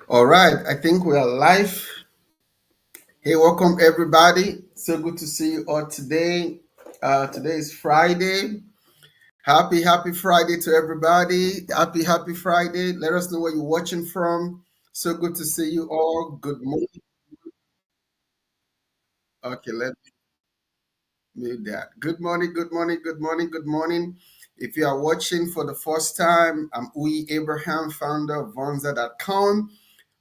All right, I think we are live. Hey, welcome everybody. So good to see you all today. Today is Friday. Happy Friday to everybody. Happy Friday. Let us know where you're watching from. So good to see you all. Good morning. Okay, let me do that. Good morning. If you are watching for the first time, I'm Uyi Abraham, founder of Vonza.com.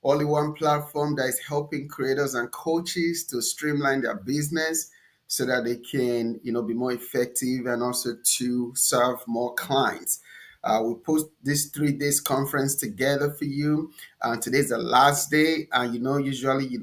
Only one platform that is helping creators and coaches to streamline their business so that they can, be more effective and also to serve more clients. We put this 3 days conference together for you. And today's the last day. And usually,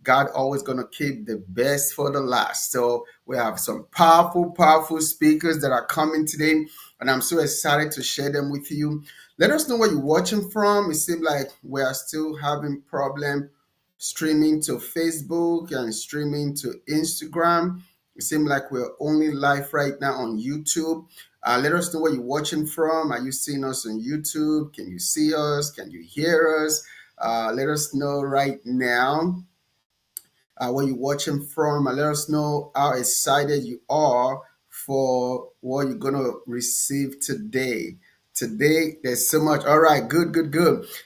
God always gonna keep the best for the last. So we have some powerful speakers that are coming today, and I'm so excited to share them with you. Let us know where you're watching from. It seems like we are still having problem streaming to Facebook and streaming to Instagram. It seems like we're only live right now on YouTube. Let us know where you're watching from. Are you seeing us on YouTube? Can you see us? Can you hear us? Let us know right now where you're watching from, and let us know how excited you are for what you're going to receive today. Today, there's so much. All right, good.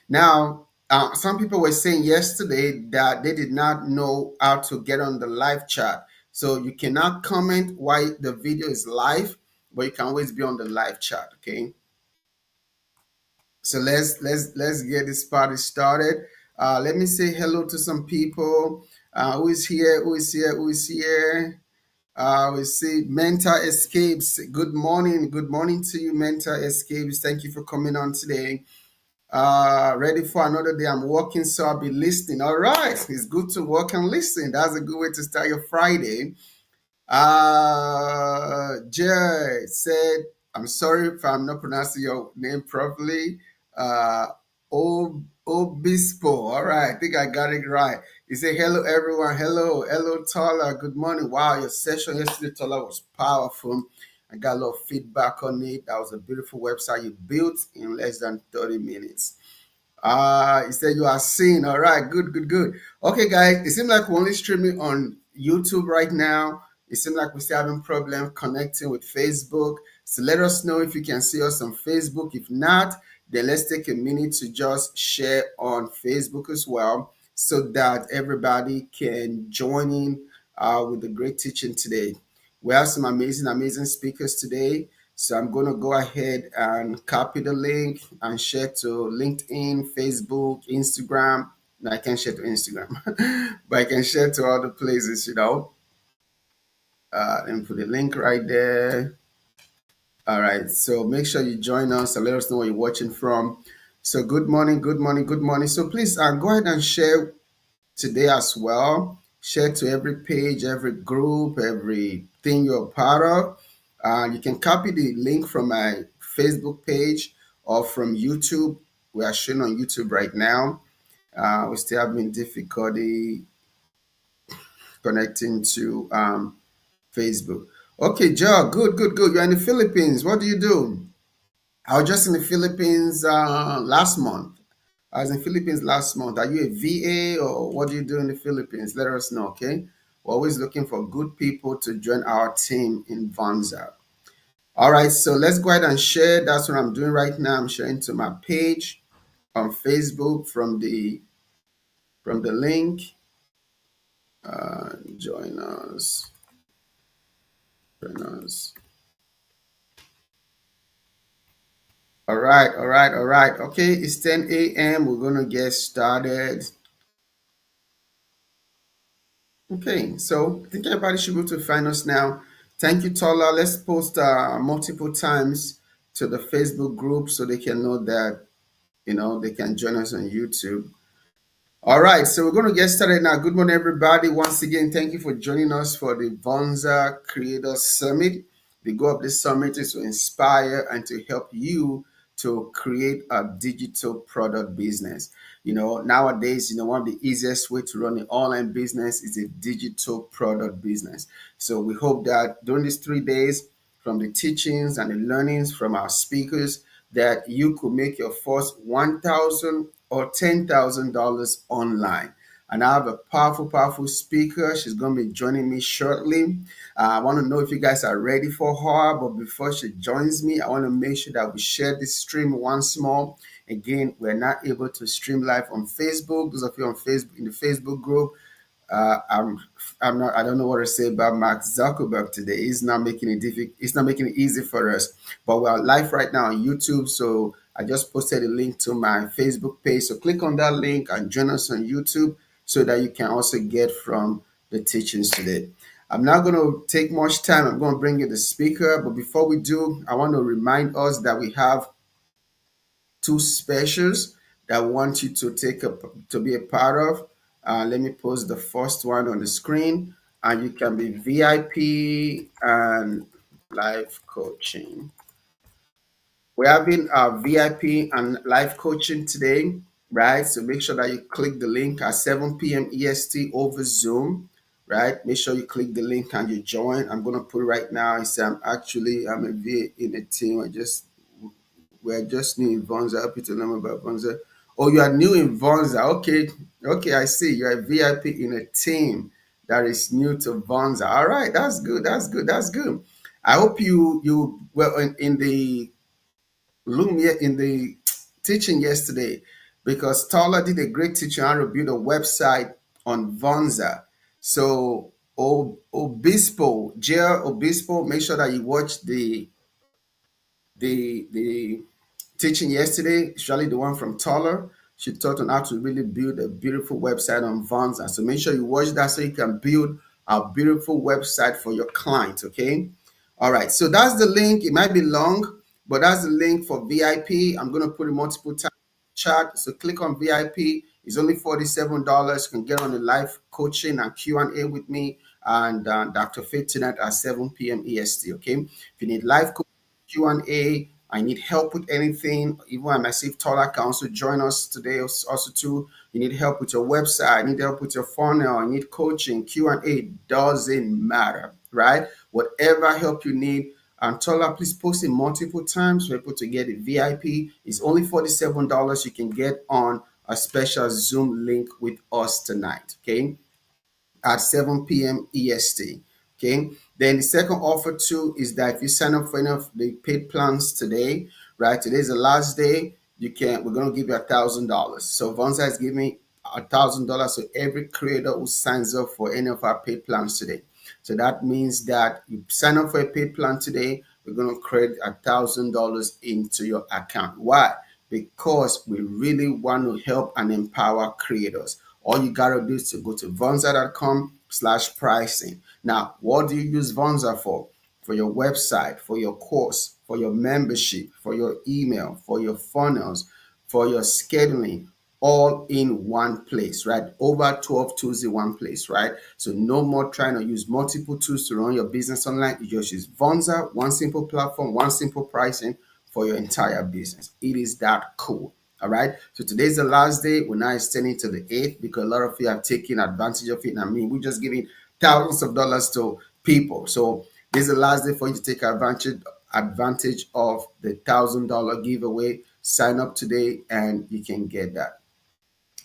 Now, some people were saying yesterday that they did not know how to get on the live chat. So you cannot comment while the video is live, but you can always be on the live chat. Okay. So let's get this party started. Let me say hello to some people. Who is here? Who is here? We see Mental Escapes. Good morning to you, Mental Escapes. Thank you for coming on today. Ready for another day. I'm working, so I'll be listening. All right, it's good to work and listen. That's a good way to start your Friday. Jay said, I'm sorry if I'm not pronouncing your name properly. Uh, Obispo. All right, I think I got it right. He said, hello, everyone. Hello, Tola. Good morning. Wow, your session yesterday, Tola, was powerful. I got a lot of feedback on it. That was a beautiful website you built in less than 30 minutes. He said you are seen. All right, good. Okay, guys, it seems like we're only streaming on YouTube right now. It seems like we're still having problem connecting with Facebook. So let us know if you can see us on Facebook. If not, then let's take a minute to just share on Facebook as well so that everybody can join in with the great teaching today. We have some amazing speakers today. So I'm going to go ahead and copy the link and share to LinkedIn, Facebook, Instagram. No, I can't share to Instagram, but I can share to other places. And put the link right there. All right. So make sure you join us and let us know where you're watching from. So good morning. So please go ahead and share today as well. Share to every page, every group, everything you're a part of. You can copy the link from my Facebook page or from YouTube. We are showing on YouTube right now. We're still having difficulty connecting to Facebook. Okay, Joe, good. You're in the Philippines. What do you do? I was just in the Philippines last month. I was in Philippines last month. Are you a VA or what do you do in the Philippines? Let us know, okay? We're always looking for good people to join our team in Vonza. All right, so let's go ahead and share. That's what I'm doing right now. I'm sharing to my page on Facebook from the link. Join us. Join us. All right. Okay, it's 10 a.m. We're gonna get started. Okay, so I think everybody should be able to find us now. Thank you, Tola. Let's post multiple times to the Facebook group so they can know that they can join us on YouTube. All right, so we're going to get started now. Good morning, everybody. Once again, thank you for joining us for the Vonza Creator Summit. The goal of this summit is to inspire and to help you to create a digital product business. Nowadays, one of the easiest way to run an online business is a digital product business. So we hope that during these 3 days, from the teachings and the learnings from our speakers, that you could make your first 1,000 or $10,000 online. And I have a powerful, powerful speaker. She's going to be joining me shortly. I want to know if you guys are ready for her. But before she joins me, I want to make sure that we share this stream once more. Again, we're not able to stream live on Facebook. Those of you on Facebook in the Facebook group, uh, I'm I'm not I don't know what to say about Mark Zuckerberg today. He's not making it difficult. It's not making it easy for us. But we're live right now on YouTube, so I just posted a link to my Facebook page. So click on that link and join us on YouTube so that you can also get from the teachings today. I'm not going to take much time. I'm going to bring you the speaker, but before we do, I want to remind us that we have two specials that I want you to to be a part of. Let me post the first one on the screen, and you can be VIP and life coaching. We're having our VIP and life coaching today, right? So make sure that you click the link at 7 p.m. EST over Zoom, right? Make sure you click the link and you join. I'm gonna put it right now. I say I'm a V in a team. We're just new in Vonza. Happy to learn about Vonza. Oh, you are new in Vonza. Okay, okay, I see. You're a VIP in a team that is new to Vonza. All right, that's good. That's good. That's good. I hope you were in the Lumia in the teaching yesterday because Tala did a great teaching how to build a website on Vonza. So Obispo, Jail Obispo, make sure that you watch the teaching yesterday, especially the one from Taller. She taught on how to really build a beautiful website on Vonza. So make sure you watch that so you can build a beautiful website for your client. Okay. All right. So that's the link. It might be long, but that's the link for VIP. I'm going to put it multiple times in the chat. So click on VIP. It's only $47. You can get on the live coaching and Q&A with me and Dr. Faith tonight at 7 p.m. EST. Okay. If you need live coaching, Q&A, I need help with anything, even a massive Tola can also join us today. Also, too, you need help with your website, I need help with your funnel, I need coaching, Q&A, doesn't matter, right? Whatever help you need, and Tola, please post it multiple times for people to get it. VIP is only $47. You can get on a special Zoom link with us tonight, okay? At 7 p.m. EST. Okay. Then the second offer too is that if you sign up for any of the paid plans today, right? Today's the last day. We're gonna give you $1,000. So Vonza is giving $1,000 to every creator who signs up for any of our paid plans today. So that means that you sign up for a paid plan today, we're gonna credit $1,000 into your account. Why? Because we really want to help and empower creators. All you gotta do is to go to vonza.com/pricing. Now, what do you use Vonza for? For your website, for your course, for your membership, for your email, for your funnels, for your scheduling, all in one place, right? Over 12 tools in one place, right? So no more trying to use multiple tools to run your business online. You just use Vonza, one simple platform, one simple pricing for your entire business. It is that cool. All right. So today's the last day. We're now extending to the 8th because a lot of you have taken advantage of it. And I mean, we're just giving thousands of dollars to people. So this is the last day for you to take advantage of the $1,000 giveaway. Sign up today and you can get that.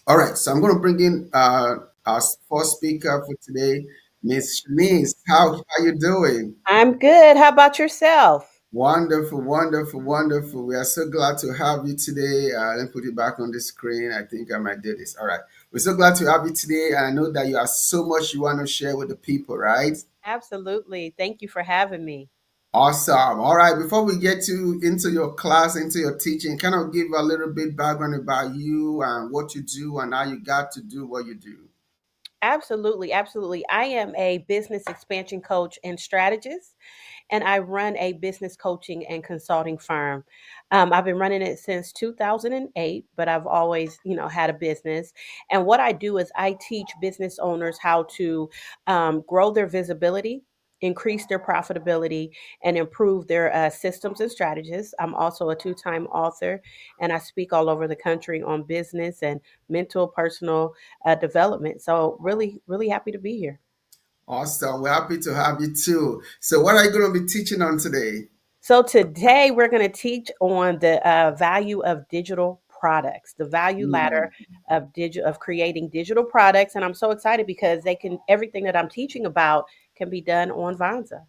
All right. So I'm going to bring in our first speaker for today, Miss Shanice. How you doing? I'm good. How about yourself? Wonderful, wonderful, wonderful. We are so glad to have you today. Let me put it back on the screen. I think I might do this. All right. We're so glad to have you today. And I know that you have so much you want to share with the people, right? Absolutely. Thank you for having me. Awesome. All right. Before we get to into your class, into your teaching, kind of give a little bit background about you and what you do and how you got to do what you do. Absolutely. Absolutely. I am a business expansion coach and strategist, and I run a business coaching and consulting firm. I've been running it since 2008, but I've always, had a business. And what I do is I teach business owners how to grow their visibility, increase their profitability, and improve their systems and strategies. I'm also a two-time author, and I speak all over the country on business and mental, personal development. So really, really happy to be here. Awesome. We're happy to have you too. So, what are you going to be teaching on today? So today we're going to teach on the value of digital products, the value ladder Mm. of creating digital products. And I'm so excited because they can everything that I'm teaching about can be done on Vonza.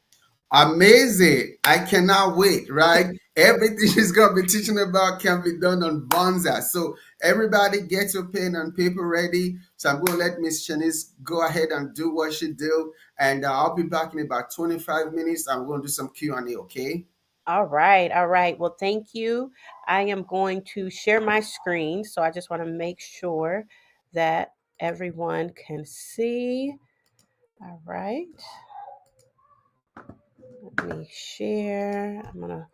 Amazing. I cannot wait, right? Everything she's going to be teaching about can be done on Vonza. So everybody get your pen and paper ready. So I'm going to let Miss Shanice go ahead and do what she do. And I'll be back in about 25 minutes. I'm going to do some Q&A, okay? All right, all right. Well, thank you. I am going to share my screen. So I just want to make sure that everyone can see. All right, let me share. I'm going to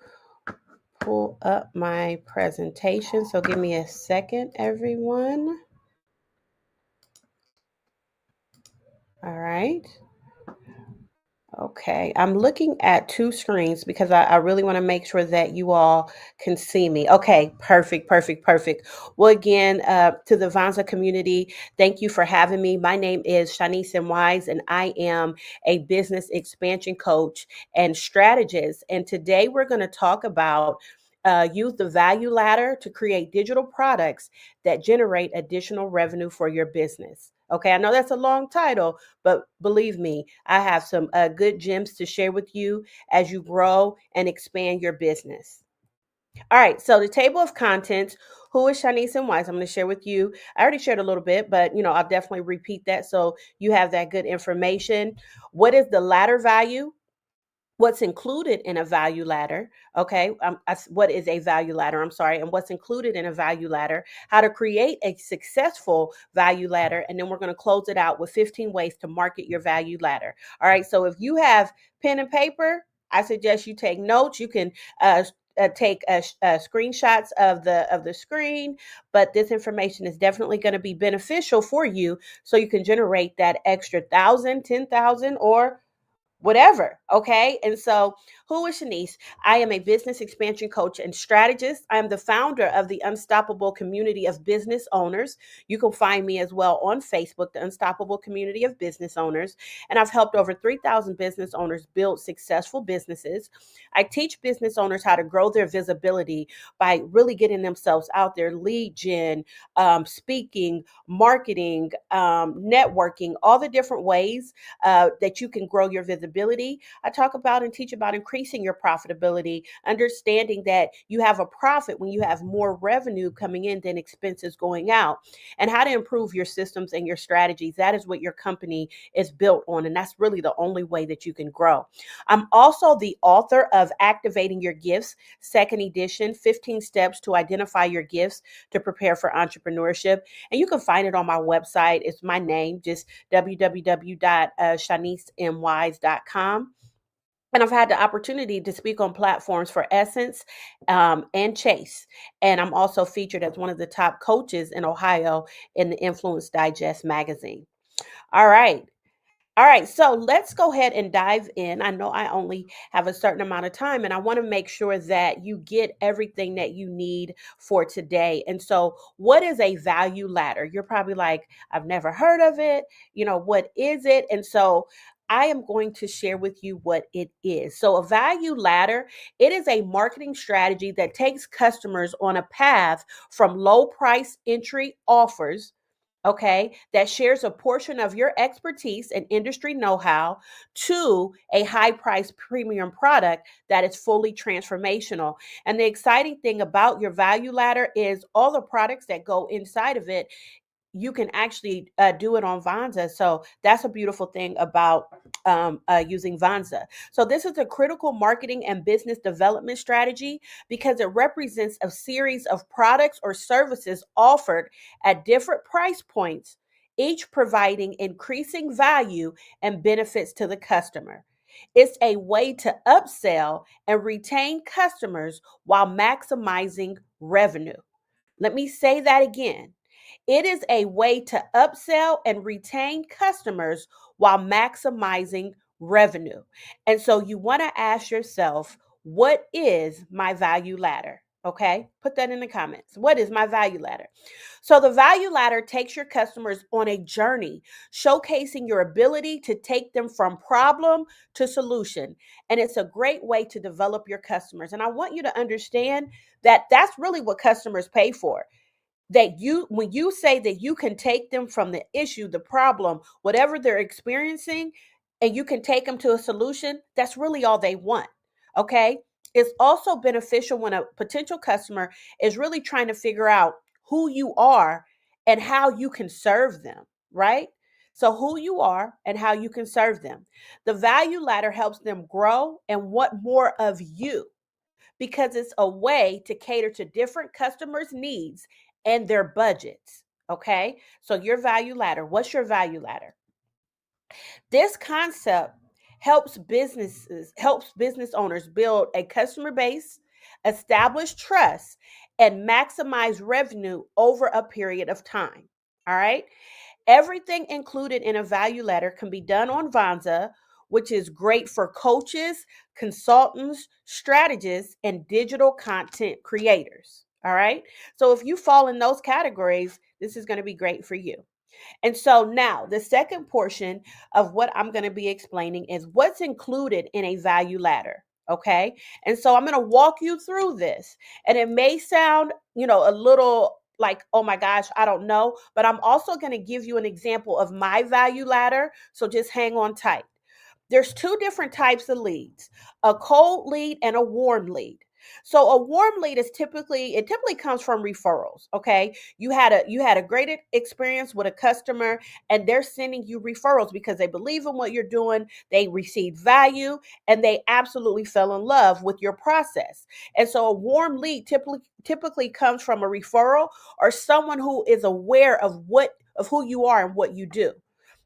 pull up my presentation. So give me a second, everyone. All right. Okay, I'm looking at two screens because I really want to make sure that you all can see me. Okay, perfect, perfect, perfect. Well, again, to the Vonza community, thank you for having me. My name is Shanice and Wise, and I am a business expansion coach and strategist. And today we're going to talk about use the value ladder to create digital products that generate additional revenue for your business. Okay, I know that's a long title, but believe me, I have some good gems to share with you as you grow and expand your business. All right, so the table of contents. Who is Shanice and Weiss? I'm going to share with you. I already shared a little bit, but I'll definitely repeat that so you have that good information. What is the ladder value? What's included in a value ladder? Okay, what is a value ladder? I'm sorry, and what's included in a value ladder? How to create a successful value ladder, and then we're going to close it out with 15 ways to market your value ladder. All right, so if you have pen and paper, I suggest you take notes. You can take screenshots of the screen, but this information is definitely going to be beneficial for you, so you can generate that extra 1,000, 10,000, or whatever. Okay. And so, who is Shanice? I am a business expansion coach and strategist. I am the founder of the Unstoppable Community of Business Owners. You can find me as well on Facebook, the Unstoppable Community of Business Owners. And I've helped over 3,000 business owners build successful businesses. I teach business owners how to grow their visibility by really getting themselves out there, lead gen, speaking, marketing, networking, all the different ways that you can grow your visibility. I talk about and teach about increasing your profitability, understanding that you have a profit when you have more revenue coming in than expenses going out, and how to improve your systems and your strategies. That is what your company is built on, and that's really the only way that you can grow. I'm also the author of Activating Your Gifts, second edition, 15 steps to identify your gifts to prepare for entrepreneurship. And you can find it on my website. It's my name, just www.shaniceMwise.com. And I've had the opportunity to speak on platforms for Essence and Chase. And I'm also featured as one of the top coaches in Ohio in the Influence Digest magazine. All right. All right, so let's go ahead and dive in. I know I only have a certain amount of time, and I want to make sure that you get everything that you need for today. And so, what is a value ladder? You're probably like, I've never heard of it. What is it? And so, I am going to share with you what it is. So, a value ladder, it is a marketing strategy that takes customers on a path from low price entry offers, okay, that shares a portion of your expertise and industry know how, to a high price premium product that is fully transformational. And the exciting thing about your value ladder is all the products that go inside of it, you can actually do it on Vonza. So that's a beautiful thing about using Vonza. So this is a critical marketing and business development strategy because it represents a series of products or services offered at different price points, each providing increasing value and benefits to the customer. It's a way to upsell and retain customers while maximizing revenue. Let me say that again. It is a way to upsell and retain customers while maximizing revenue. And so you want to ask yourself, what is my value ladder? Okay, put that in the comments. What is my value ladder? So, the value ladder takes your customers on a journey, showcasing your ability to take them from problem to solution. And it's a great way to develop your customers. And I want you to understand that that's really what customers pay for. that you, when you say that you can take them from the issue, the problem, whatever they're experiencing, and you can take them to a solution, that's really all they want. Okay. It's also beneficial when a potential customer is really trying to figure out who you are and how you can serve them, right? So, who you are and how you can serve them. The value ladder helps them grow and want more of you because it's a way to cater to different customers' needs and their budgets. Okay. So, your value ladder, what's your value ladder? This concept helps business owners build a customer base, establish trust, and maximize revenue over a period of time. All right? Everything included in a value ladder can be done on Vonza, which is great for coaches, consultants, strategists, and digital content creators. All right? So if you fall in those categories, this is going to be great for you. And so now the second portion of what I'm going to be explaining is what's included in a value ladder. Okay. And so I'm going to walk you through this. And it may sound, a little like, oh my gosh, I don't know. But I'm also going to give you an example of my value ladder. So just hang on tight. There's two different types of leads, a cold lead and a warm lead. So a warm lead is typically comes from referrals. Okay. You had a great experience with a customer and they're sending you referrals because they believe in what you're doing, they receive value, and they absolutely fell in love with your process. And so a warm lead typically comes from a referral or someone who is aware of who you are and what you do.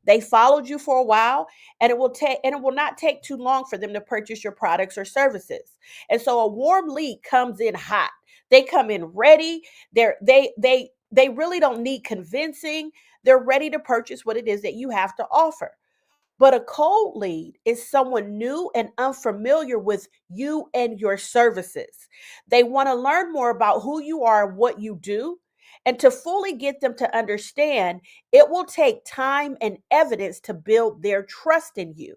They followed you for a while, and it will not take too long for them to purchase your products or services. And so a warm lead comes in hot. They come in ready. They really don't need convincing. They're ready to purchase what it is that you have to offer. But a cold lead is someone new and unfamiliar with you and your services. They want to learn more about who you are and what you do. And to fully get them to understand, it will take time and evidence to build their trust in you.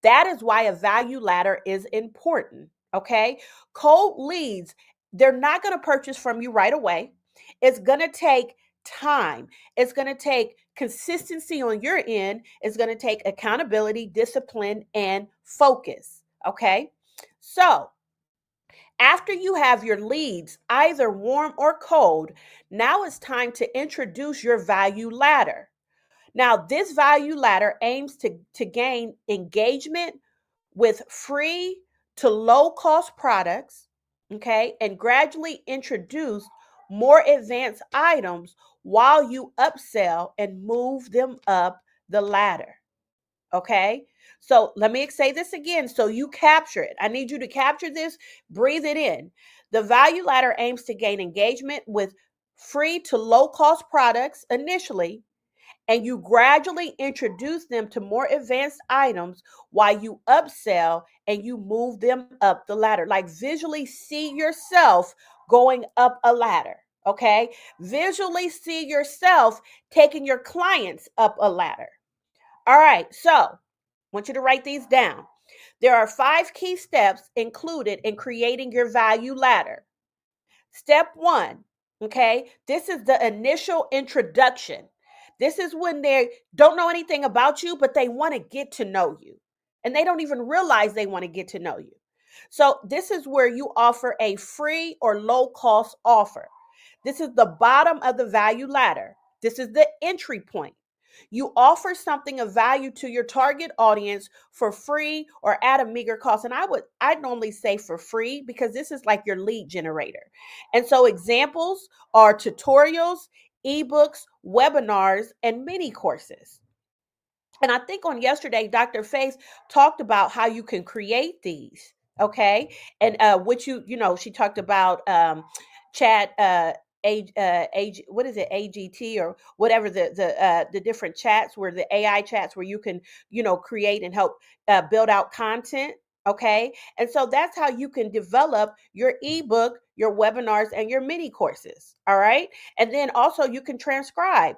That is why a value ladder is important. Okay. Cold leads, they're not going to purchase from you right away. It's going to take time. It's going to take consistency on your end. It's going to take accountability, discipline, and focus. Okay. So, after you have your leads, either warm or cold, now it's time to introduce your value ladder. Now, this value ladder aims to gain engagement with free to low cost products, okay, and gradually introduce more advanced items while you upsell and move them up the ladder. Okay. So let me say this again so you capture it. I need you to capture this, breathe it in. The value ladder aims to gain engagement with free to low cost products initially, and you gradually introduce them to more advanced items while you upsell and you move them up the ladder. Like visually see yourself going up a ladder. Okay. Visually see yourself taking your clients up a ladder. All right. So I want you to write these down. There are 5 key steps included in creating your value ladder. Step one, okay, this is the initial introduction. This is when they don't know anything about you, but they want to get to know you. And they don't even realize they want to get to know you. So, this is where you offer a free or low cost offer. This is the bottom of the value ladder. This is the entry point. You offer something of value to your target audience for free or at a meager cost. And I'd normally say for free because this is like your lead generator. And so examples are tutorials, ebooks, webinars, and mini courses. And I think on yesterday, Dr. Faith talked about how you can create these. Okay. And which she talked about chat age what is it, AGT or whatever the different chats where the AI chats where you can create and help build out content. Okay. And so that's how you can develop your ebook, your webinars, and your mini courses. All right. And then also you can transcribe.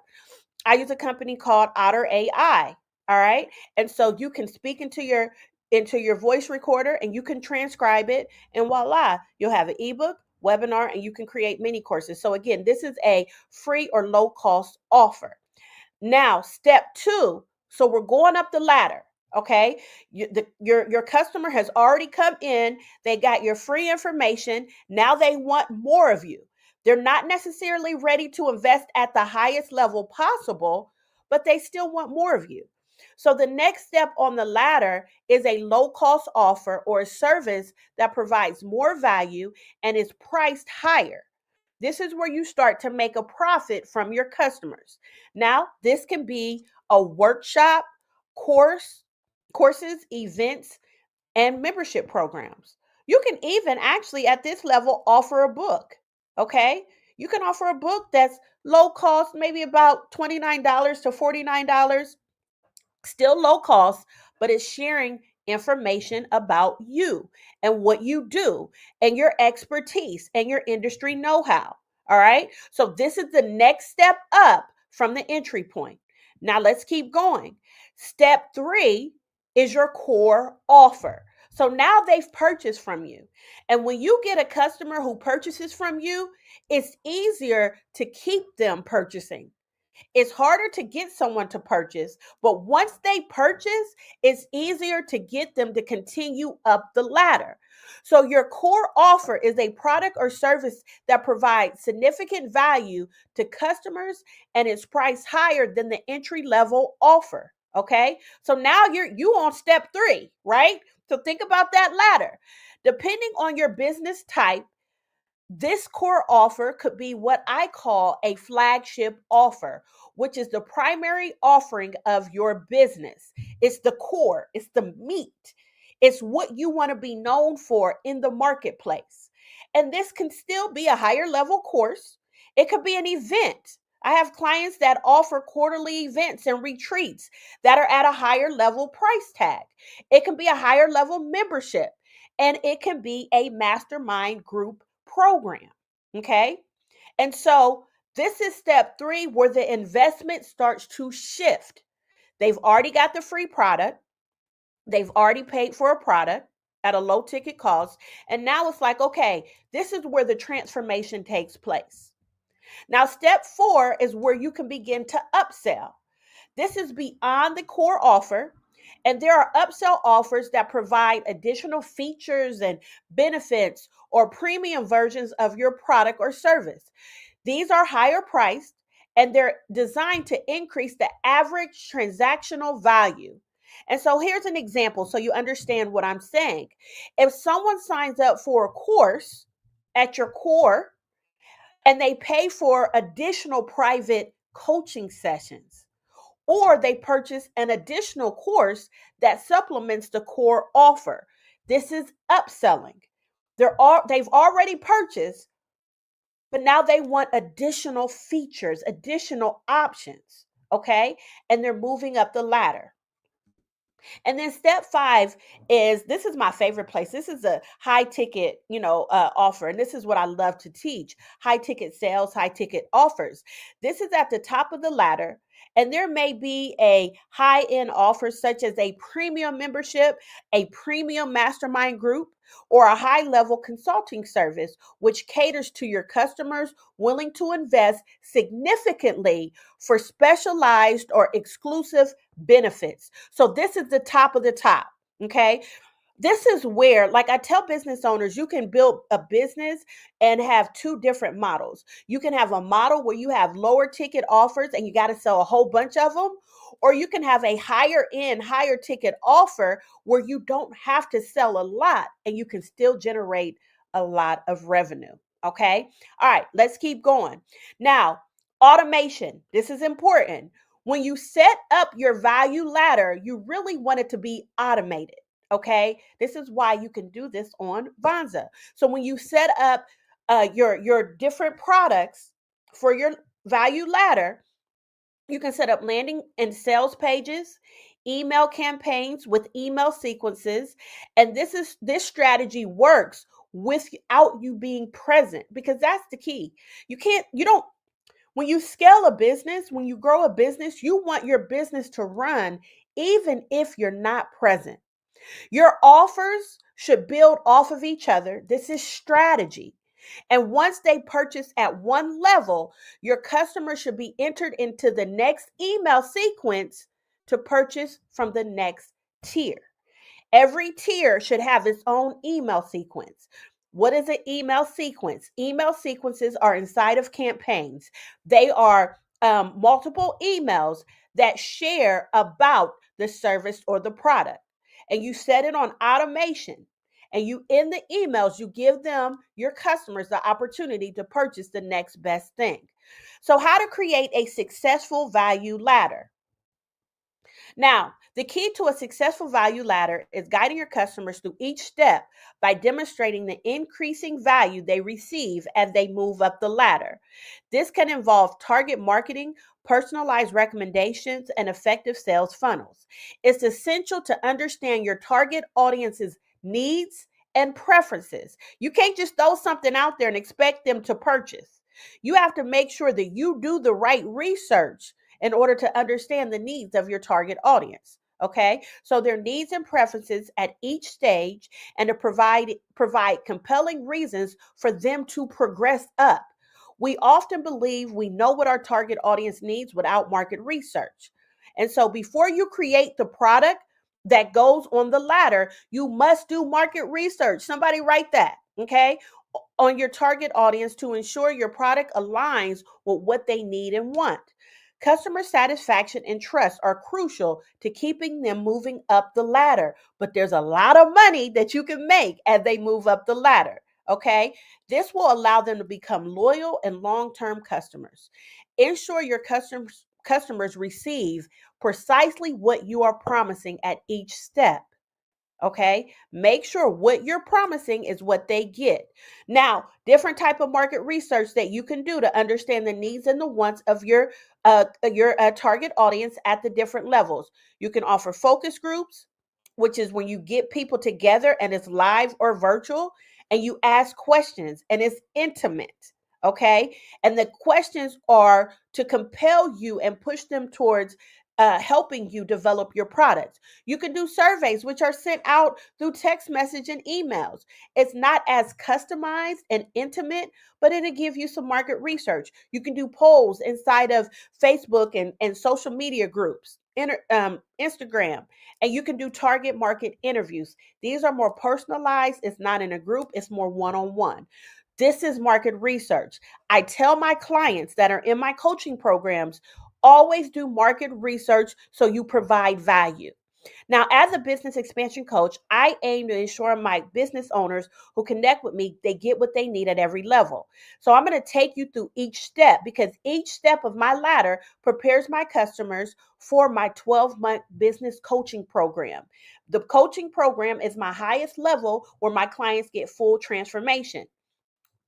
I use a company called Otter AI. All right. And so you can speak into your voice recorder and you can transcribe it, and voila, you'll have an ebook, webinar, and you can create mini courses. So again, this is a free or low cost offer. Now, step two. So we're going up the ladder. Okay, your customer has already come in. They got your free information. Now they want more of you. They're not necessarily ready to invest at the highest level possible, but they still want more of you. So the next step on the ladder is a low cost offer or a service that provides more value and is priced higher. This is where you start to make a profit from your customers. Now, this can be a workshop, course, courses, events, and membership programs. You can even actually at this level offer a book. Okay? You can offer a book that's low cost, maybe about $29 to $49, still low cost, but it's sharing information about you and what you do and your expertise and your industry know-how. All right. So this is the next step up from the entry point. Now let's keep going. Step three is your core offer. So now they've purchased from you. And when you get a customer who purchases from you, it's easier to keep them purchasing. It's harder to get someone to purchase, but once they purchase, it's easier to get them to continue up the ladder. So, your core offer is a product or service that provides significant value to customers and is priced higher than the entry level offer. Okay, so now you on step three, right? So think about that ladder. Depending on your business type, this core offer could be what I call a flagship offer, which is the primary offering of your business. It's the core, it's the meat, it's what you want to be known for in the marketplace. And this can still be a higher level course, it could be an event. I have clients that offer quarterly events and retreats that are at a higher level price tag. It can be a higher level membership, and it can be a mastermind group program. Okay. And so this is step three where the investment starts to shift. They've already got the free product, they've already paid for a product at a low ticket cost. And now it's like, okay, this is where the transformation takes place. Now, step four is where you can begin to upsell. This is beyond the core offer. And there are upsell offers that provide additional features and benefits or premium versions of your product or service. These are higher priced and they're designed to increase the average transactional value. And so here's an example so you understand what I'm saying. If someone signs up for a course at your core and they pay for additional private coaching sessions, or they purchase an additional course that supplements the core offer. This is upselling. They've already purchased, but now they want additional features, additional options, okay? And they're moving up the ladder. And then step five is, this is my favorite place. This is a high ticket, offer. And this is what I love to teach: high ticket sales, high ticket offers. This is at the top of the ladder. And there may be a high end offer, such as a premium membership, a premium mastermind group, or a high level consulting service, which caters to your customers willing to invest significantly for specialized or exclusive benefits. So this is the top of the top. Okay. This is where, like I tell business owners, you can build a business and have two different models. You can have a model where you have lower ticket offers and you got to sell a whole bunch of them, or you can have a higher end, higher ticket offer where you don't have to sell a lot and you can still generate a lot of revenue. Okay. All right. Let's keep going. Now, automation. This is important. When you set up your value ladder, you really want it to be automated. Okay, this is why you can do this on Vonza. So when you set up your different products for your value ladder, you can set up landing and sales pages, email campaigns with email sequences, and this strategy works without you being present, because that's the key. You don't When you scale a business, when you grow a business, you want your business to run even if you're not present. Your offers should build off of each other. This is strategy. And once they purchase at one level, your customer should be entered into the next email sequence to purchase from the next tier. Every tier should have its own email sequence. What is an email sequence? Email sequences are inside of campaigns. They are multiple emails that share about the service or the product. And you set it on automation. And you, in the emails, you give them, your customers, the opportunity to purchase the next best thing. So, how to create a successful value ladder? Now, the key to a successful value ladder is guiding your customers through each step by demonstrating the increasing value they receive as they move up the ladder. This can involve target marketing, personalized recommendations, and effective sales funnels. It's essential to understand your target audience's needs and preferences. You can't just throw something out there and expect them to purchase. You have to make sure that you do the right research in order to understand the needs of your target audience. Okay, so their needs and preferences at each stage, and to provide compelling reasons for them to progress up. We often believe we know what our target audience needs without market research. And so before you create the product that goes on the ladder, you must do market research. Somebody write that, okay? On your target audience to ensure your product aligns with what they need and want. Customer satisfaction and trust are crucial to keeping them moving up the ladder, but there's a lot of money that you can make as they move up the ladder. Okay, this will allow them to become loyal and long-term customers. Ensure your customers receive precisely what you are promising at each step. Okay, make sure what you're promising is what they get. Now, different type of market research that you can do to understand the needs and the wants of your target audience at the different levels. You can offer focus groups, which is when you get people together and it's live or virtual, and you ask questions and it's intimate. Okay, and the questions are to compel you and push them towards helping you develop your products. You can do surveys, which are sent out through text message and emails. It's not as customized and intimate, but it'll give you some market research. You can do polls inside of Facebook and social media groups, Instagram, and you can do target market interviews. These are more personalized. It's not in a group, it's more one on one. This is market research. I tell my clients that are in my coaching programs, always do market research so you provide value. Now, as a business expansion coach, I aim to ensure my business owners who connect with me, they get what they need at every level. So I'm going to take you through each step because each step of my ladder prepares my customers for my 12-month business coaching program. The coaching program is my highest level where my clients get full transformation.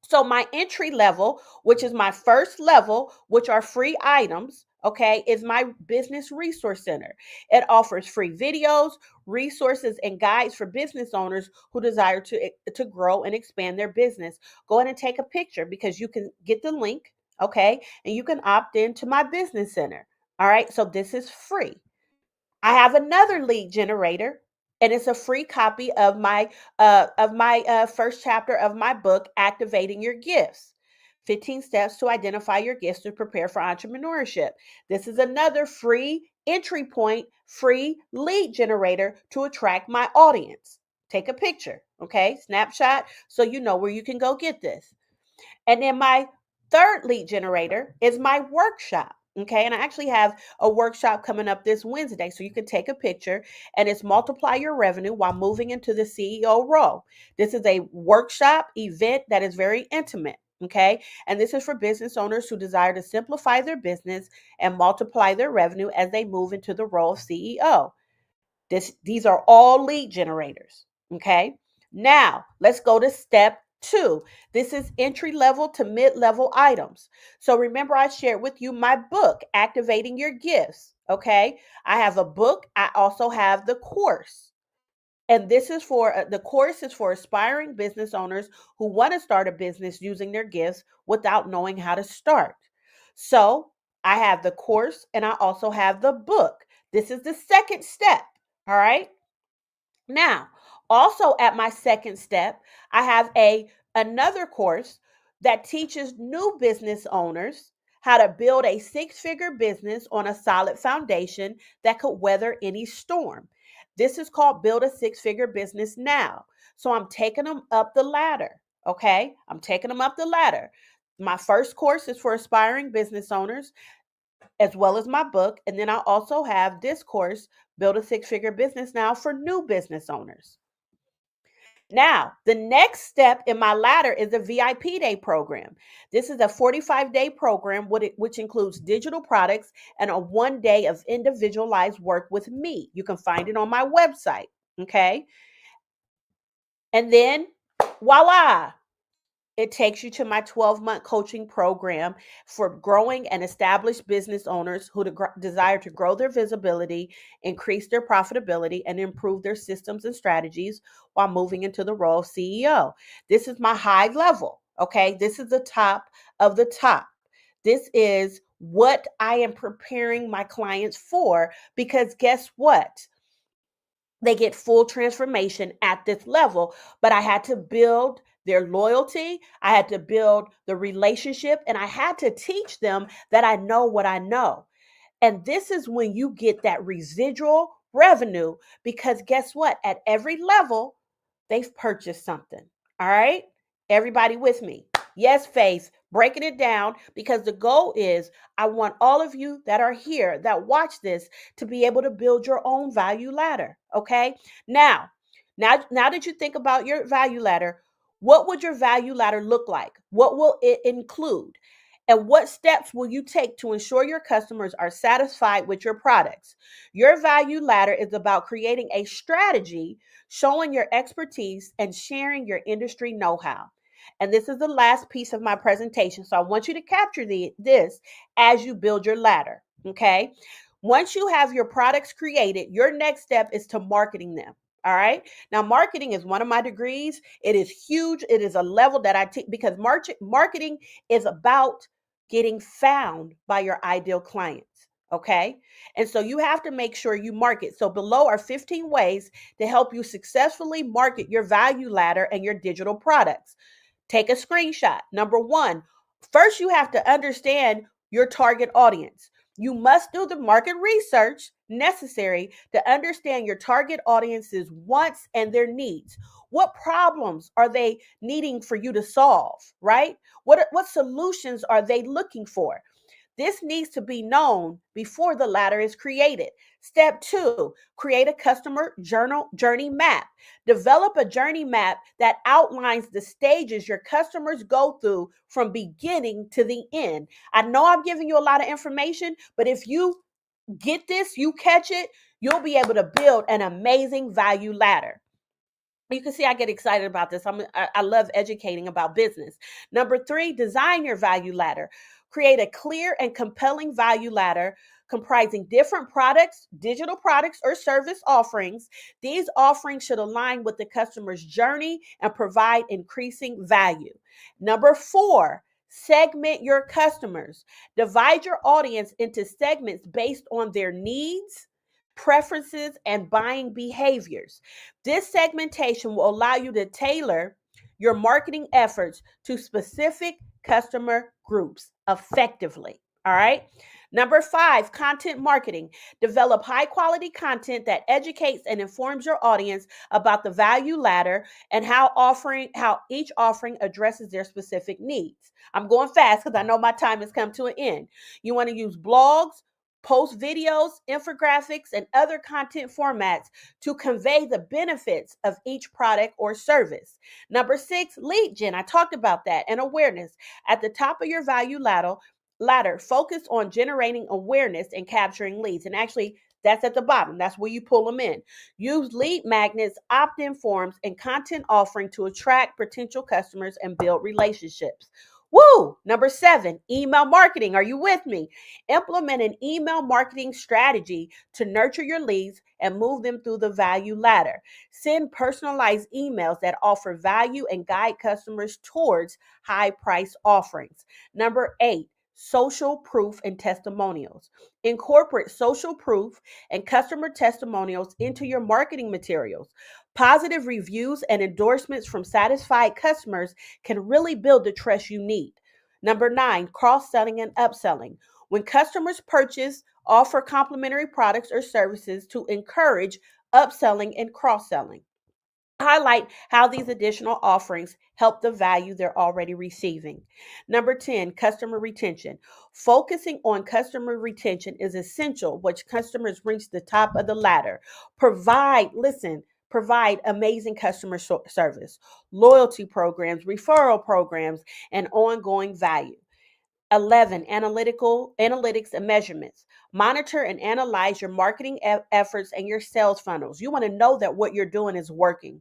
So my entry level, which is my first level, which are free items, okay, is my business resource center. It offers free videos, resources, and guides for business owners who desire to grow and expand their business. Go ahead and take a picture because you can get the link, okay, and you can opt into my business center. All right, so this is free. I have another lead generator, and it's a free copy of my first chapter of my book, Activating Your Gifts. 15 steps to identify your gifts to prepare for entrepreneurship. This is another free entry point, free lead generator to attract my audience. Take a picture, okay? Snapshot so you know where you can go get this. And then my third lead generator is my workshop. Okay. And I actually have a workshop coming up this Wednesday. So you can take a picture, and it's multiply your revenue while moving into the CEO role. This is a workshop event that is very intimate. Okay. And this is for business owners who desire to simplify their business and multiply their revenue as they move into the role of CEO. These are all lead generators. Okay. Now let's go to step two. This is entry level to mid level items. So remember, I shared with you my book, Activating Your Gifts. Okay. I have a book. I also have the course. And this is for the course is for aspiring business owners who want to start a business using their gifts without knowing how to start. So I have the course and I also have the book. This is the second step. All right. Now, also at my second step, I have another course that teaches new business owners how to build a six-figure business on a solid foundation that could weather any storm. This is called Build a Six-Figure Business Now. So I'm taking them up the ladder. Okay. I'm taking them up the ladder. My first course is for aspiring business owners, as well as my book. And then I also have this course, Build a Six-Figure Business Now, for new business owners. Now, the next step in my ladder is a VIP day program. This is a 45-day program which includes digital products and a 1 day of individualized work with me. You can find it on my website. Okay. And then voila, it takes you to my 12-month coaching program for growing and established business owners who desire to grow their visibility, increase their profitability, and improve their systems and strategies while moving into the role of CEO. This is my high level. Okay. This is the top of the top. This is what I am preparing my clients for, because guess what? They get full transformation at this level, but I had to build their loyalty. I had to build the relationship, and I had to teach them that I know what I know. And this is when you get that residual revenue, because guess what? At every level, they've purchased something. All right. Everybody with me? Yes, Faith, breaking it down, because the goal is I want all of you that are here that watch this to be able to build your own value ladder. Okay. Now that you think about your value ladder, what would your value ladder look like? What will it include? And what steps will you take to ensure your customers are satisfied with your products? Your value ladder is about creating a strategy, showing your expertise, and sharing your industry know how. And this is the last piece of my presentation. So I want you to capture this as you build your ladder. Okay. Once you have your products created, your next step is to marketing them. All right. Now, marketing is one of my degrees. It is huge. It is a level that I take, because marketing is about getting found by your ideal clients. Okay. And so you have to make sure you market. So below are 15 ways to help you successfully market your value ladder and your digital products. Take a screenshot. Number one, first you have to understand your target audience. You must do the market research necessary to understand your target audience's wants and their needs. What problems are they needing for you to solve, right? What solutions are they looking for? This needs to be known before the ladder is created. Step two, create a customer journey map. Develop a journey map that outlines the stages your customers go through from beginning to the end. I know I'm giving you a lot of information, but if you get this, you catch it, you'll be able to build an amazing value ladder. You can see I get excited about this. I love educating about business. Number three, design your value ladder. Create a clear and compelling value ladder comprising different products, digital products, or service offerings. These offerings should align with the customer's journey and provide increasing value. Number four, segment your customers. Divide your audience into segments based on their needs, preferences, and buying behaviors. This segmentation will allow you to tailor your marketing efforts to specific customer groups effectively. All right. Number five, content marketing. Develop high quality content that educates and informs your audience about the value ladder and how each offering addresses their specific needs. I'm going fast because I know my time has come to an end. You want to use blogs, post videos, infographics, and other content formats to convey the benefits of each product or service. Number six, lead gen. I talked about that, and awareness. At the top of your value ladder, focus on generating awareness and capturing leads. And actually, that's at the bottom. That's where you pull them in. Use lead magnets, opt-in forms, and content offering to attract potential customers and build relationships. Woo! Number seven, email marketing. Are you with me? Implement an email marketing strategy to nurture your leads and move them through the value ladder. Send personalized emails that offer value and guide customers towards high price offerings. Number eight, social proof and testimonials. Incorporate social proof and customer testimonials into your marketing materials. Positive reviews and endorsements from satisfied customers can really build the trust you need. Number nine, cross selling and upselling. When customers purchase, offer complimentary products or services to encourage upselling and cross selling. Highlight how these additional offerings help the value they're already receiving. Number 10, customer retention. Focusing on customer retention is essential, which customers reach the top of the ladder. Provide amazing customer service, loyalty programs, referral programs, and ongoing value. 11, analytics and measurements. Monitor and analyze your marketing efforts and your sales funnels. You want to know that what you're doing is working.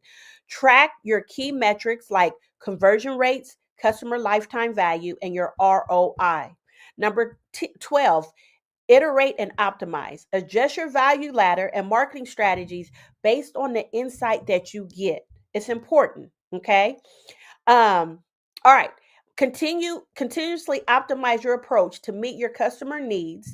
Track your key metrics like conversion rates, customer lifetime value, and your ROI. Number 12, iterate and optimize. Adjust your value ladder and marketing strategies based on the insight that you get. It's important, okay? Um, all right. Continuously optimize your approach to meet your customer needs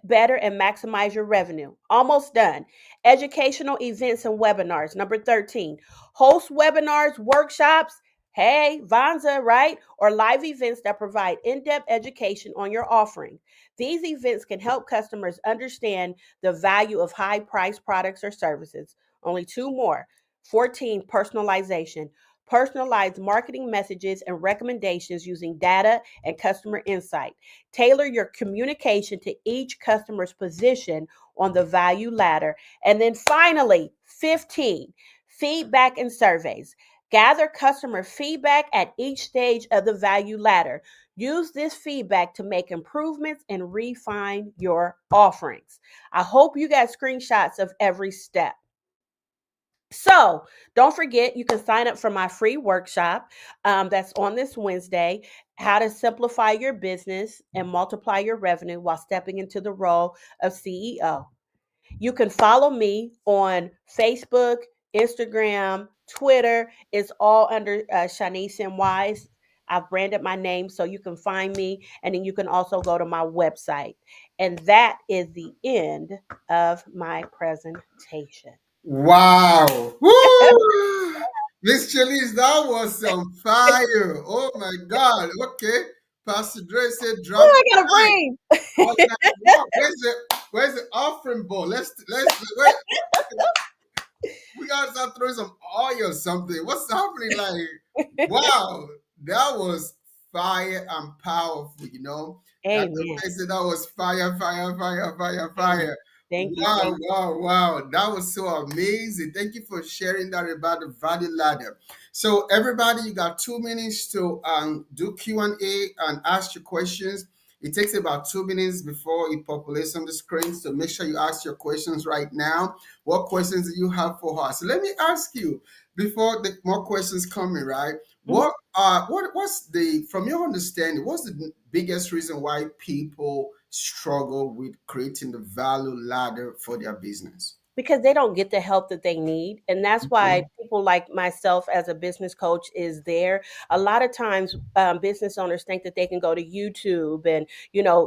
better and maximize your revenue. Almost done. Educational events and webinars. Number 13. Host webinars, workshops. Hey, Vonza, right? Or live events that provide in depth education on your offering. These events can help customers understand the value of high priced products or services. Only two more. 14. Personalization. Personalized marketing messages and recommendations using data and customer insight. Tailor your communication to each customer's position on the value ladder. And then finally, 15, feedback and surveys. Gather customer feedback at each stage of the value ladder. Use this feedback to make improvements and refine your offerings. I hope you got screenshots of every step. So don't forget, you can sign up for my free workshop that's on this Wednesday, how to simplify your business and multiply your revenue while stepping into the role of CEO. You can follow me on Facebook, Instagram, Twitter. It's all under Shanice and Wise. I've branded my name so you can find me, and then you can also go to my website. And that is the end of my presentation. Wow. Woo! Miss Chalice, that was some fire. Oh my God. Okay. Pastor Dre said drop Oh, I the gotta mic. I was breathe. like, wow, where's the offering ball? Wait, we gotta start throwing some oil or something. What's happening? Like, wow, that was fire and powerful, you know. Dr. Amen. Faye said that was fire, fire, fire, fire, Amen. fire. Thank you. Wow, Thank you. wow, wow. That was so amazing. Thank you for sharing that about the value ladder. So everybody, you got 2 minutes to do Q&A and ask your questions. It takes about 2 minutes before it populates on the screen. So make sure you ask your questions right now. What questions do you have for her? So let me ask you before the more questions come in, right? Mhm. What's the from your understanding, what's the biggest reason why people struggle with creating the value ladder for their business? Because they don't get the help that they need, and that's why Okay. people like myself as a business coach is there. A lot of times business owners think that they can go to YouTube and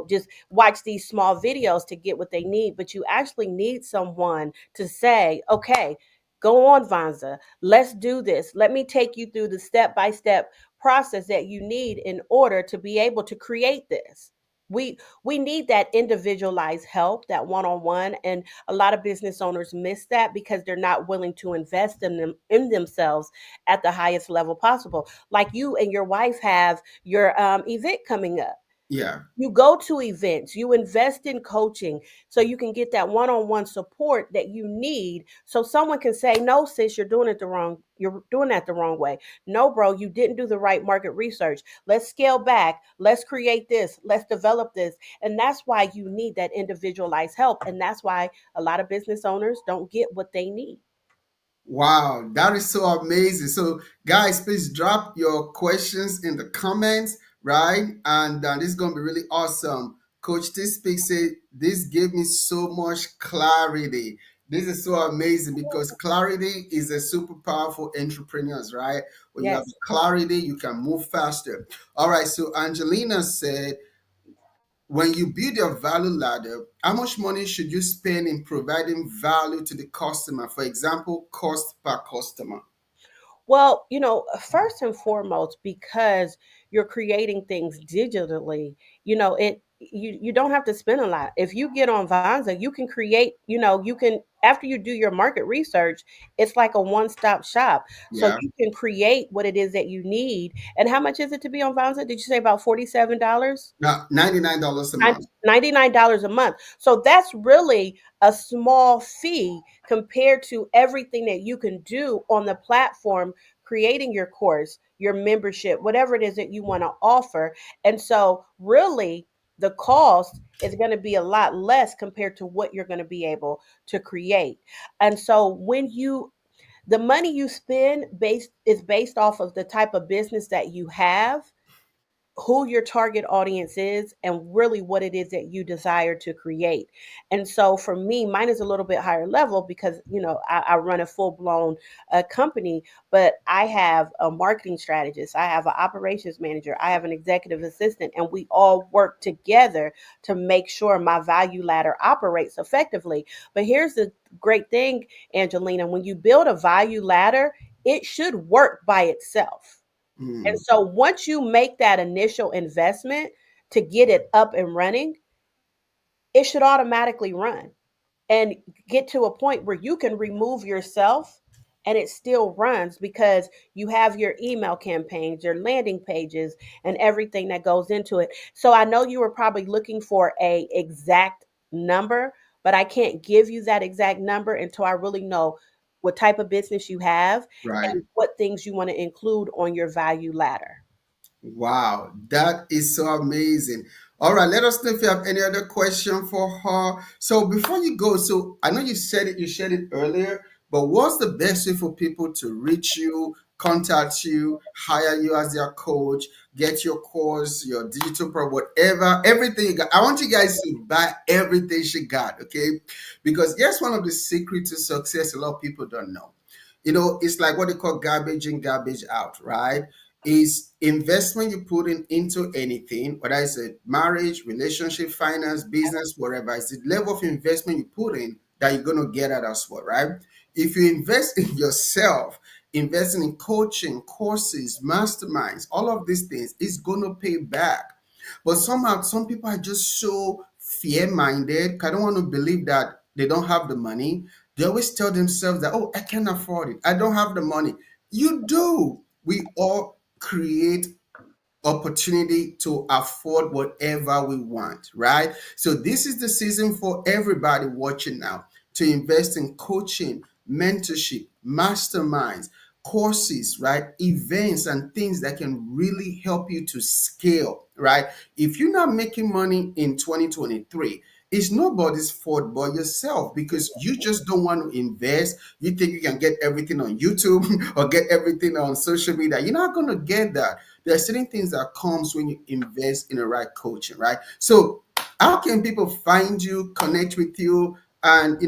just watch these small videos to get what they need, but you actually need someone to say, okay, go on, Vonza, let's do this, let me take you through the step-by-step process that you need in order to be able to create this. We need that individualized help, that one-on-one, and a lot of business owners miss that because they're not willing to invest in themselves at the highest level possible. Like you and your wife have your event coming up. Yeah. You go to events, you invest in coaching so you can get that one-on-one support that you need, so someone can say, no, sis, you're doing that the wrong way. No, bro, you didn't do the right market research. Let's scale back. Let's create this. Let's develop this. And that's why you need that individualized help. And that's why a lot of business owners don't get what they need. Wow, that is so amazing. So, guys, please drop your questions in the comments, right? And this is going to be really awesome. Coach T Speak said, this gave me so much clarity. This is so amazing because clarity is a superpower for entrepreneurs, right? When you have Yes. clarity, you can move faster. All right, so Angelina said, when you build your value ladder, how much money should you spend in providing value to the customer? For example, cost per customer. Well, first and foremost, because you're creating things digitally, you don't have to spend a lot. If you get on Vonza, you can create, you can after you do your market research, it's like a one-stop shop. So Yeah. you can create what it is that you need. And how much is it to be on Vonza? Did you say about $47? Now, $99 a month. $99 a month. So that's really a small fee compared to everything that you can do on the platform, creating your course, your membership, whatever it is that you want to offer. And so, really, the cost is going to be a lot less compared to what you're going to be able to create. And so, the money you spend based off of the type of business that you have, who your target audience is, and really what it is that you desire to create. And so for me, mine is a little bit higher level because I run a full-blown company, but I have a marketing strategist, I have an operations manager, I have an executive assistant, and we all work together to make sure my value ladder operates effectively. But here's the great thing, Angelina: when you build a value ladder, it should work by itself. And Mm, so once you make that initial investment to get it up and running, it should automatically run and get to a point where you can remove yourself and it still runs because you have your email campaigns, your landing pages, and everything that goes into it. So I know you were probably looking for a exact number, but I can't give you that exact number until I really know what type of business you have right. and what things you want to include on your value ladder. Wow, that is so amazing. All right, let us know if you have any other question for her. So before you go, so I know you shared it earlier, but what's the best way for people to reach you, contact you, hire you as their coach, get your course, your digital pro, whatever, everything you got. I want you guys to buy everything she got, okay? Because here's one of the secrets to success a lot of people don't know. It's like what they call garbage in, garbage out, right? Is investment you put in into anything, whether it's a marriage, relationship, finance, business, whatever, it's the level of investment you put in that you're going to get at as well, right? If you invest in yourself, investing in coaching, courses, masterminds, all of these things is going to pay back. But somehow, some people are just so fear minded. I don't want to believe that they don't have the money. They always tell themselves that, oh, I can't afford it. I don't have the money. You do. We all create opportunity to afford whatever we want, right? So this is the season for everybody watching now to invest in coaching, mentorship, masterminds, courses, right? Events and things that can really help you to scale, right? If you're not making money in 2023, it's nobody's fault but yourself because you just don't want to invest. You think you can get everything on YouTube or get everything on social media. You're not going to get that. There are certain things that comes when you invest in the right coaching, right? So how can people find you, connect with you, and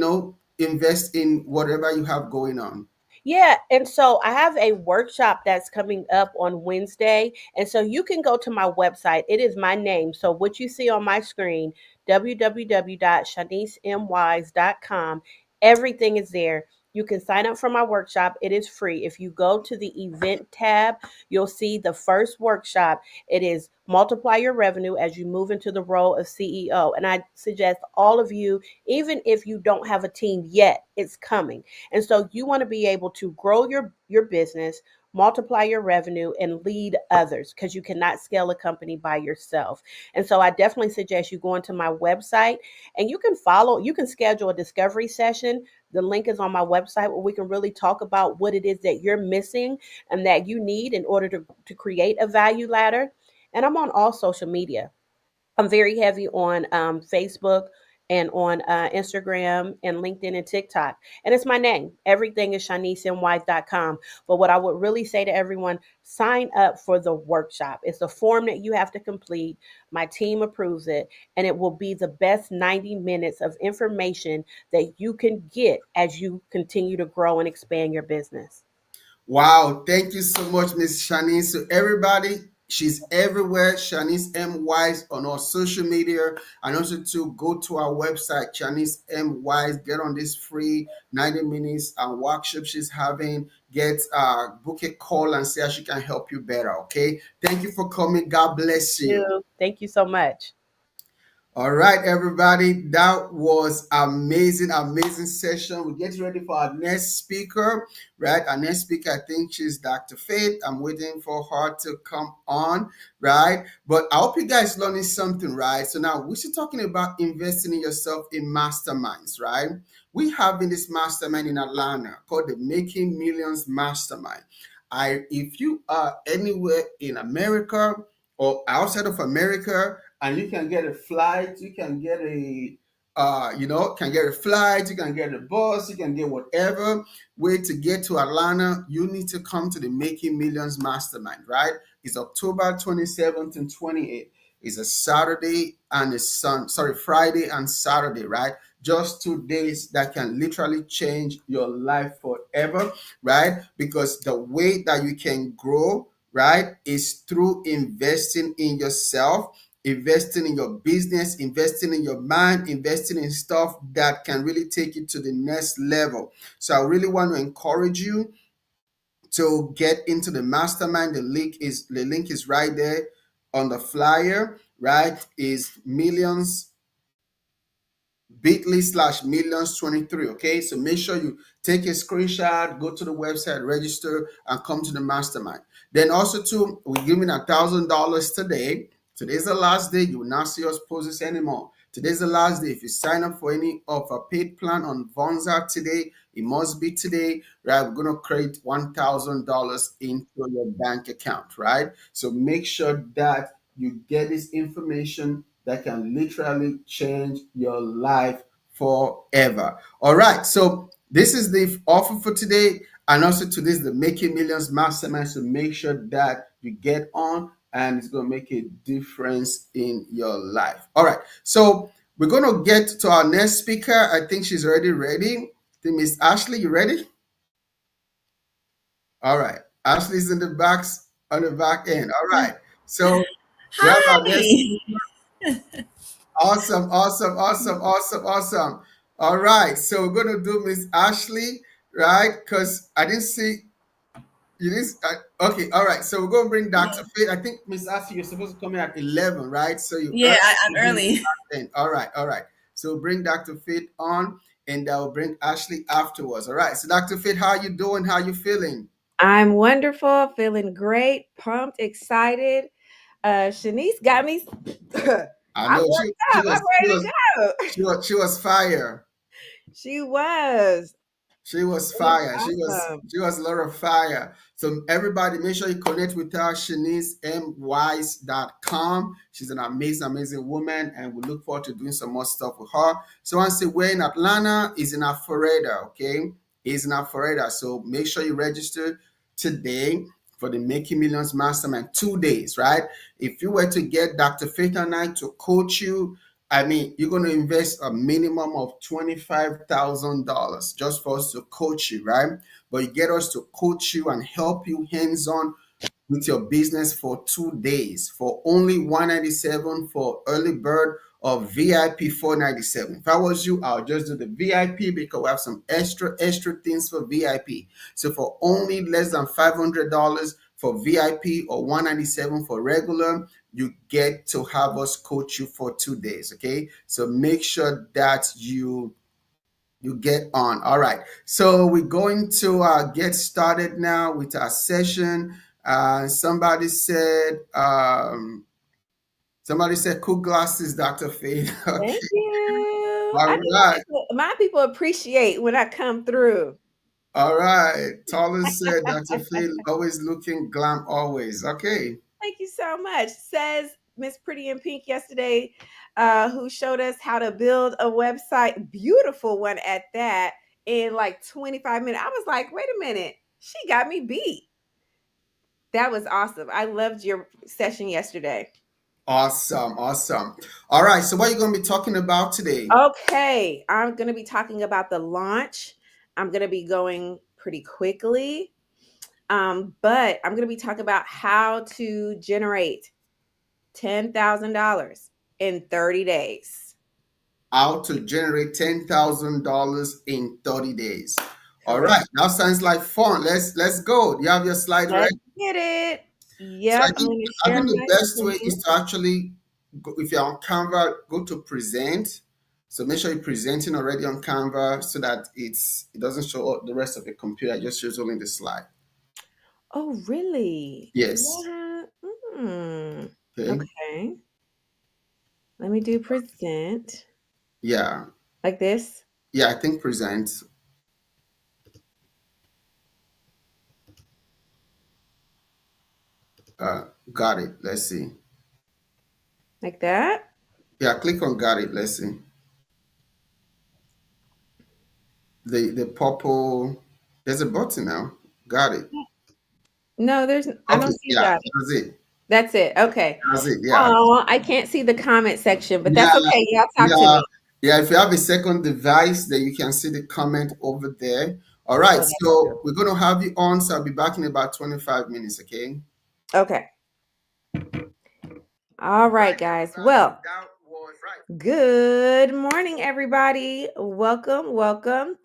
invest in whatever you have going on? Yeah, and so I have a workshop that's coming up on Wednesday. And so you can go to my website. It is my name. So what you see on my screen, www.shaniceMwise.com, everything is there. You can sign up for my workshop. It is free. If you go to the event tab, you'll see the first workshop. It is multiply your revenue as you move into the role of CEO. And I suggest all of you, even if you don't have a team yet, it's coming. And so you want to be able to grow your business, multiply your revenue, and lead others because you cannot scale a company by yourself. And so I definitely suggest you go into my website and you can schedule a discovery session. The link is on my website where we can really talk about what it is that you're missing and that you need in order to create a value ladder. And I'm on all social media. I'm very heavy on Facebook and on Instagram and LinkedIn and TikTok. And it's my name. Everything is ShaniceMWise.com. But what I would really say to everyone, sign up for the workshop. It's a form that you have to complete. My team approves it, and it will be the best 90 minutes of information that you can get as you continue to grow and expand your business. Wow, thank you so much, Miss Shani. So everybody, She's everywhere, Shanice M. Wise, on our social media. And also to go to our website, Shanice M. Wise, get on this free 90 minutes workshop she's having. Get book a call and see how she can help you better. Okay. Thank you for coming. God bless you. Thank you so much. All right, everybody. That was amazing, amazing session. We get ready for our next speaker, right? Our next speaker, I think she's Dr. Faith. I'm waiting for her to come on, right? But I hope you guys learning something, right? So now we're still talking about investing in yourself in masterminds, right? We have in this mastermind in Atlanta called the Making Millions Mastermind. If you are anywhere in America or outside of America, and you can get a flight, you can get can get a flight, you can get a bus, you can get whatever way to get to Atlanta. You need to come to the Making Millions Mastermind, right? It's October 27th and 28th. It's a Saturday and a Friday and Saturday, right? Just 2 days that can literally change your life forever, right? Because the way that you can grow, right, is through investing in yourself, investing in your business, investing in your mind, investing in stuff that can really take you to the next level. So I really want to encourage you to get into the mastermind. The link is right there on the flyer, right? Is millions bit.ly/millions23. Okay, so make sure you take a screenshot, go to the website, register, and come to the mastermind. Then also too, we're giving $1,000 today. Today's the last day. You will not see us post this anymore. Today's the last day. If you sign up for any of our paid plan on Vonza today, it must be today, right? We're gonna create $1,000 into your bank account, right? So make sure that you get this information that can literally change your life forever. All right, so this is the offer for today, and also today's the Making Millions Mastermind. So make sure that you get on, and it's going to make a difference in your life. All right, so we're going to get to our next speaker. I think she's already ready. I think Miss Ashley, you ready? All right, Ashley's in the back on the back end. All right, so we have our next. Hi. Awesome, awesome, awesome, awesome, awesome. All right, so we're gonna do Miss Ashley, right? Because I didn't see you didn't. Okay, all right. So we're gonna bring Dr. Fit. I think Miss Ashley, you're supposed to come in at 11, right? So you Yeah, early. I'm early. All right, all right. So bring Dr. Fit on, and I'll bring Ashley afterwards. All right. So Dr. Fit, how you doing? How you feeling? I'm wonderful, feeling great, pumped, excited. Shanice got me. I I'm know worked she up. I'm was she ready was to go. she was fire. She was. She was It was fire. awesome. She was a lot of fire. So everybody make sure you connect with her, ShaniceMWise.com. She's an amazing, amazing woman, and we look forward to doing some more stuff with her. So once we're in Atlanta, is in Alpharetta, okay? Is in Alpharetta. So make sure you register today for the Making Millions Mastermind 2 days, right? If you were to get Dr. Faith and I to coach you, I mean, you're going to invest a minimum of $25,000 just for us to coach you, right? But you get us to coach you and help you hands on with your business for 2 days for only 197 for early bird or VIP 497. If I was you, I'll just do the VIP because we have some extra things for VIP. So for only less than $500 for VIP or 197 for regular, you get to have us coach you for 2 days. Okay, so make sure that you get on. All right. So we're going to get started now with our session. Somebody said cool glasses, Dr. Faith. Okay. Thank you. All I know right. my people appreciate when I come through. All right. Taller said Dr. Faith always looking glam always. Okay. Thank you so much. Says Miss Pretty in Pink yesterday, who showed us how to build a website, beautiful one at that, in like 25 minutes. I was like, wait a minute, she got me beat. That was awesome. I loved your session yesterday. Awesome. Awesome. All right. So what are you going to be talking about today? Okay, I'm going to be talking about the launch. I'm going to be going pretty quickly. But I'm going to be talking about how to generate $10,000 in 30 days. How to generate $10,000 in 30 days. All right, Correct. now sounds like fun. Let's go. Do you have your slides Let's ready? get it. So Yep, I'm going to I share think the my best way is screen. to actually go, if you're on Canva, go to present. So make sure you're presenting already on Canva so that it doesn't show up the rest of the computer. It just shows only the slide. Oh, really? Yes. What? Hmm. Okay. Okay. Let me do present Yeah. like this. Yeah, I think present. Uh, got it. Let's see. Like that. Yeah, click on got it. Let's see. The purple. There's a button now. Got it. No, I Okay. don't see Yeah, that. that's it. That's it. Okay. That's it. Yeah. Oh, I can't see the comment section, but Yeah. that's okay. Y'all talk to Yeah. me. Yeah. If you have a second device, then you can see the comment over there. All Oh, right. that's So true. we're going to have you on. So I'll be back in about 25 minutes. Okay. Okay. All right, guys. Well, good morning, everybody. Welcome, welcome.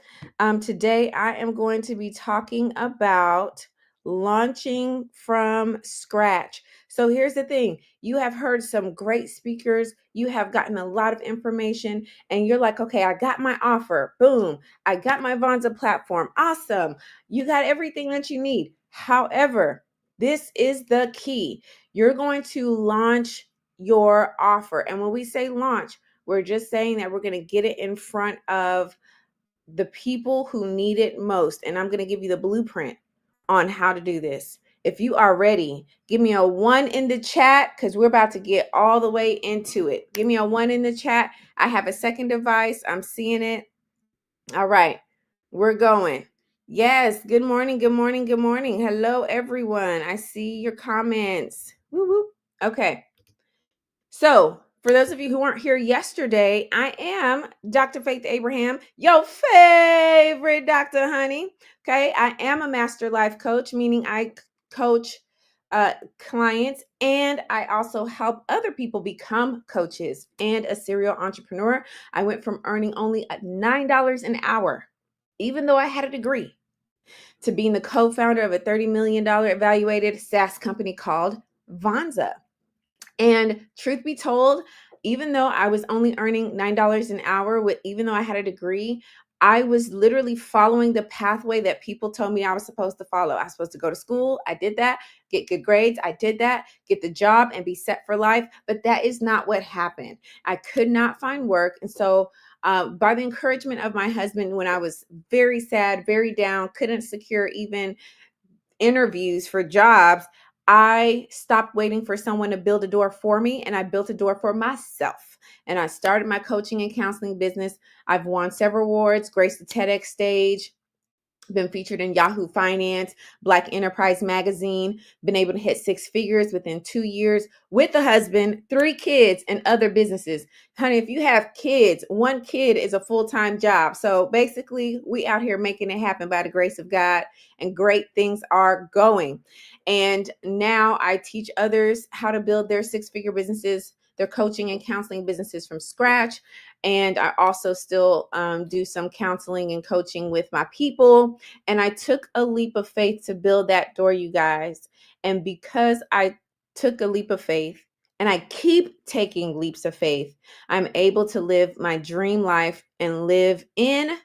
Today I am going to be talking about launching from scratch. So here's the thing. You have heard some great speakers. You have gotten a lot of information and you're like, okay, I got my offer. Boom. I got my Vonza platform. Awesome. You got everything that you need. However, this is the key. You're going to launch your offer. And when we say launch, we're just saying that we're going to get it in front of the people who need it most. And I'm going to give you the blueprint on how to do this. If you are ready, give me a 1 in the chat because we're about to get all the way into it. Give me a 1 in the chat. I have a second device. I'm seeing it. All right, we're going. Yes, good morning, good morning, good morning. Hello, everyone. I see your comments. Woo woo. Okay. So, for those of you who weren't here yesterday, I am Dr. Faith Abraham, your favorite Dr. Honey. Okay, I am a master life coach, meaning I coach clients and I also help other people become coaches and a serial entrepreneur. I went from earning only $9 an hour, even though I had a degree, to being the co founder of a $30 million evaluated SaaS company called Vonza. And truth be told, even though I was only earning $9 an hour, even though I had a degree, I was literally following the pathway that people told me I was supposed to follow. I was supposed to go to school. I did that. Get good grades. I did that. Get the job and be set for life. But that is not what happened. I could not find work. And so, by the encouragement of my husband, when I was very sad, very down, couldn't secure even interviews for jobs, I stopped waiting for someone to build a door for me and I built a door for myself. And I started my coaching and counseling business. I've won several awards, graced the TEDx stage, been featured in Yahoo Finance, Black Enterprise Magazine, been able to hit 6 figures within 2 years with a husband, 3 kids, and other businesses. Honey, if you have kids, 1 kid is a full-time job. So basically, we out here making it happen by the grace of God, and great things are going. And now I teach others how to build their 6-figure businesses, their coaching and counseling businesses from scratch. And I also still do some counseling and coaching with my people. And I took a leap of faith to build that door, you guys. And because I took a leap of faith and I keep taking leaps of faith, I'm able to live my dream life and live in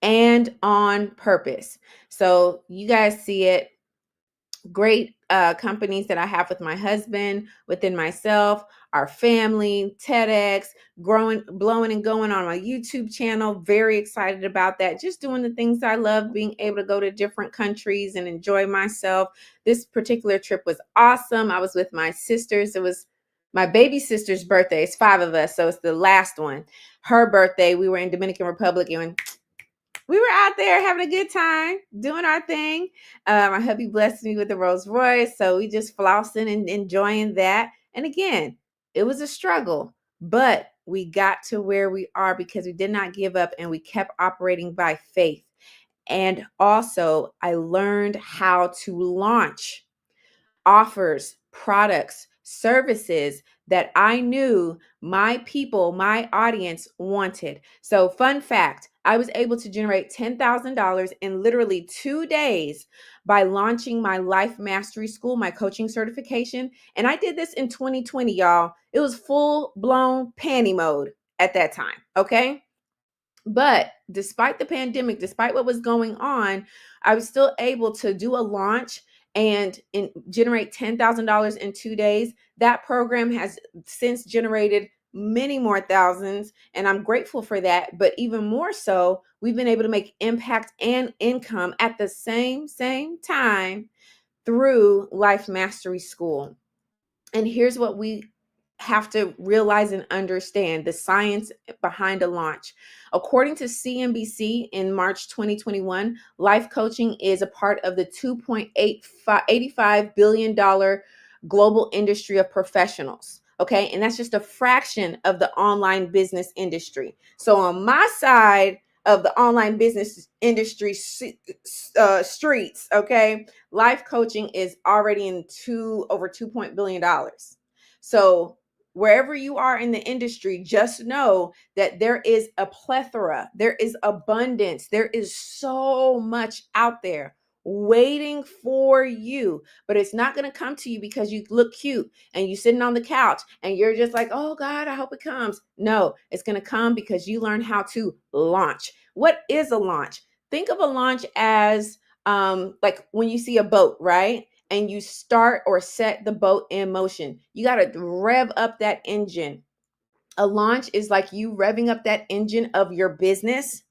and on purpose. So you guys see it. Great companies that I have with my husband, within myself, our family, TEDx, growing, blowing and going on my YouTube channel. Very excited about that. Just doing the things I love, being able to go to different countries and enjoy myself. This particular trip was awesome. I was with my sisters. It was my baby sister's birthday. It's 5 of us, so it's the last one. Her birthday, we were in Dominican Republic and we were out there having a good time, doing our thing. My hubby blessed me with a Rolls Royce, so we just flossing and enjoying that. And again, it was a struggle, but we got to where we are because we did not give up and we kept operating by faith. And also, I learned how to launch offers, products, services that I knew my people, my audience wanted. So, fun fact, I was able to generate $10,000 in literally 2 days by launching my Life Mastery School, my coaching certification. And I did this in 2020, y'all. It was full blown panty mode at that time. Okay. But despite the pandemic, despite what was going on, I was still able to do a launch and generate $10,000 in 2 days. That program has since generated many more thousands, and I'm grateful for that. But even more so, we've been able to make impact and income at the same time through Life Mastery School. And here's what we have to realize and understand: the science behind a launch. According to CNBC in March 2021, life coaching is a part of the $2.85 billion global industry of professionals. Okay. And that's just a fraction of the online business industry. So, on my side of the online business industry streets, okay, life coaching is already in over $2 billion. So wherever you are in the industry, just know that there is a plethora, there is abundance, there is so much out there waiting for you. But it's not going to come to you because you look cute and you sitting on the couch and you're just like, oh God, I hope it comes. No, it's going to come because you learn how to launch. What is a launch? Think of a launch as like when you see a boat, right? And you start or set the boat in motion. You got to rev up that engine. A launch is like you revving up that engine of your business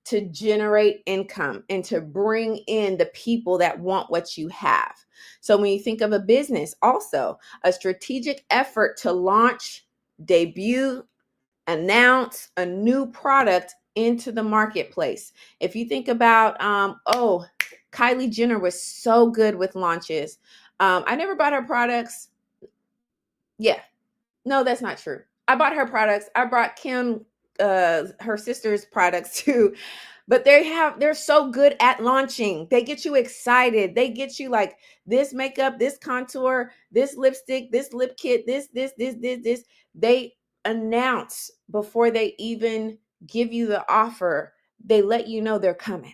to generate income and to bring in the people that want what you have. So when you think of a business, also a strategic effort to launch, debut, announce a new product into the marketplace. If you think about, Kylie Jenner was so good with launches. I never bought her products. Yeah, no, that's not true. I bought her products. I bought Kim, her sister's products too. But they're so good at launching. They get you excited. They get you like this makeup, this contour, this lipstick, this lip kit, this. They announce before they even give you the offer. They let you know they're coming.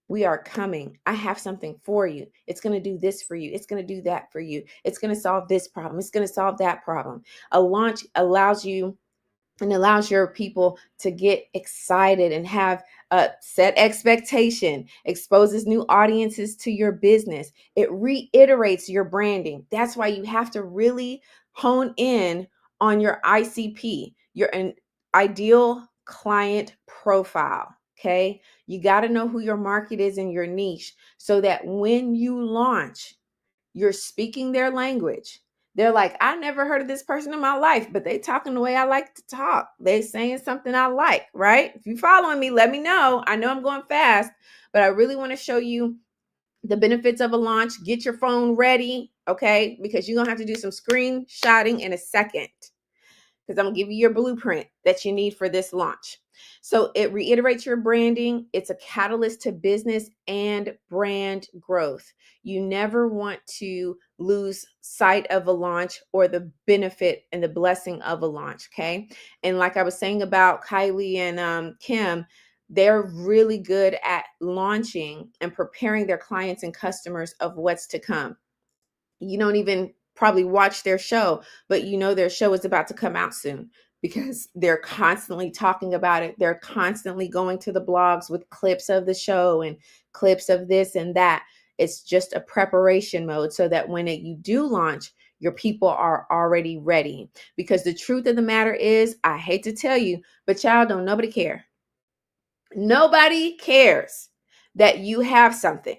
We are coming. I have something for you. It's going to do this for you. It's going to do that for you. It's going to solve this problem. It's going to solve that problem. A launch allows you and allows your people to get excited and have a set expectation, exposes new audiences to your business. It reiterates your branding. That's why you have to really hone in on your ICP, your ideal client profile. Okay. You got to know who your market is and your niche so that when you launch, you're speaking their language. They're like, I never heard of this person in my life, but they talking the way I like to talk. They saying something I like, right? If you're following me, let me know. I know I'm going fast, but I really want to show you the benefits of a launch. Get your phone ready, okay? Because you're going to have to do some screenshotting in a second, because I'm going to give you your blueprint that you need for this launch. So it reiterates your branding. It's a catalyst to business and brand growth. You never want to lose sight of a launch or the benefit and the blessing of a launch, okay? And like I was saying about Kylie and Kim, they're really good at launching and preparing their clients and customers of what's to come. You don't even probably watch their show, but you know their show is about to come out soon because they're constantly talking about it. They're constantly going to the blogs with clips of the show and clips of this and that. It's just a preparation mode so that when you do launch, your people are already ready. Because the truth of the matter is, I hate to tell you, but child, don't nobody care. Nobody cares that you have something,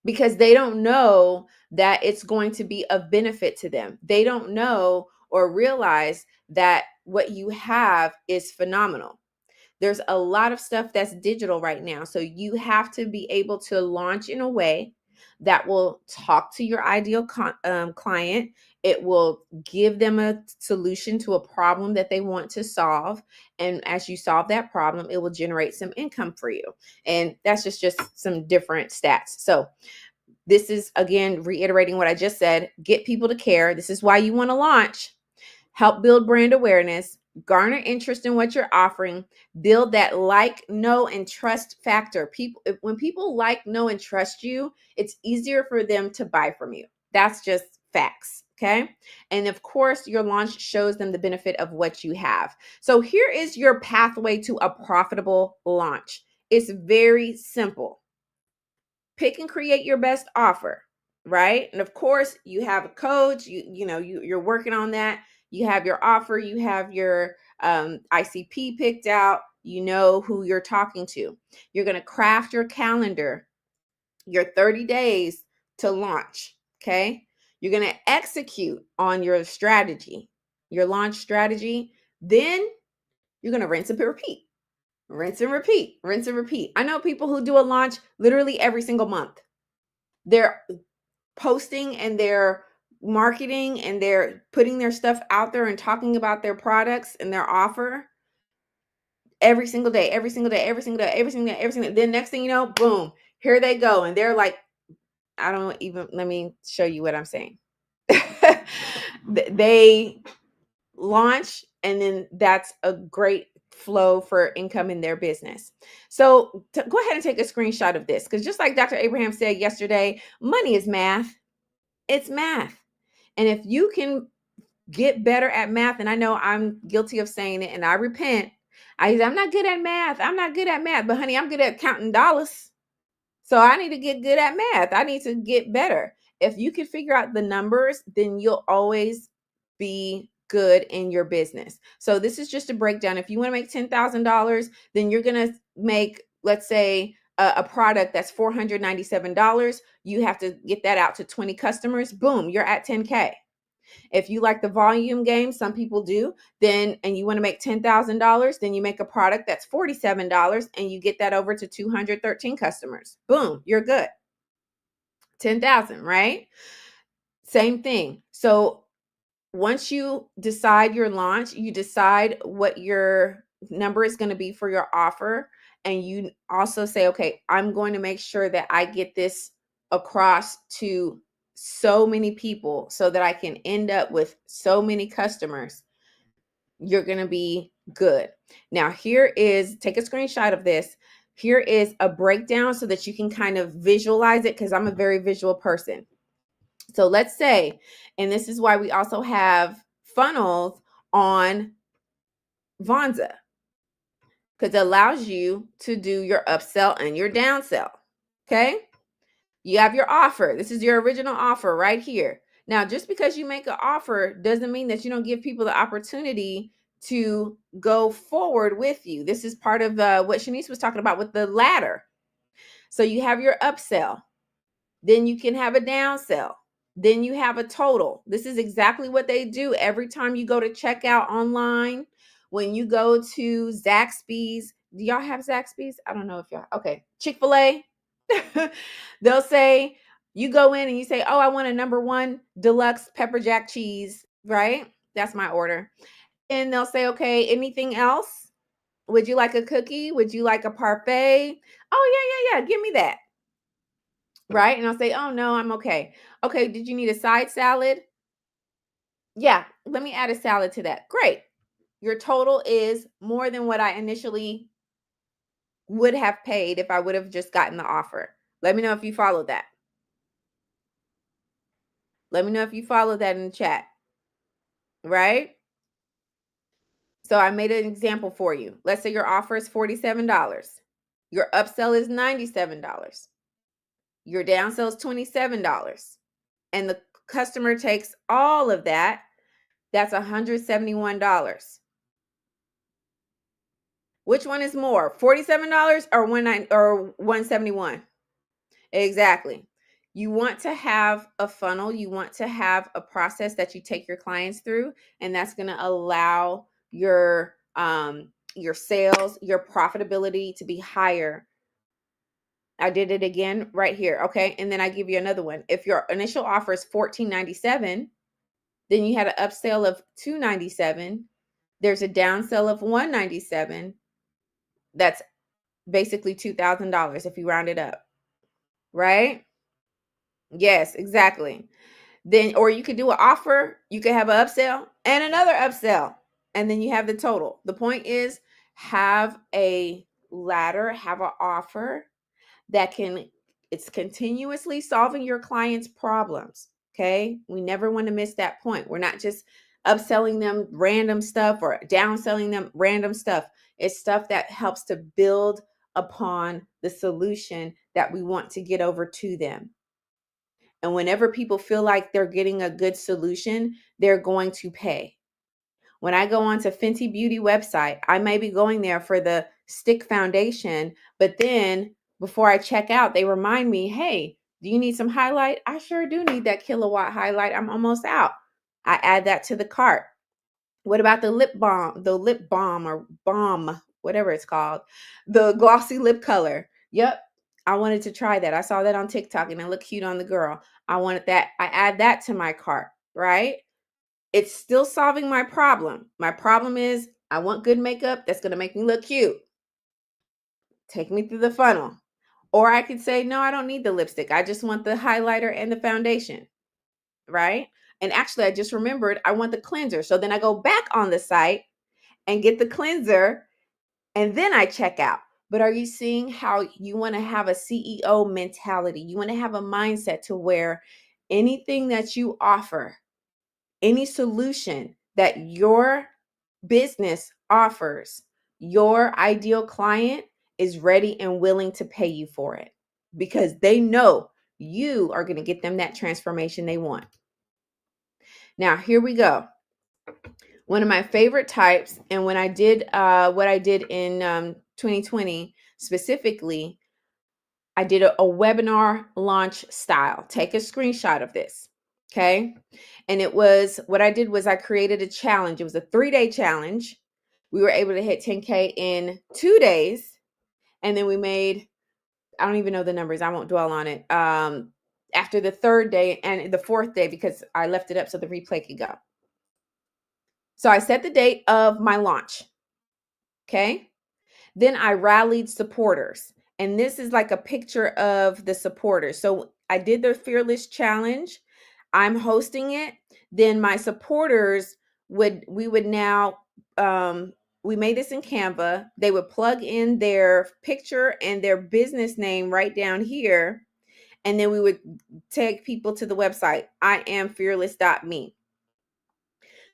because they don't know that it's going to be of benefit to them. They don't know or realize that what you have is phenomenal. There's a lot of stuff that's digital right now. So you have to be able to launch in a way that will talk to your ideal client. It will give them a solution to a problem that they want to solve. And as you solve that problem, it will generate some income for you. And that's just some different stats. So this is, again, reiterating what I just said. Get people to care. This is why you want to launch. Help build brand awareness, garner interest in what you're offering, build that like, know, and trust factor. When people like, know, and trust you, it's easier for them to buy from you. That's just facts. Okay. And of course, your launch shows them the benefit of what you have. So here is your pathway to a profitable launch. It's very simple. Pick and create your best offer, right? And of course, you have a coach, you're working on that. You have your offer, you have your ICP picked out, you know who you're talking to. You're going to craft your calendar, your 30 days to launch, okay? You're going to execute on your strategy, your launch strategy. Then you're going to rinse and repeat. Rinse and repeat, rinse and repeat. I know people who do a launch literally every single month. They're posting and they're marketing and they're putting their stuff out there and talking about their products and their offer every single day, every single day, every single day, every single day, every single day. Then next thing you know, boom, here they go. And they're like, let me show you what I'm saying. They launch, and then that's a great flow for income in their business. So go ahead and take a screenshot of this, because just like Dr. Abraham said yesterday, money is math. It's math. And if you can get better at math, and I know I'm guilty of saying it, and I repent. I'm not good at math. I'm not good at math, but honey, I'm good at counting dollars. So I need to get good at math. I need to get better. If you can figure out the numbers, then you'll always be good in your business. So this is just a breakdown. If you want to make $10,000, then you're going to make, let's say, a product that's $497. You have to get that out to 20 customers. Boom, you're at 10K. If you like the volume game, some people do, and you want to make $10,000, then you make a product that's $47 and you get that over to 213 customers. Boom, you're good. 10,000, right? Same thing. So once you decide your launch, you decide what your number is going to be for your offer. And you also say, okay, I'm going to make sure that I get this across to so many people so that I can end up with so many customers. You're going to be good. Now, take a screenshot of this. Here is a breakdown so that you can kind of visualize it, because I'm a very visual person. So let's say, and this is why we also have funnels on Vonza, because it allows you to do your upsell and your downsell. Okay. You have your offer. This is your original offer right here. Now, just because you make an offer doesn't mean that you don't give people the opportunity to go forward with you. This is part of what Shanice was talking about with the ladder. So you have your upsell. Then you can have a downsell. Then you have a total. This is exactly what they do every time you go to checkout online. When you go to Zaxby's, do y'all have Zaxby's? I don't know if y'all, okay. Chick-fil-A, they'll say, you go in and you say, oh, I want a #1 deluxe pepper jack cheese, right? That's my order. And they'll say, okay, anything else? Would you like a cookie? Would you like a parfait? Oh, yeah. Give me that. Right? And I'll say, oh, no, I'm okay. Okay, did you need a side salad? Yeah, let me add a salad to that. Great. Your total is more than what I initially would have paid if I would have just gotten the offer. Let me know if you followed that. Let me know if you followed that in the chat. Right? So I made an example for you. Let's say your offer is $47. Your upsell is $97. Your downsell is $27. And the customer takes all of that. That's $171. Which one is more? $47 or $171? Exactly. You want to have a funnel, you want to have a process that you take your clients through, and that's going to allow your sales, your profitability to be higher I did it again right here. Okay. And then I give you another one. If your initial offer is $14.97, then you had an upsell of $2.97. There's a downsell of $197. That's basically $2,000 if you round it up. Right? Yes, exactly. Then, or you could do an offer, you could have an upsell and another upsell, and then you have the total. The point is, have a ladder, have an offer that it's continuously solving your client's problems. Okay. We never want to miss that point. We're not just upselling them random stuff or downselling them random stuff. It's stuff that helps to build upon the solution that we want to get over to them. And whenever people feel like they're getting a good solution, they're going to pay. When I go onto Fenty Beauty website, I may be going there for the stick foundation, but then before I check out, they remind me, hey, do you need some highlight? I sure do need that kilowatt highlight. I'm almost out. I add that to the cart. What about the lip balm or balm, whatever it's called, the glossy lip color? Yep. I wanted to try that. I saw that on TikTok and it looked cute on the girl. I wanted that. I add that to my cart, right? It's still solving my problem. My problem is I want good makeup that's going to make me look cute. Take me through the funnel. Or I could say, no, I don't need the lipstick. I just want the highlighter and the foundation, right? And actually, I just remembered I want the cleanser. So then I go back on the site and get the cleanser and then I check out. But are you seeing how you want to have a CEO mentality? You want to have a mindset to where anything that you offer, any solution that your business offers, your ideal client is ready and willing to pay you for it because they know you are going to get them that transformation they want. Now, here we go. One of my favorite types, and when I did what I did in 2020 specifically, I did a webinar launch style. Take a screenshot of this. Okay. And it was what I did was I created a challenge. It was a 3-day challenge. We were able to hit 10K in 2 days. And then we made, I don't even know the numbers. I won't dwell on it. After the 3rd day and the 4th day, because I left it up so the replay could go. So I set the date of my launch. Okay. Then I rallied supporters. And this is like a picture of the supporters. So I did the Fearless Challenge. I'm hosting it. Then my supporters we would now, we made this in Canva. They would plug in their picture and their business name right down here. And then we would take people to the website, iamfearless.me.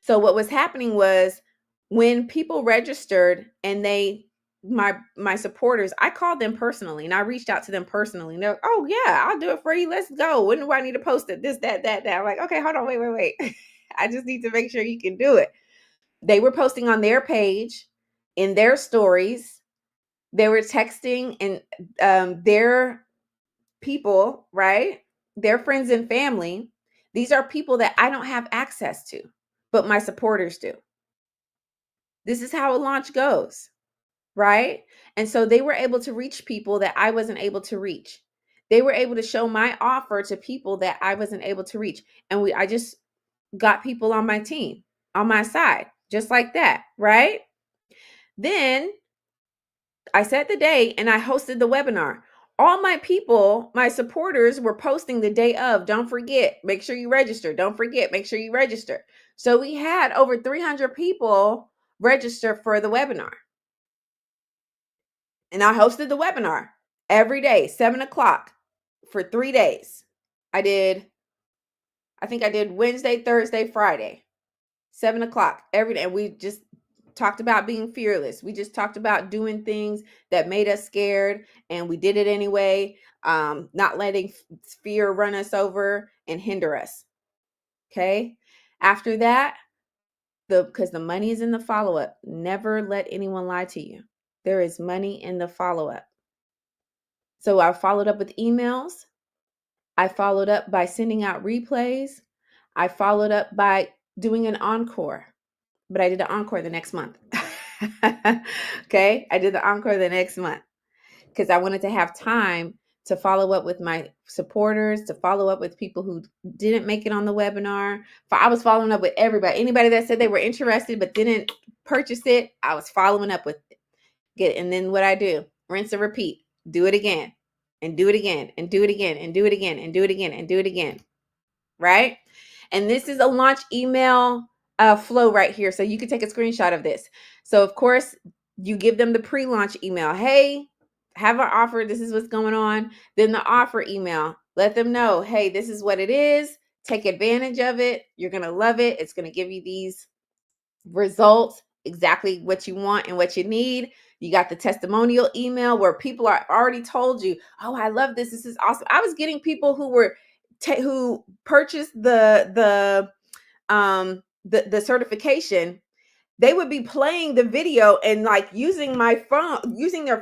So what was happening was when people registered and my supporters, I called them personally and I reached out to them personally. And they're like, oh yeah, I'll do it for you. Let's go. When do I need to post it? This, that. I'm like, okay, hold on, wait. I just need to make sure you can do it. They were posting on their page, in their stories. They were texting and their people, right? Their friends and family. These are people that I don't have access to, but my supporters do. This is how a launch goes, right? And so they were able to reach people that I wasn't able to reach. They were able to show my offer to people that I wasn't able to reach. And I just got people on my team, on my side, just like that, right? Then I set the date and I hosted the webinar. All my people, my supporters were posting the day of, don't forget, make sure you register. Don't forget, make sure you register. So we had over 300 people register for the webinar. And I hosted the webinar every day, 7:00 for 3 days. I think I did Wednesday, Thursday, Friday, 7:00 every day. And we just talked about being fearless. We just talked about doing things that made us scared and we did it anyway. Not letting fear run us over and hinder us. Okay. After that, because the money is in the follow-up. Never let anyone lie to you. There is money in the follow-up. So I followed up with emails. I followed up by sending out replays. I followed up by doing an encore, but I did an encore the next month. Okay. I did the encore the next month because I wanted to have time to follow up with my supporters, to follow up with people who didn't make it on the webinar. I was following up with everybody. Anybody that said they were interested but didn't purchase it, I was following up with it. And then what I do, rinse and repeat, do it again and do it again and do it again and do it again and do it again and do it again. Right? And this is a launch email flow right here. So you can take a screenshot of this. So of course, you give them the pre-launch email. Hey, have an offer. This is what's going on. Then the offer email. Let them know, hey, this is what it is. Take advantage of it. You're going to love it. It's going to give you these results, exactly what you want and what you need. You got the testimonial email where people are already told you, oh, I love this. This is awesome. I was getting people who were who purchased the certification. They would be playing the video and like using their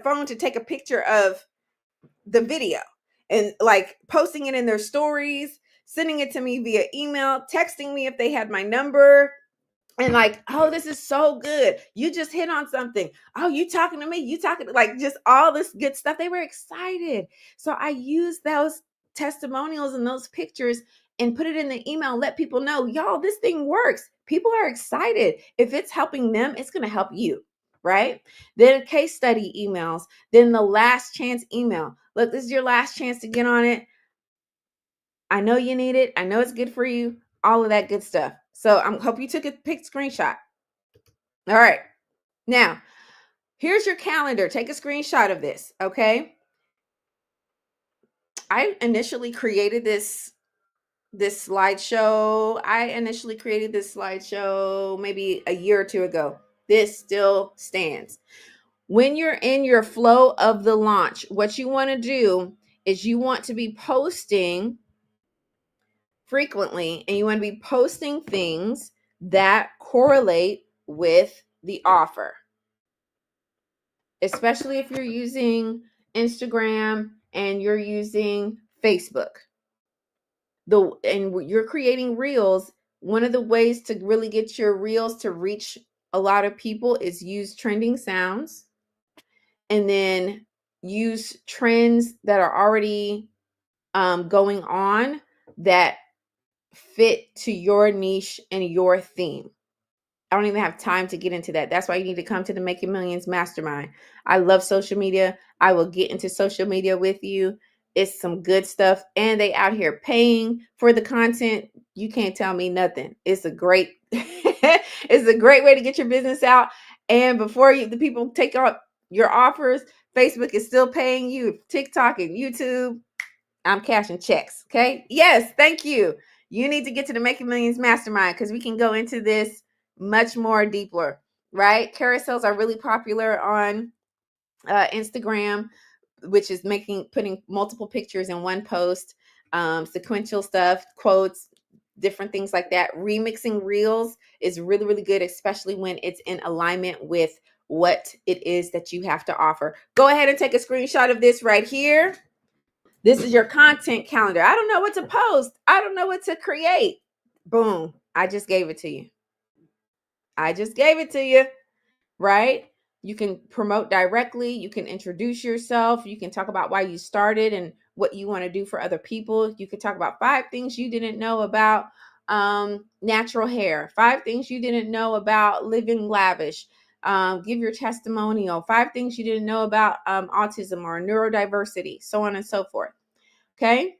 phone to take a picture of the video and like posting it in their stories, sending it to me via email, texting me if they had my number, and like, oh, this is so good. You just hit on something. Oh, you talking to me? You talking like just all this good stuff. They were excited. So I used those testimonials and those pictures and put it in the email, let people know, y'all, this thing works. People are excited. If it's helping them, it's going to help you. Right? Then case study emails, then the last chance email. Look, this is your last chance to get on it. I know you need it. I know it's good for you. All of that good stuff. So I hope you took a screenshot. All right. Now, here's your calendar. Take a screenshot of this, okay? I initially created this slideshow. Maybe a year or two ago. This still stands. When you're in your flow of the launch, what you want to do is you want to be posting frequently, and you want to be posting things that correlate with the offer, especially if you're using Instagram and you're using Facebook. And you're creating reels. One of the ways to really get your reels to reach a lot of people is use trending sounds, and then use trends that are already going on that fit to your niche and your theme. I don't even have time to get into that. That's why you need to come to the Making Millions Mastermind. I love social media. I will get into social media with you. It's some good stuff. And they out here paying for the content. You can't tell me nothing. It's a great it's a great way to get your business out. And before the people take out your offers, Facebook is still paying you. TikTok and YouTube, I'm cashing checks. Okay. Yes. Thank you. You need to get to the Making Millions Mastermind because we can go into this much more deeper, right? Carousels are really popular on Instagram, which is putting multiple pictures in one post, sequential stuff, quotes, different things like that. Remixing reels is really, really good, especially when it's in alignment with what it is that you have to offer. Go ahead and take a screenshot of this right here. This is your content calendar. I don't know what to post. I don't know what to create. Boom. I just gave it to you. Right? You can promote directly. You can introduce yourself. You can talk about why you started and what you want to do for other people. You can talk about 5 things you didn't know about natural hair, 5 things you didn't know about living lavish. Give your testimonial, 5 things you didn't know about autism or neurodiversity, so on and so forth. Okay.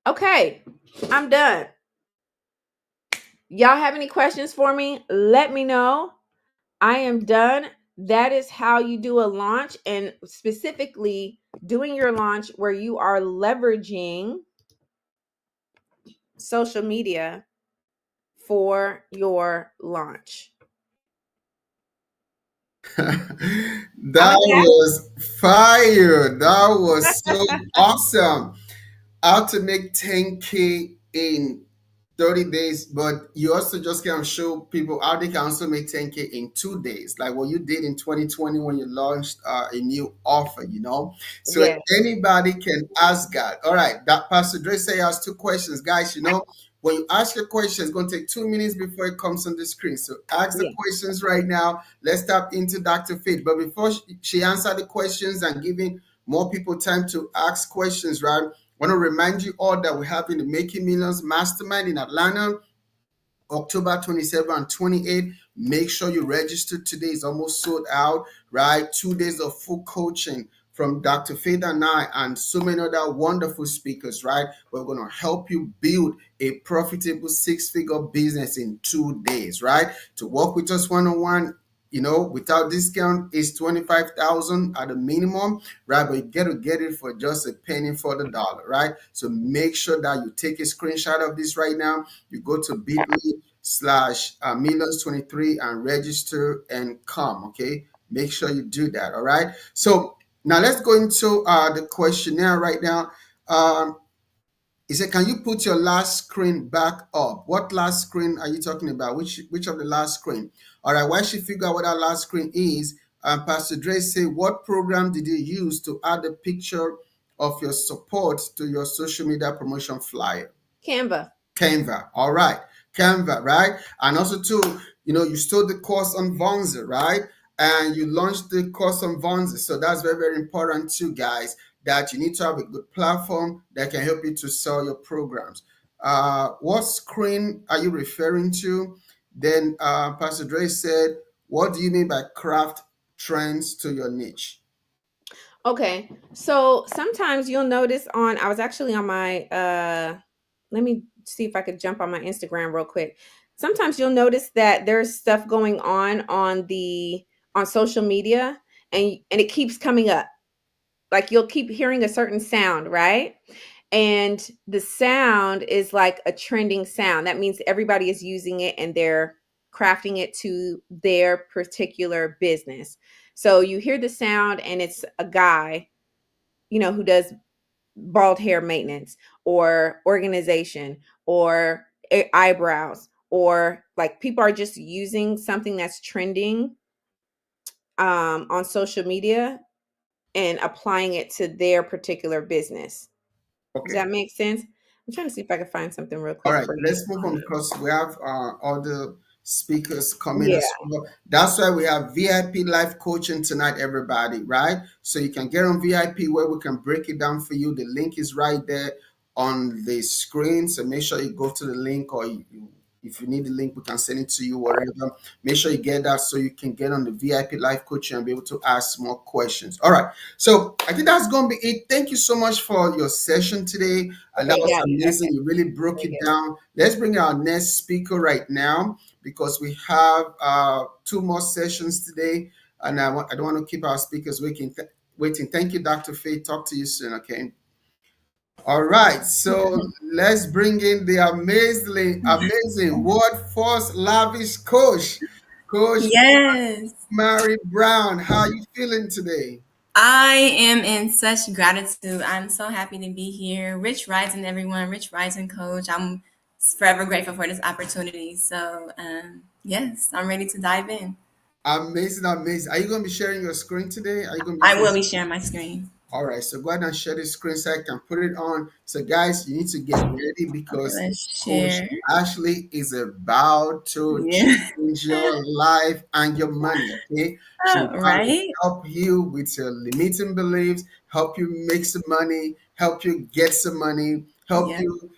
Okay. I'm done. Y'all have any questions for me? Let me know. I am done. That is how you do a launch, and specifically doing your launch where you are leveraging social media for your launch. That was fire. That was so awesome. How to make 10K in 30 days, but you also just can show people how they can also make 10K in 2 days, like what you did in 2020 when you launched a new offer. So Yeah. anybody can ask God. All right, that Pastor Dre say asked 2 questions, guys. When you ask your question, it's going to take 2 minutes before it comes on the screen. So ask the questions right now. Let's tap into Dr. Faith. But before she answer the questions and giving more people time to ask questions, right? Want to remind you all that we're having the Making Millions Mastermind in Atlanta, October 27 and 28. Make sure you register today. It's almost sold out, right? 2 days of full coaching from Dr. Faith and I and so many other wonderful speakers, right? We're going to help you build a profitable six-figure business in 2 days, right? To work with us one-on-one, without discount is 25,000 at a minimum, right? But you get it for just a penny for the dollar, right? So make sure that you take a screenshot of this right now. You go to bit.ly/, millions23 and register and come. Okay, make sure you do that. All right. So now let's go into the questionnaire right now. He said, "Can you put your last screen back up?" What last screen are you talking about? Which of the last screen? All right. While she figure out what that last screen is, Pastor Dre say, "What program did you use to add a picture of your support to your social media promotion flyer?" Canva. Canva. All right. Canva, right? And also too, you stole the course on Vonza, right? And you launched the course on Vonza. So that's very, very important too, guys, that you need to have a good platform that can help you to sell your programs. What screen are you referring to? Then Pastor Dre said, what do you mean by craft trends to your niche? Okay. So sometimes you'll notice I was actually on my let me see if I could jump on my Instagram real quick. Sometimes you'll notice that there's stuff going on social media, and it keeps coming up. Like you'll keep hearing a certain sound, right? And the sound is like a trending sound. That means everybody is using it and they're crafting it to their particular business. So you hear the sound and it's a guy, who does bald hair maintenance or organization or eyebrows, or like people are just using something that's trending on social media and applying it to their particular business. Does Okay. that make sense? I'm trying to see if I can find something real All quick right, for you. let's move on because we have other speakers coming Yeah. as well. That's why we have VIP live coaching tonight, everybody, right? So you can get on VIP where we can break it down for you. The link is right there on the screen. So make sure you go to the link, or if you need the link, we can send it to you, whatever. Make sure you get that so you can get on the VIP live coaching and be able to ask more questions. All right. So I think that's going to be it. Thank you so much for your session today. And that Okay, was got you. amazing. You really broke Very it good. down. Let's bring our next speaker right now because we have two more sessions today. And I don't want to keep our speakers waiting. Thank you, Dr. Faye. Talk to you soon, okay? All right. So let's bring in the amazing workforce lavish Coach Yes, Mary Brown. How are you feeling today? I am in such gratitude. I'm so happy to be here. Rich Rising, everyone. Rich Rising Coach. I'm forever grateful for this opportunity. So, yes, I'm ready to dive in. Amazing. Are you going to be sharing your screen today? Are you going to be I sharing? will be sharing my screen. All right, so go ahead and share the screen so I can put it on. So, guys, you need to get ready Okay, because let's Coach share. Ashley is about to Yeah. change your life and your money. Okay, she's going to Right? help you with your limiting beliefs, help you make some money, help you get some money, help Yeah. you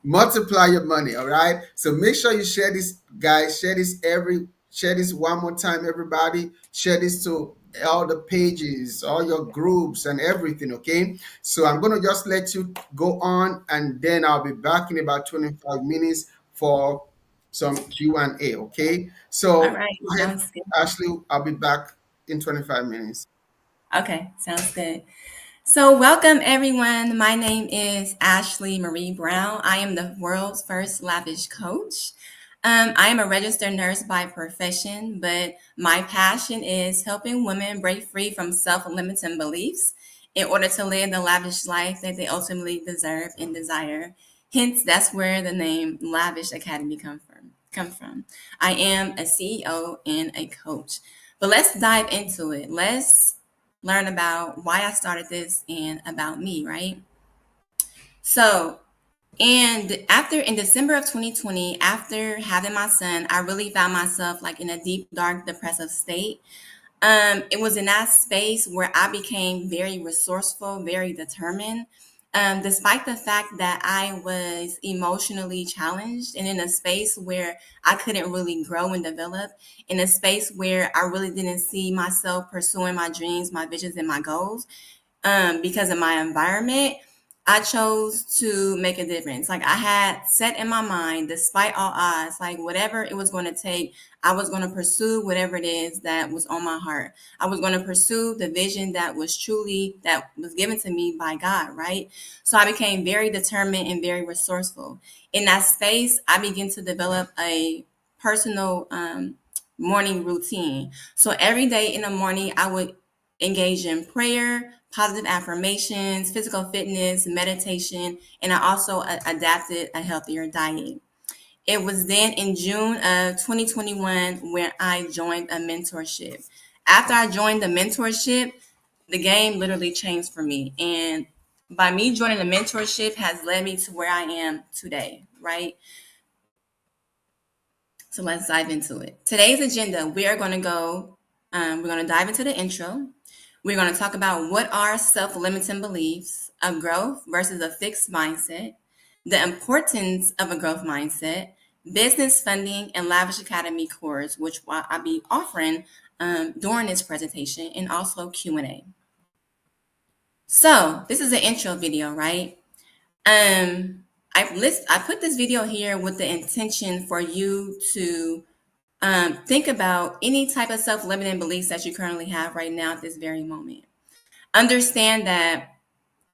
multiply your money. All right, so make sure you share this, guys. Share this one more time, everybody. Share this to all the pages, all your groups and everything. Okay, so I'm going to just let you go on, and then I'll be back in about 25 minutes for some Q&A. Okay, All so right. go ahead, Sounds good. Ashley. I'll be back in 25 minutes. Okay. Sounds good. So, welcome everyone. My name is Ashley Marie Brown. I am the world's first lavish coach. I am a registered nurse by profession, but my passion is helping women break free from self limiting beliefs in order to live the lavish life that they ultimately deserve and desire. Hence, that's where the name Lavish Academy comes from. I am a CEO and a coach. But let's dive into it. Let's learn about why I started this and about me, right? So, and after in December of 2020, after having my son, I really found myself like in a deep, dark, depressive state. It was in that space where I became very resourceful, very determined. Despite the fact that I was emotionally challenged and in a space where I couldn't really grow and develop, in a space where I really didn't see myself pursuing my dreams, my visions, and my goals, because of my environment, I chose to make a difference. Like I had set in my mind, despite all odds, like whatever it was going to take, I was going to pursue whatever it is that was on my heart. I was going to pursue the vision that was given to me by God, right? So I became very determined and very resourceful. In that space, I began to develop a personal morning routine. So every day in the morning, I would engage in prayer, positive affirmations, physical fitness, meditation, and I also adapted a healthier diet. It was then in June of 2021 when I joined a mentorship. After I joined the mentorship, the game literally changed for me. And by me joining the mentorship has led me to where I am today, right? So let's dive into it. Today's agenda, we're going to dive into the intro. We're going to talk about what are self-limiting beliefs, a growth versus a fixed mindset, the importance of a growth mindset, business funding, and Lavish Academy course, which I'll be offering during this presentation, and also Q&A. So this is an intro video, right? I put this video here with the intention for you to think about any type of self-limiting beliefs that you currently have right now at this very moment. Understand that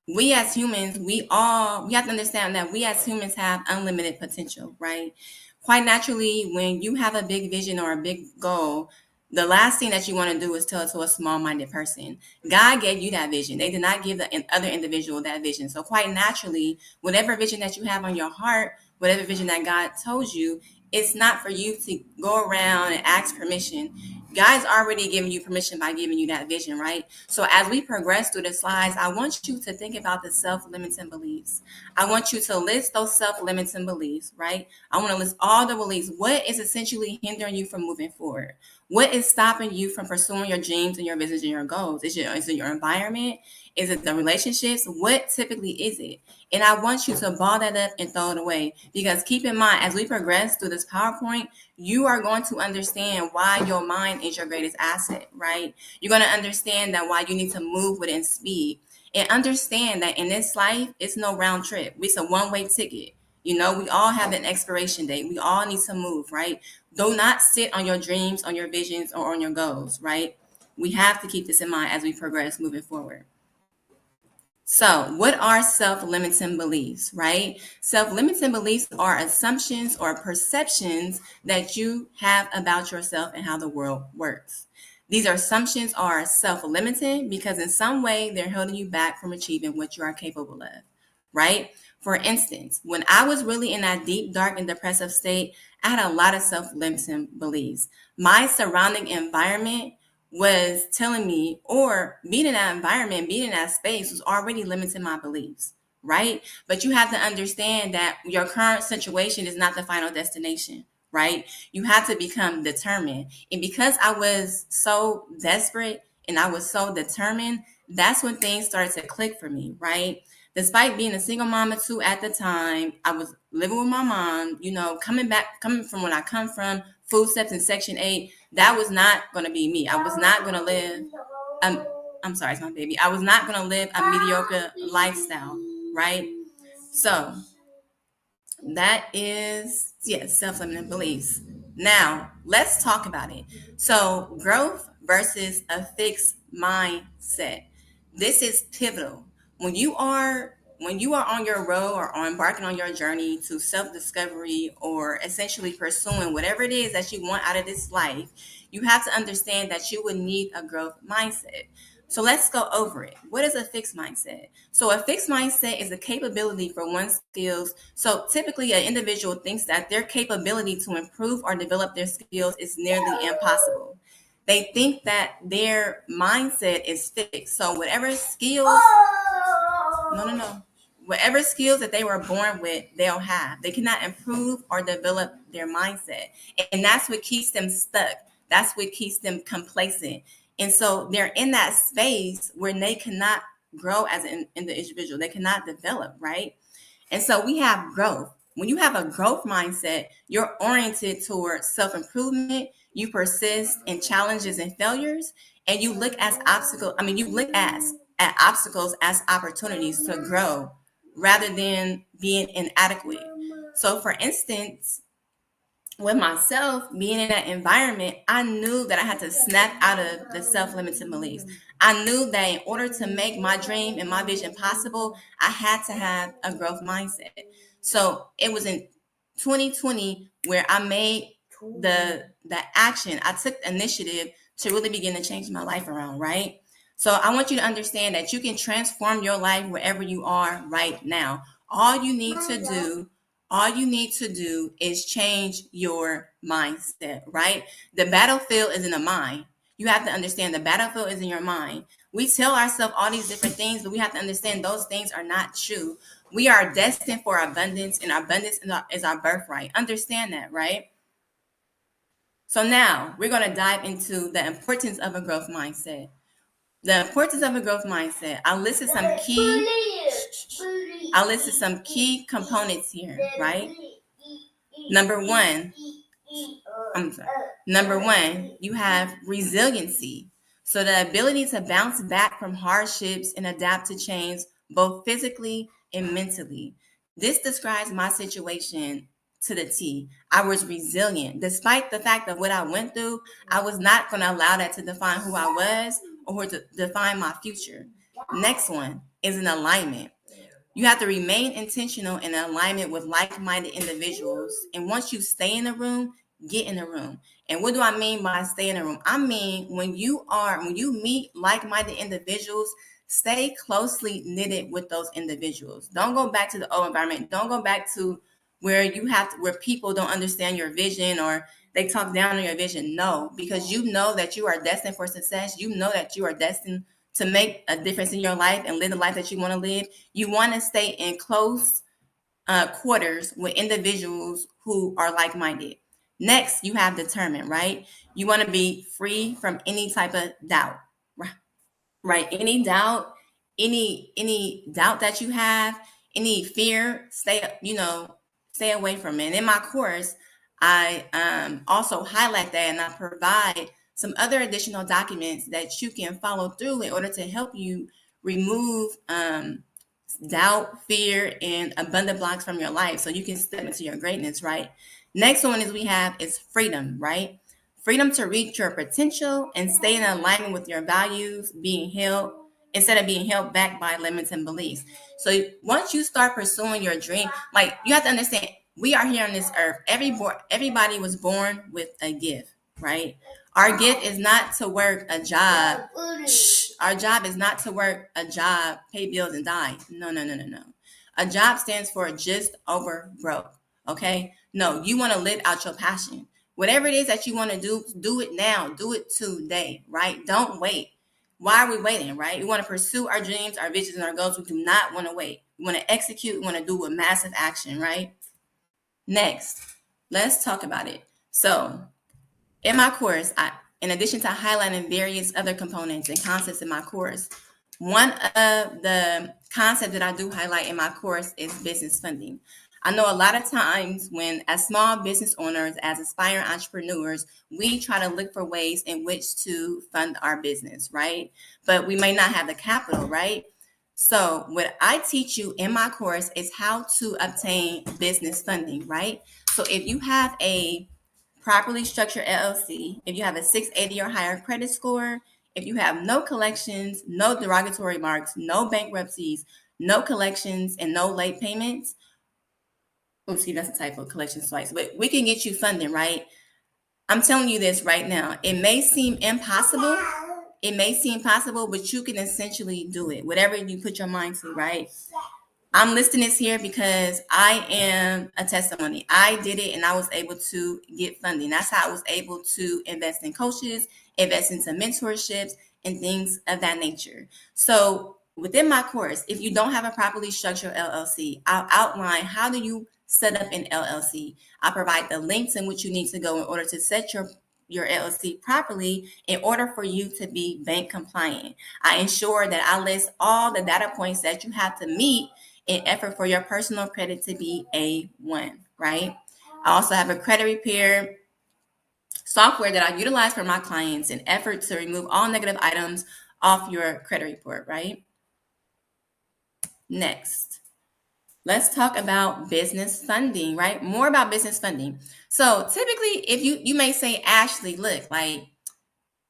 we as humans, we have to understand that we as humans have unlimited potential, right? Quite naturally, when you have a big vision or a big goal, the last thing that you want to do is tell it to a small-minded person. God gave you that vision. They did not give the other individual that vision. So quite naturally, whatever vision that you have on your heart, whatever vision that God told you, it's not for you to go around and ask permission. God's already given you permission by giving you that vision, right? So as we progress through the slides, I want you to think about the self-limiting beliefs. I want you to list those self-limiting beliefs, right? I want to list all the beliefs. What is essentially hindering you from moving forward? What is stopping you from pursuing your dreams and your visions and your goals? Is it your environment? Is it the relationships? What typically is it? And I want you to ball that up and throw it away. Because keep in mind, as we progress through this PowerPoint, you are going to understand why your mind is your greatest asset, right? You're going to understand that why you need to move within speed. And understand that in this life, it's no round trip. It's a one-way ticket. You know, we all have an expiration date. We all need to move, right? Do not sit on your dreams, on your visions, or on your goals, right? We have to keep this in mind as we progress moving forward. So, what are self-limiting beliefs, right? Self-limiting beliefs are assumptions or perceptions that you have about yourself and how the world works. These assumptions are self-limiting because in some way they're holding you back from achieving what you are capable of, right? For instance, when I was really in that deep, dark, and depressive state, I had a lot of self-limiting beliefs. My surrounding environment was telling me, or being in that environment, being in that space was already limiting my beliefs, right? But you have to understand that your current situation is not the final destination, right? You have to become determined. And because I was so desperate and I was so determined, that's when things started to click for me, right? Despite being a single mom of two at the time, I was living with my mom, you know, coming from where I come from, food steps in Section 8, that was not going to be me. I was not going to live, I'm sorry, it's my baby. I was not going to live a mediocre lifestyle, right? So that is, yes, self-limiting beliefs. Now, let's talk about it. So, growth versus a fixed mindset. This is pivotal. When you are on your road or embarking on your journey to self-discovery or essentially pursuing whatever it is that you want out of this life, you have to understand that you would need a growth mindset. So let's go over it. What is a fixed mindset? So a fixed mindset is a capability for one's skills. So typically an individual thinks that their capability to improve or develop their skills is nearly impossible. They think that their mindset is fixed. So whatever skills, no. Whatever skills that they were born with, they'll have. They cannot improve or develop their mindset. And that's what keeps them stuck. That's what keeps them complacent. And so they're in that space where they cannot grow as an individual. They cannot develop, right? And so we have growth. When you have a growth mindset, you're oriented towards self improvement. You persist in challenges and failures, and you look as obstacles. I mean, you look at obstacles as opportunities to grow rather than being inadequate. So, for instance, with myself being in that environment, I knew that I had to snap out of the self-limiting beliefs. I knew that in order to make my dream and my vision possible, I had to have a growth mindset. So it was in 2020 where I made the action. I took the initiative to really begin to change my life around, right? So I want you to understand that you can transform your life wherever you are right now. All you need to do all you need to do is change your mindset, right? The battlefield is in the mind. You have to understand the battlefield is in your mind. We tell ourselves all these different things, but we have to understand those things are not true. We are destined for abundance, and abundance is our birthright. Understand that, right? So now we're going to dive into the importance of a growth mindset. The importance of a growth mindset. I listed some key components here, right? Number one, I'm sorry. Number one, you have resiliency. So the ability to bounce back from hardships and adapt to change both physically and mentally. This describes my situation to the T. I was resilient. Despite the fact of what I went through, I was not going to allow that to define who I was or to define my future. Next one is an alignment. You have to remain intentional in alignment with like-minded individuals. And once you stay in the room, get in the room. And what do I mean by stay in the room? I mean, when you meet like-minded individuals, stay closely knitted with those individuals. Don't go back to the old environment. Don't go back to where people don't understand your vision or they talk down on your vision. No, because you know that you are destined for success. You know that you are destined to make a difference in your life and live the life that you want to live. You want to stay in close quarters with individuals who are like-minded. Next, you have determined, right? You want to be free from any type of doubt, right? Any doubt that you have, any fear, stay away from it. And in my course, I also highlight that, and I provide some other additional documents that you can follow through in order to help you remove doubt, fear, and abundant blocks from your life so you can step into your greatness, right? Next one is freedom, right? Freedom to reach your potential and stay in alignment with your values, instead of being held back by limits and beliefs. So once you start pursuing your dream, like you have to understand, we are here on this earth. Everybody was born with a gift, right? Our gift is not to work a job. Our job is not to work a job, pay bills, and die. No, no, no, no, no. A job stands for just over broke. Okay? No, you want to live out your passion. Whatever it is that you want to do it now. Do it today, right? Don't wait. Why are we waiting, right? We want to pursue our dreams, our visions, and our goals. We do not want to wait. We want to execute. We want to do with massive action, right? Next, let's talk about it. So, in my course, in addition to highlighting various other components and concepts in my course, one of the concepts that I do highlight in my course is business funding. I know a lot of times when, as small business owners, as aspiring entrepreneurs, we try to look for ways in which to fund our business, right? But we may not have the capital, right? So what I teach you in my course is how to obtain business funding, right? So if you have a properly structured LLC, if you have a 680 or higher credit score, if you have no collections, no derogatory marks, no bankruptcies, no collections, and no late payments, see, that's a typo, collections twice, but we can get you funding, right? I'm telling you this right now. It may seem impossible. But you can essentially do it. Whatever you put your mind to, right? I'm listing this here because I am a testimony. I did it and I was able to get funding. That's how I was able to invest in coaches, invest into mentorships, and things of that nature. So within my course, if you don't have a properly structured LLC, I'll outline how do you set up an LLC. I provide the links in which you need to go in order to set your your LLC properly in order for you to be bank compliant. I ensure that I list all the data points that you have to meet in effort for your personal credit to be A1, right? I also have a credit repair software that I utilize for my clients in effort to remove all negative items off your credit report, right? Next, let's talk about business funding, right? More about business funding. So typically, if you may say, Ashley, look, like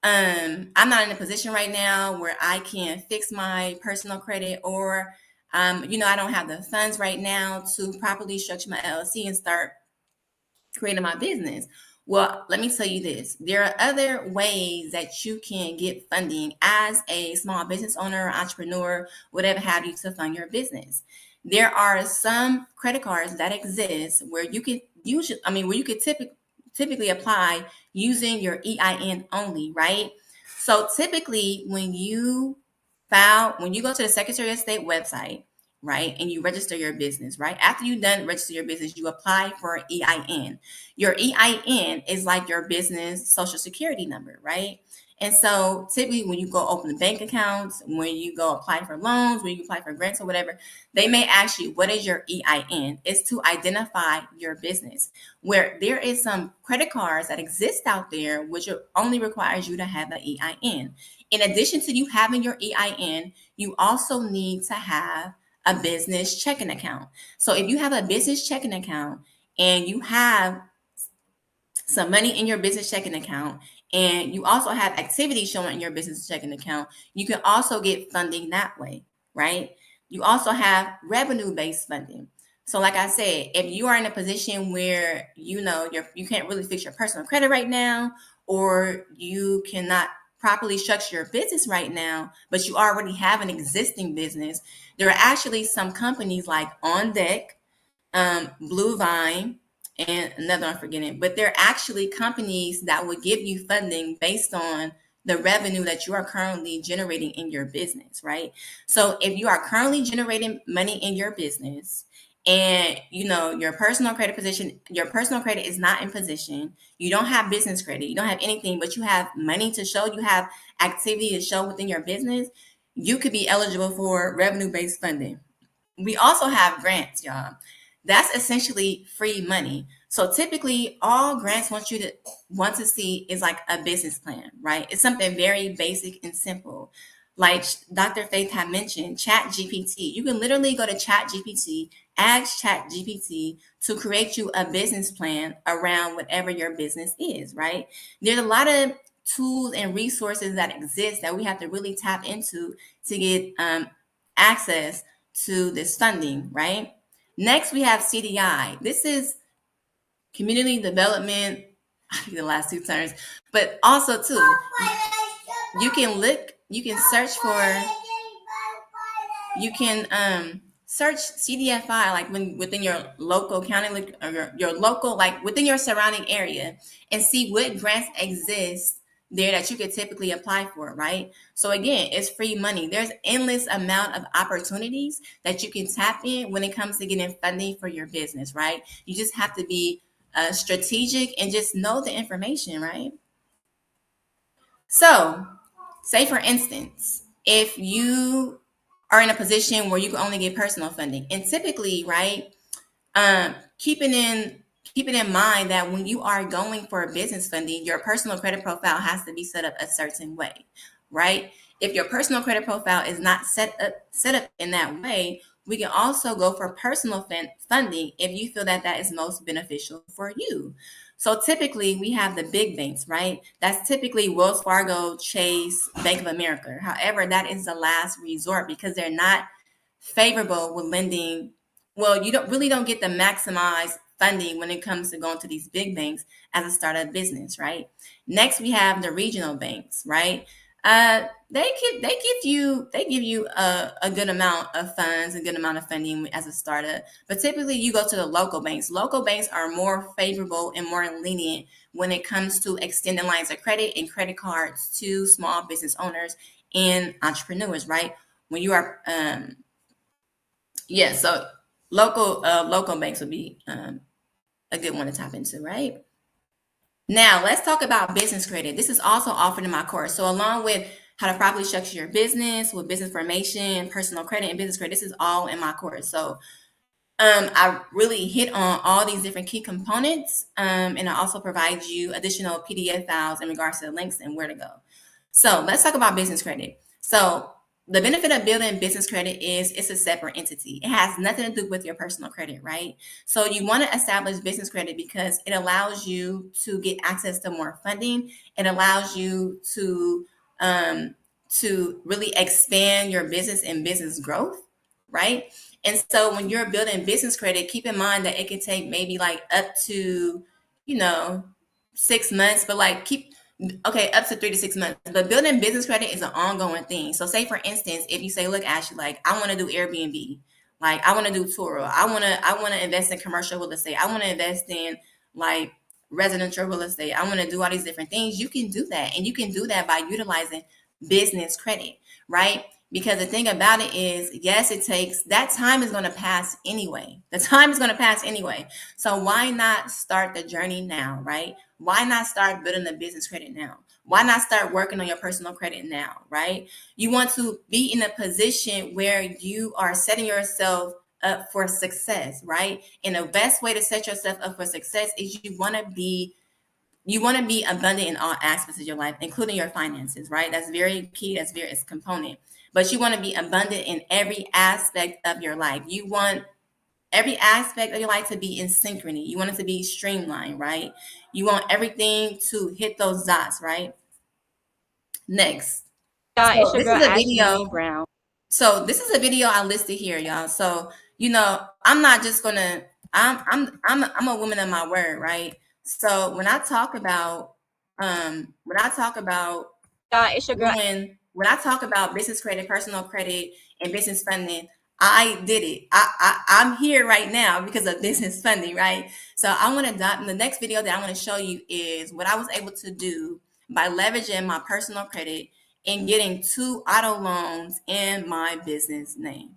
I'm not in a position right now where I can fix my personal credit, or I don't have the funds right now to properly structure my LLC and start creating my business. Well, let me tell you this. There are other ways that you can get funding as a small business owner, entrepreneur, whatever have you, to fund your business. There are some credit cards that exist where you could typically apply using your EIN only, right? So typically when you go to the Secretary of State website, right, and you register your business, right? After you done register your business, you apply for EIN. Your EIN is like your business social security number, right? And so typically when you go open the bank accounts, when you go apply for loans, when you apply for grants or whatever, they may ask you, what is your EIN? It's to identify your business. Where there is some credit cards that exist out there, which only requires you to have an EIN. In addition to you having your EIN, you also need to have a business checking account. So if you have a business checking account and you have some money in your business checking account, and you also have activity showing in your business checking account, you can also get funding that way, right? You also have revenue based funding. So like I said, if you are in a position where you can't really fix your personal credit right now, or you cannot properly structure your business right now, but you already have an existing business, there are actually some companies like On Deck, Blue Vine, and another I'm forgetting, but they're actually companies that would give you funding based on the revenue that you are currently generating in your business, right? So if you are currently generating money in your business, and your personal credit is not in position, you don't have business credit, you don't have anything, but you have money to show, you have activity to show within your business, you could be eligible for revenue based funding. We also have grants, y'all. That's essentially free money. So typically, all grants want to see is like a business plan, right? It's something very basic and simple. Like Dr. Faith had mentioned, Chat GPT. You can literally go to Chat GPT, ask Chat GPT to create you a business plan around whatever your business is, right? There's a lot of tools and resources that exist that we have to really tap into to get access to this funding, right? Next, we have CDI. This is community development. I think the last two terms, but also too, you can search for, you can search CDFI like within your local county, like, or your local, like within your surrounding area, and see what grants exist there that you could typically apply for, right? So again, it's free money. There's endless amount of opportunities that you can tap in when it comes to getting funding for your business, right? You just have to be strategic and just know the information, right? So say for instance, if you are in a position where you can only get personal funding, and typically, right, keep it in mind that when you are going for a business funding, your personal credit profile has to be set up a certain way, right? If your personal credit profile is not set up in that way, we can also go for personal funding if you feel that that is most beneficial for you. So typically we have the big banks, right? That's typically Wells Fargo, Chase, Bank of America. However, that is the last resort because they're not favorable with lending. Well, you don't get the maximized funding when it comes to going to these big banks as a startup business, right? Next, we have the regional banks, right? They give you a good amount of funds, a good amount of funding as a startup. But typically, you go to the local banks. Local banks are more favorable and more lenient when it comes to extending lines of credit and credit cards to small business owners and entrepreneurs, right? When you are yeah, so local banks would be a good one to tap into, right? Now, let's talk about business credit. This is also offered in my course. So, along with how to properly structure your business with business formation, personal credit, and business credit, this is all in my course. So, I really hit on all these different key components, and I also provide you additional PDF files in regards to the links and where to go. So let's talk about business credit. So the benefit of building business credit is it's a separate entity. It has nothing to do with your personal credit, right? So you want to establish business credit because it allows you to get access to more funding. It allows you to really expand your business and business growth, right? And so when you're building business credit, keep in mind that it can take maybe like up to, you know, 6 months, but like keep okay, up to 3 to 6 months. But building business credit is an ongoing thing. So say for instance, if you say, look, Ashley, like I want to do Airbnb, like I want to do Turo, I want to invest in commercial real estate, I want to invest in like residential real estate, I want to do all these different things, you can do that. And you can do that by utilizing business credit, right? Because the thing about it is, yes, it takes that time is going to pass anyway. The time is going to pass anyway. So why not start the journey now, right? Why not start building the business credit now? Why not start working on your personal credit now, right? You want to be in a position where you are setting yourself up for success, right? And the best way to set yourself up for success is you want to be abundant in all aspects of your life, including your finances, right? That's very key. That's very it's a component. But you want to be abundant in every aspect of your life. You want every aspect of your life to be in synchrony. You want it to be streamlined, right? You want everything to hit those dots, right? Next. Y'all, So it's your this girl is a Ashley Marie video. Brown. So this is a video I listed here, y'all. So I'm not just gonna. I'm a woman of my word, right? So when I talk about Y'all, it's your girl. when I talk about business credit, personal credit, and business funding, I did it. I'm here right now because of business funding, right? So I want to the next video that I want to show you is what I was able to do by leveraging my personal credit and getting 2 auto loans in my business name.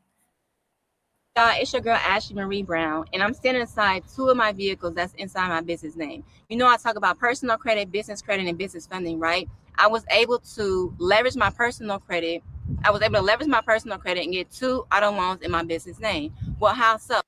Y'all, it's your girl Ashley Marie Brown, and I'm standing aside 2 of my vehicles that's inside my business name. You know, I talk about personal credit, and business funding, right? I was able to leverage my personal credit. I was able to leverage my personal credit and get 2 auto loans in my business name. Well, how so?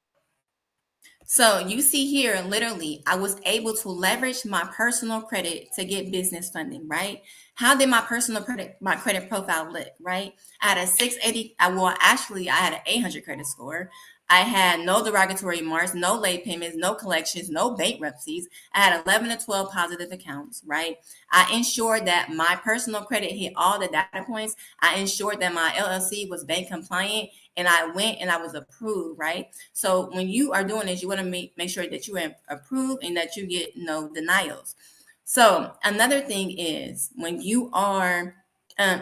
So you see here, literally, I was able to leverage my personal credit to get business funding, right? How did my credit profile look, right? I had a 680, I had an 800 credit score. I had no derogatory marks, no late payments, no collections, no bankruptcies. I had 11 to 12 positive accounts, right? I ensured that my personal credit hit all the data points. I ensured that my LLC was bank compliant, and I went and I was approved, right? So when you are doing this, you want to make sure that you are approved and that you get no denials. So another thing is when you are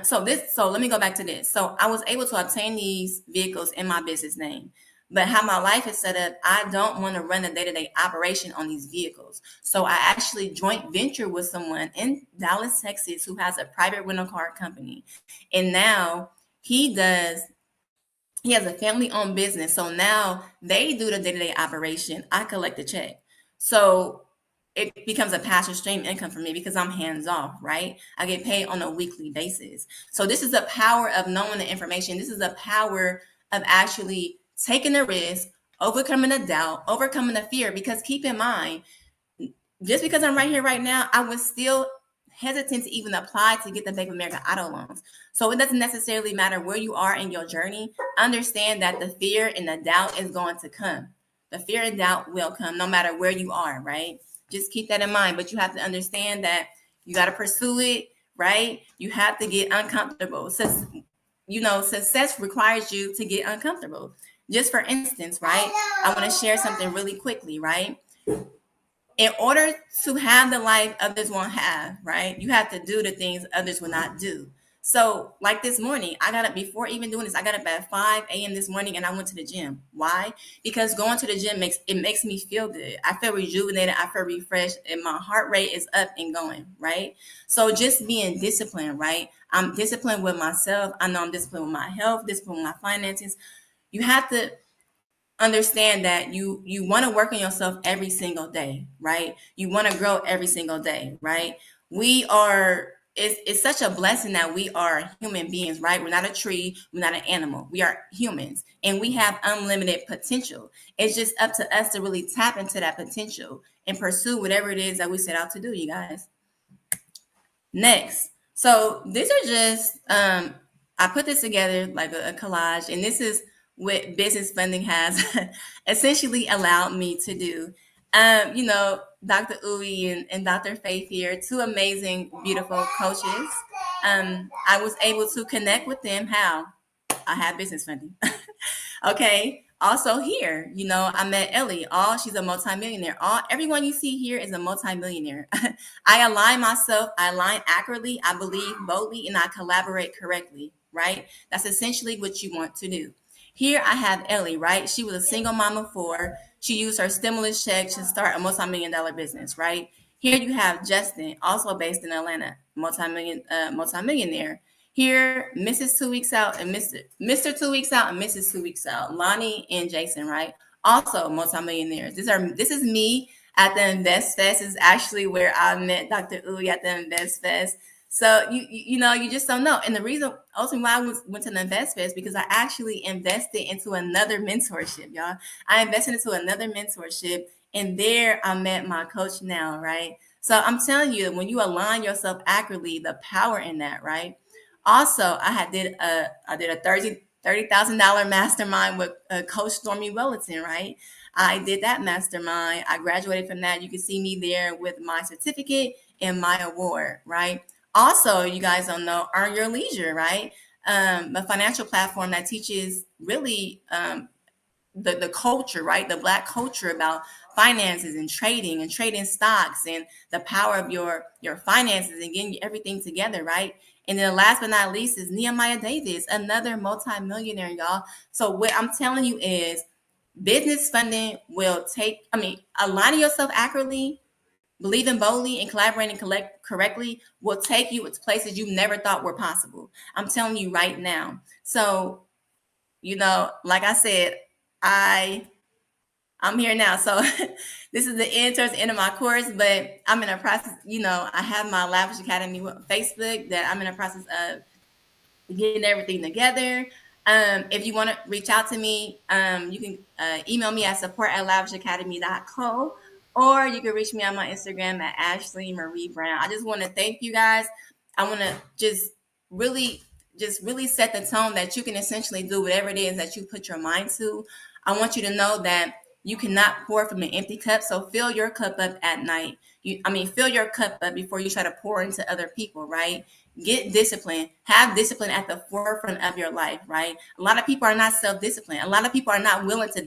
so let me go back to this. So I was able to obtain these vehicles in my business name. But how my life is set up, I don't want to run a day-to-day operation on these vehicles. So I actually joint venture with someone in Dallas, Texas, who has a private rental car company. And now he does he has a family owned business. So now they do the day to day operation. I collect the check. So it becomes a passive stream income for me because I'm hands off, right? I get paid on a weekly basis. So this is the power of knowing the information. This is the power of actually taking the risk, overcoming the doubt, overcoming the fear. Because keep in mind, just because I'm right here right now, I was still hesitant to even apply to get the Bank of America auto loans. So it doesn't necessarily matter where you are in your journey. Understand that the fear and the doubt is going to come. The fear and doubt will come no matter where you are, right? Just keep that in mind. But you have to understand that you got to pursue it, right? You have to get uncomfortable. So, success requires you to get uncomfortable. Just for instance, right? I want to share something really quickly, right? In order to have the life others won't have, right? You have to do the things others will not do. So, like this morning, I got up before even doing this. I got up at 5 a.m. this morning and I went to the gym. Why? Because going to the gym makes me feel good. I feel rejuvenated. I feel refreshed, and my heart rate is up and going, right? So, just being disciplined, right? I'm disciplined with myself. I know I'm disciplined with my health, disciplined with my finances. You have to understand that you want to work on yourself every single day, right? You want to grow every single day, right? We are it's such a blessing that we are human beings, right? We're not a tree, we're not an animal. We are humans and we have unlimited potential. It's just up to us to really tap into that potential and pursue whatever it is that we set out to do, you guys. Next. So these are just I put this together like a collage, and this is what business funding has essentially allowed me to do. Dr. Uwe and Dr. Faith here, two amazing, beautiful coaches. I was able to connect with them. How? I have business funding. Okay. Also here, I met Ellie. She's a multimillionaire. Everyone you see here is a multimillionaire. I align myself, I align accurately, I believe boldly, and I collaborate correctly, right? That's essentially what you want to do. Here I have Ellie, right? She was a single mom of four. She used her stimulus check to start a multi-million-dollar business, right? Here you have Justin, also based in Atlanta, multimillionaire. Here, Mrs. 2 weeks out and Mr. 2 weeks out and Mrs. 2 weeks out. Lonnie and Jason, right? Also multimillionaires. This is me at the Invest Fest. Is actually where I met Dr. Uwe at the Invest Fest. So you just don't know. And the reason ultimately why I went to the Invest Fest because I actually invested into another mentorship, y'all. I invested into another mentorship, and there I met my coach now, right? So I'm telling you, when you align yourself accurately, the power in that, right? Also, I did a $30,000 mastermind with Coach Stormy Wellington, right? I did that mastermind. I graduated from that. You can see me there with my certificate and my award, right? Also, you guys don't know, Earn Your Leisure, right? A financial platform that teaches really the culture, right? The Black culture about finances and trading stocks and the power of your finances and getting everything together, right? And then last but not least is Nehemiah Davis, another multimillionaire, y'all. So what I'm telling you is business funding will aligning yourself accurately, believing boldly, and collaborating correctly will take you to places you never thought were possible. I'm telling you right now. So, like I said, I I'm here now. So this is the end towards the end of my course, but I'm in a process, I have my Lavish Academy Facebook that I'm in a process of getting everything together. If you want to reach out to me, you can email me at support@lavishacademy.co, or you can reach me on my Instagram at Ashley Marie Brown. I just want to thank you guys. I want to really, just really set the tone that you can essentially do whatever it is that you put your mind to. I want you to know that you cannot pour from an empty cup. So fill your cup up at night. Fill your cup up before you try to pour into other people, right? Get discipline. Have discipline at the forefront of your life, right? A lot of people are not self-disciplined. A lot of people are not willing to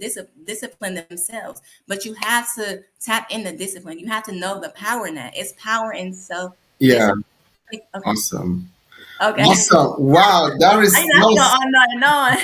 discipline themselves, but you have to tap into discipline. You have to know the power in that. It's power in Yeah, self-discipline. Okay. awesome. Okay. Awesome. Wow, that I is know I can go on and on and on.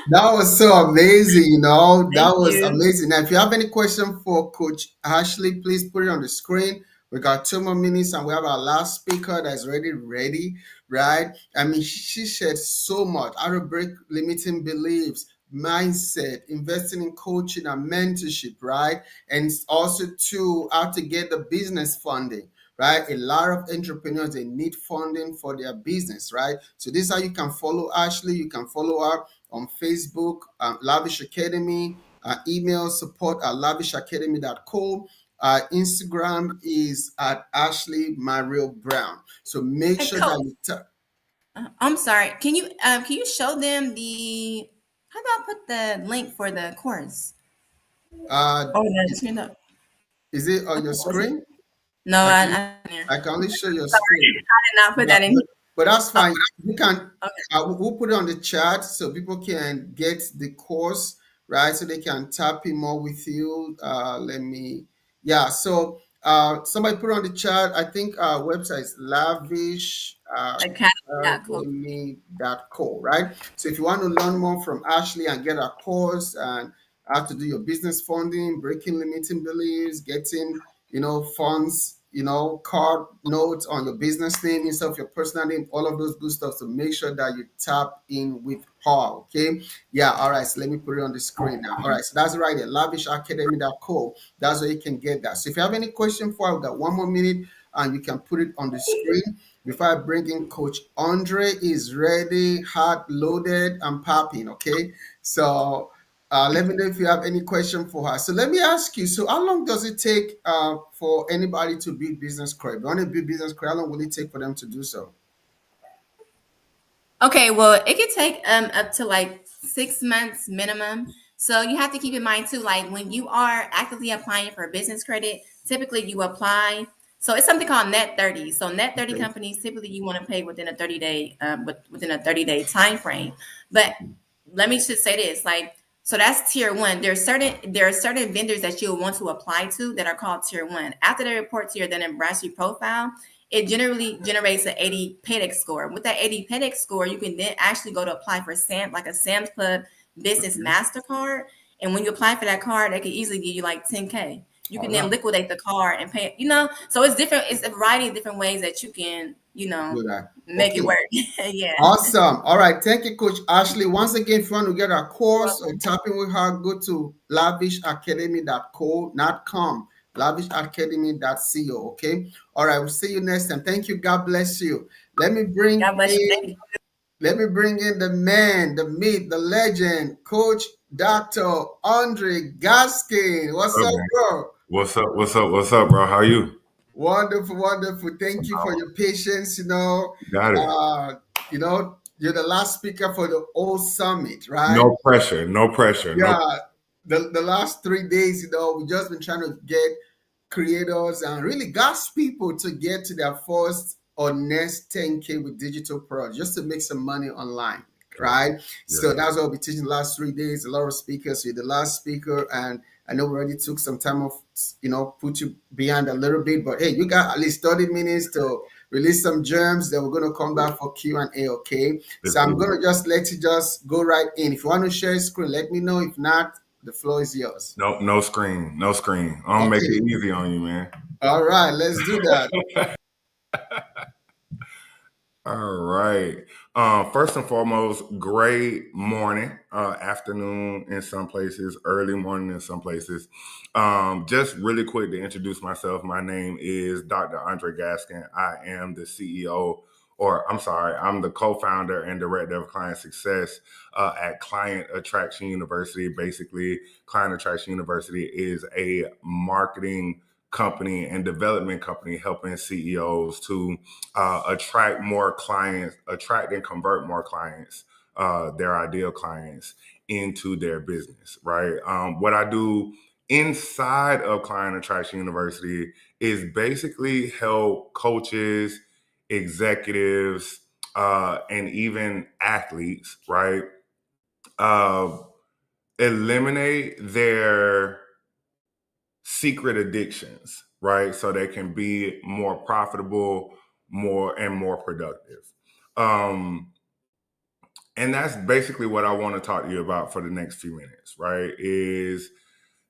that was so amazing, Thank that was you. amazing. Now, if you have any question for Coach Ashley, please put it on the screen. We got 2 more minutes and we have our last speaker that's already ready, right? I mean, she shared so much how to break limiting beliefs, mindset, investing in coaching and mentorship, right? And also to how to get the business funding. Right, a lot of entrepreneurs they need funding for their business, right? So this is how you can follow Ashley. You can follow her on Facebook, Lavish Academy, email support@lavishacademy.co. Instagram is at Ashley Mario Brown. So make Hey, sure that Coach. you I'm sorry. Can you show them the how do I put the link for the course? uh, Oh, no. is it on Okay, your was it? screen? No, I I, can I, yeah. I can only show your Sorry, screen. I did not put Yeah, that in here. but that's Oh, fine. You can okay. we'll put it on the chat so people can get the course, right? So they can tap in more with you. Let me yeah. So somebody put on the chat. I think our website is lavish Academy.co. academy.co, right? So if you want to learn more from Ashley and get a course and how to do your business funding, breaking limiting beliefs, getting funds card notes on your business name instead of your personal name, all of those good stuff. So make sure that you tap in with her. Okay. Yeah. All right. So let me put it on the screen now. All right. So that's right there. Lavishacademy.co. That's where you can get that. So if you have any question for her, we've got 1 more minute and you can put it on the screen. Before I bring in Coach Andre, is ready, hot, loaded, and popping. Okay. So let me know if you have any question for her. So let me ask you. So how long does it take for anybody to build business credit? If you want to build business credit, how long will it take for them to do so? Okay, well, it could take up to like 6 months minimum. So you have to keep in mind too, like when you are actively applying for business credit, typically you apply. So it's something called net 30. So net 30 Okay. companies typically you want to pay within a 30-day within a 30-day time frame. But let me just say this, like, so that's tier one. There are certain vendors that you'll want to apply to that are called tier one. After they report to your Dun and Bradstreet profile, it generally generates an 80 PEDX score. With that 80 PEDX score, you can then actually go to apply for like a Sam's Club Business Okay. MasterCard. And when you apply for that card, they can easily give you like 10K. You All can right. then liquidate the card and pay it. So it's different. It's a variety of different ways that you can, Do that. make it Okay. work. Yeah. Awesome. All right. Thank you, Coach Ashley. Once again, if you want to get a You're course or welcome. tapping with her, go to lavishacademy.co, not com, lavishacademy.co. Okay. All right. We'll see you next time. Thank you. God bless you. Let me bring God bless you. Thank in you. Let me bring in the man, the myth, the legend, Coach Dr. Andre Gaskin. What's Up, up, man? bro? What's up? What's up? What's up, bro? How you? Wonderful, wonderful. Thank you for your patience. Got it. Uh, you're the last speaker for the whole summit, right? No pressure. No pressure. No. Yeah. The last 3 days, we've just been trying to get creators and really gas people to get to their first or next 10K with digital products just to make some money online, Yes. right? Yes. So that's what we'll be teaching the last 3 days. A lot of speakers. You're the last speaker, and I know we already took some time off, put you behind a little bit, but hey, you got at least 30 minutes to release some gems. Then we're going to come back for Q&A, okay? Let's So I'm do it. going to just let you just go right in. If you want to share a screen, let me know. If not, the floor is yours. No. No screen. No screen. I'm gonna make Okay. it easy on you, man. All right, let's do that. All right. First and foremost, great morning, afternoon in some places, early morning in some places. Just really quick to introduce myself. My name is Dr. Andre Gaskin. I am the CEO, or I'm sorry, I'm the co-founder and director of client success at Client Attraction University. Basically, Client Attraction University is a marketing company and development company helping CEOs to attract more clients, attract and convert more clients, their ideal clients into their business, right? What I do inside of Client Attraction University is basically help coaches, executives, and even athletes, right? Uh, Eliminate their secret addictions, right? So they can be more profitable, more productive. Um, and that's basically what I want to talk to you about for the next few minutes, right? Is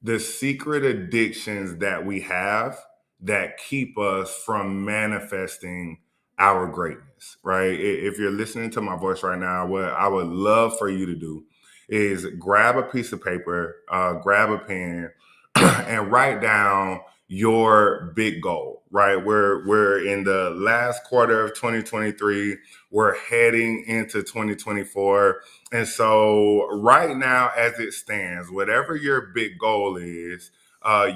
the secret addictions that we have that keep us from manifesting our greatness, right? If you're listening to my voice right now, what I would love for you to do is grab a piece of paper, grab a pen, and write down your big goal, right? We're in the last quarter of 2023. We're heading into 2024. And so right now, as it stands, whatever your big goal is,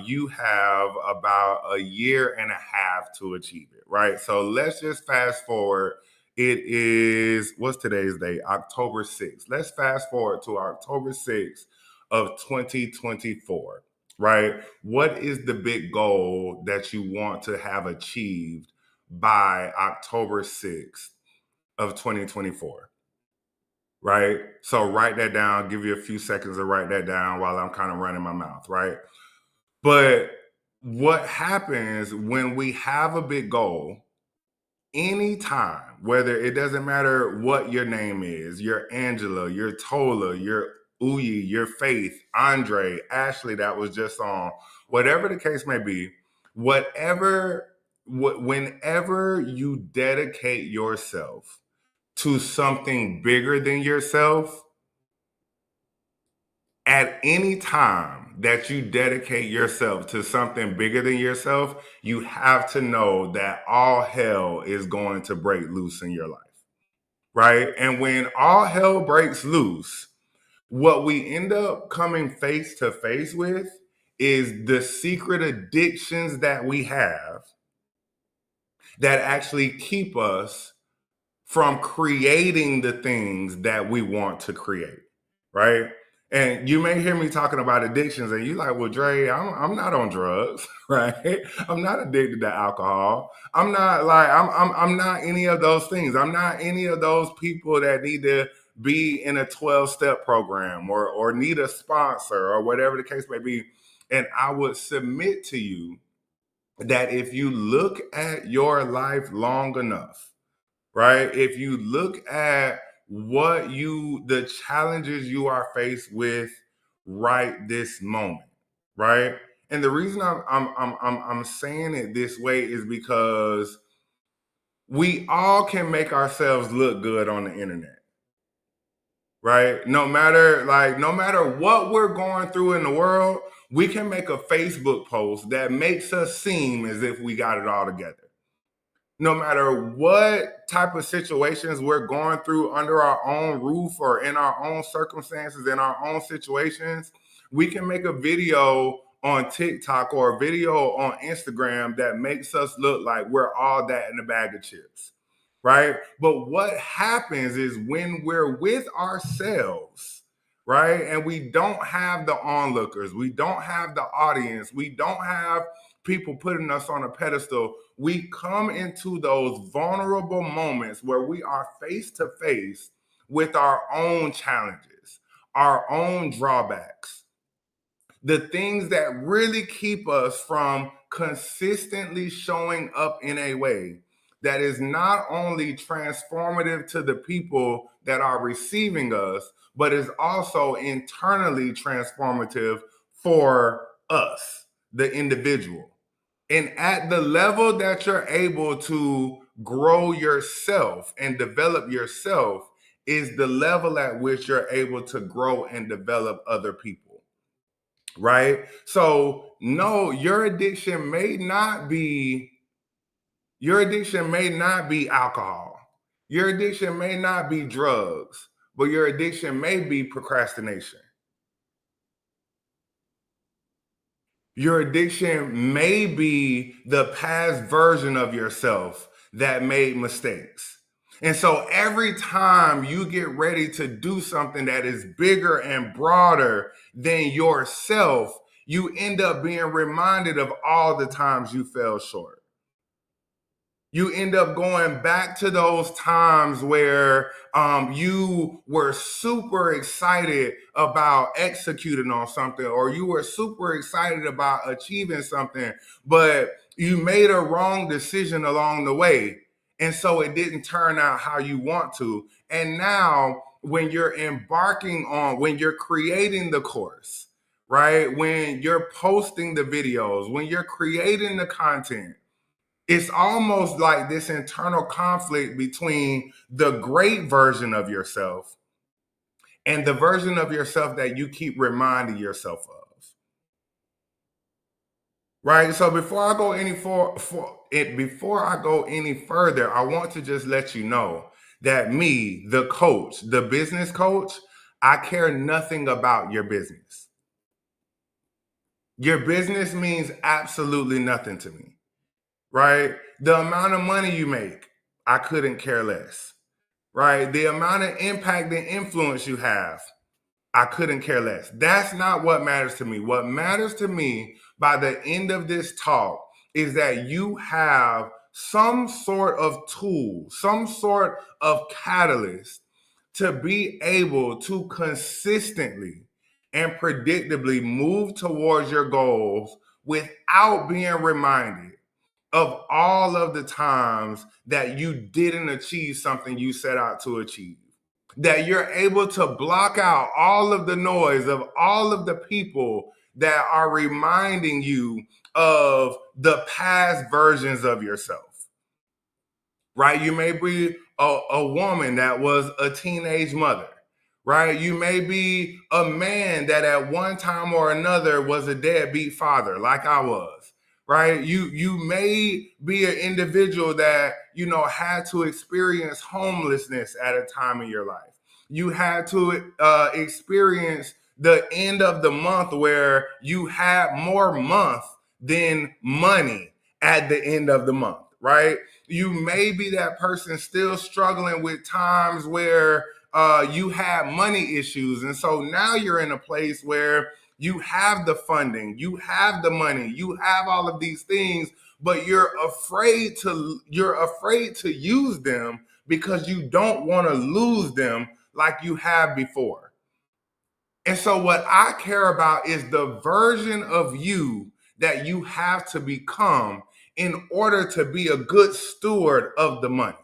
you have about a year and a half to achieve it, right? So let's just fast forward. It is, what's today's date? October 6th. Let's fast forward to October 6th of 2024, right? What is the big goal that you want to have achieved by October 6th of 2024? Right? So write that down, give you a few seconds to write that down while I'm kind of running my mouth, right? But what happens when we have a big goal, anytime, whether it doesn't matter what your name is, you're Angela, you're Tola, you're Uyi, your Faith, Andre, Ashley, that was just on, whatever the case may be, whatever whenever you dedicate yourself to something bigger than yourself, at any time that you dedicate yourself to something bigger than yourself, you have to know that all hell is going to break loose in your life, right? And when all hell breaks loose, what we end up coming face to face with is the secret addictions that we have that actually keep us from creating the things that we want to create, right? And you may hear me talking about addictions, and you're like, "Well, Dre, I'm not on drugs, right? I'm not addicted to alcohol. I'm not like I'm not any of those things. I'm not any of those people that need to be in a 12-step program or need a sponsor or whatever the case may be." And I would submit to you that if you look at your life long enough, right? If you look at the challenges you are faced with right this moment, right? And the reason I'm saying it this way is because we all can make ourselves look good on the internet, right? No matter what we're going through in the world, we can make a Facebook post that makes us seem as if we got it all together. No matter what type of situations we're going through under our own roof or in our own circumstances, in our own situations, we can make a video on TikTok or a video on Instagram that makes us look like we're all that in a bag of chips, right? But what happens is when we're with ourselves, right, and we don't have the onlookers, we don't have the audience, we don't have people putting us on a pedestal, we come into those vulnerable moments where we are face to face with our own challenges, our own drawbacks, the things that really keep us from consistently showing up in a way that is not only transformative to the people that are receiving us, but is also internally transformative for us, the individual. And at the level that you're able to grow yourself and develop yourself is the level at which you're able to grow and develop other people. Right? So, no, your addiction may not be alcohol. Your addiction may not be drugs, but your addiction may be procrastination. Your addiction may be the past version of yourself that made mistakes. And so every time you get ready to do something that is bigger and broader than yourself, you end up being reminded of all the times you fell short. You end up going back to those times where you were super excited about executing on something, or you were super excited about achieving something, but you made a wrong decision along the way. And so it didn't turn out how you want to. And now, when you're when you're creating the course, right? When you're posting the videos, when you're creating the content, it's almost like this internal conflict between the great version of yourself and the version of yourself that you keep reminding yourself of. Right? So before I go any further, I want to just let you know that me, the coach, the business coach, I care nothing about your business. Your business means absolutely nothing to me. Right? The amount of money you make, I couldn't care less. Right? The amount of impact and influence you have, I couldn't care less. That's not what matters to me. What matters to me by the end of this talk is that you have some sort of tool, some sort of catalyst to be able to consistently and predictably move towards your goals without being reminded of all of the times that you didn't achieve something you set out to achieve. That you're able to block out all of the noise of all of the people that are reminding you of the past versions of yourself, right? You may be a woman that was a teenage mother, right? You may be a man that at one time or another was a deadbeat father, like I was, right? You may be an individual that, had to experience homelessness at a time in your life. You had to experience the end of the month where you had more month than money at the end of the month, right? You may be that person still struggling with times where you have money issues. And so now you're in a place where you have the funding, you have the money, you have all of these things, but you're afraid to use them because you don't want to lose them like you have before. And so what I care about is the version of you that you have to become in order to be a good steward of the money,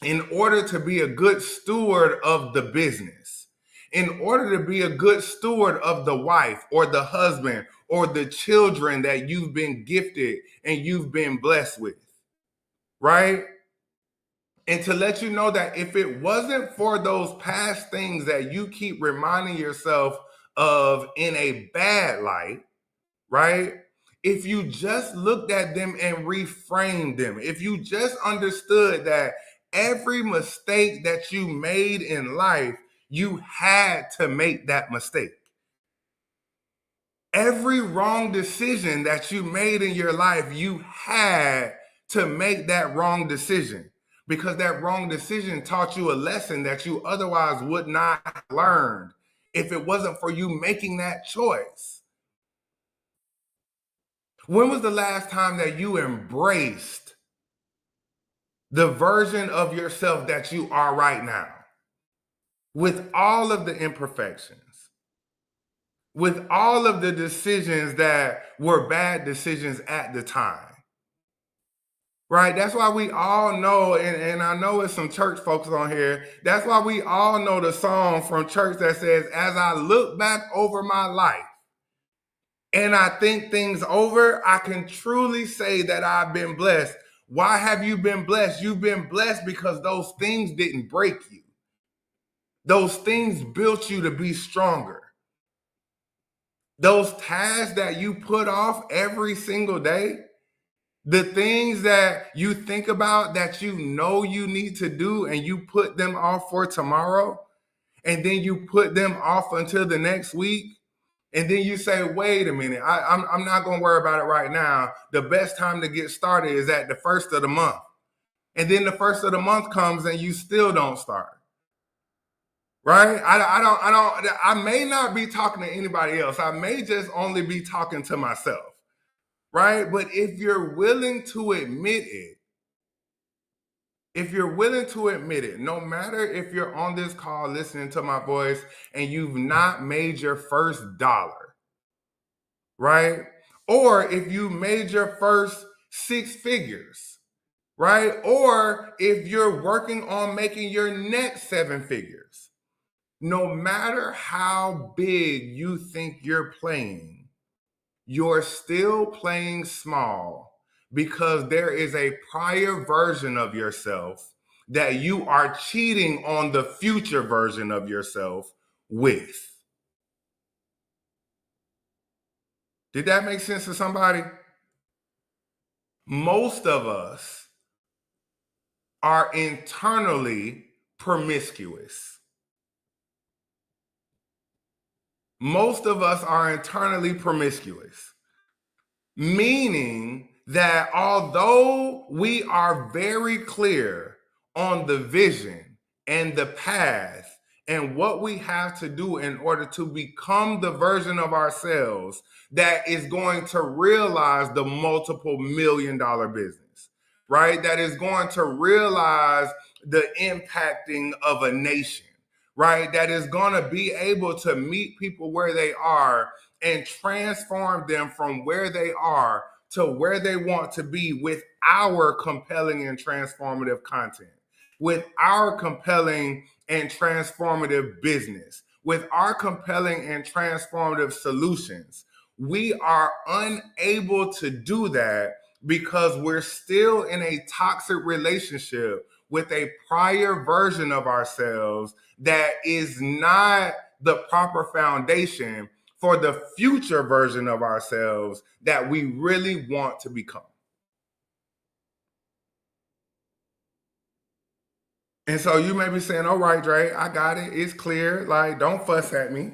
in order to be a good steward of the business, in order to be a good steward of the wife or the husband or the children that you've been gifted and you've been blessed with, right? And to let you know that if it wasn't for those past things that you keep reminding yourself of in a bad light, right? If you just looked at them and reframed them, if you just understood that every mistake that you made in life, you had to make that mistake. Every wrong decision that you made in your life, you had to make that wrong decision because that wrong decision taught you a lesson that you otherwise would not have learned if it wasn't for you making that choice. When was the last time that you embraced the version of yourself that you are right now with all of the imperfections, with all of the decisions that were bad decisions at the time? Right? That's why we all know, and I know it's some church folks on here, that's why we all know the song from church that says, "As I look back over my life, and I think things over, I can truly say that I've been blessed." Why have you been blessed? You've been blessed because those things didn't break you. Those things built you to be stronger. Those tasks that you put off every single day, the things that you think about that you know you need to do and you put them off for tomorrow, and then you put them off until the next week. And then you say, wait a minute, I'm not going to worry about it right now. The best time to get started is at the first of the month. And then the first of the month comes and you still don't start. Right? I may not be talking to anybody else. I may just only be talking to myself. Right? But if you're willing to admit it, no matter if you're on this call listening to my voice and you've not made your first dollar, right? Or if you made your first 6 figures, right? Or if you're working on making your next 7 figures, no matter how big you think you're playing, you're still playing small because there is a prior version of yourself that you are cheating on the future version of yourself with. Did that make sense to somebody? Most of us are internally promiscuous. Most of us are internally promiscuous, meaning that although we are very clear on the vision and the path and what we have to do in order to become the version of ourselves that is going to realize the multiple $1,000,000 business, right? That is going to realize the impacting of a nation, right? That is going to be able to meet people where they are and transform them from where they are to where they want to be with our compelling and transformative content, with our compelling and transformative business, with our compelling and transformative solutions. We are unable to do that because we're still in a toxic relationship with a prior version of ourselves that is not the proper foundation for the future version of ourselves that we really want to become. And so you may be saying, all right, Dre, I got it. It's clear. Like, don't fuss at me.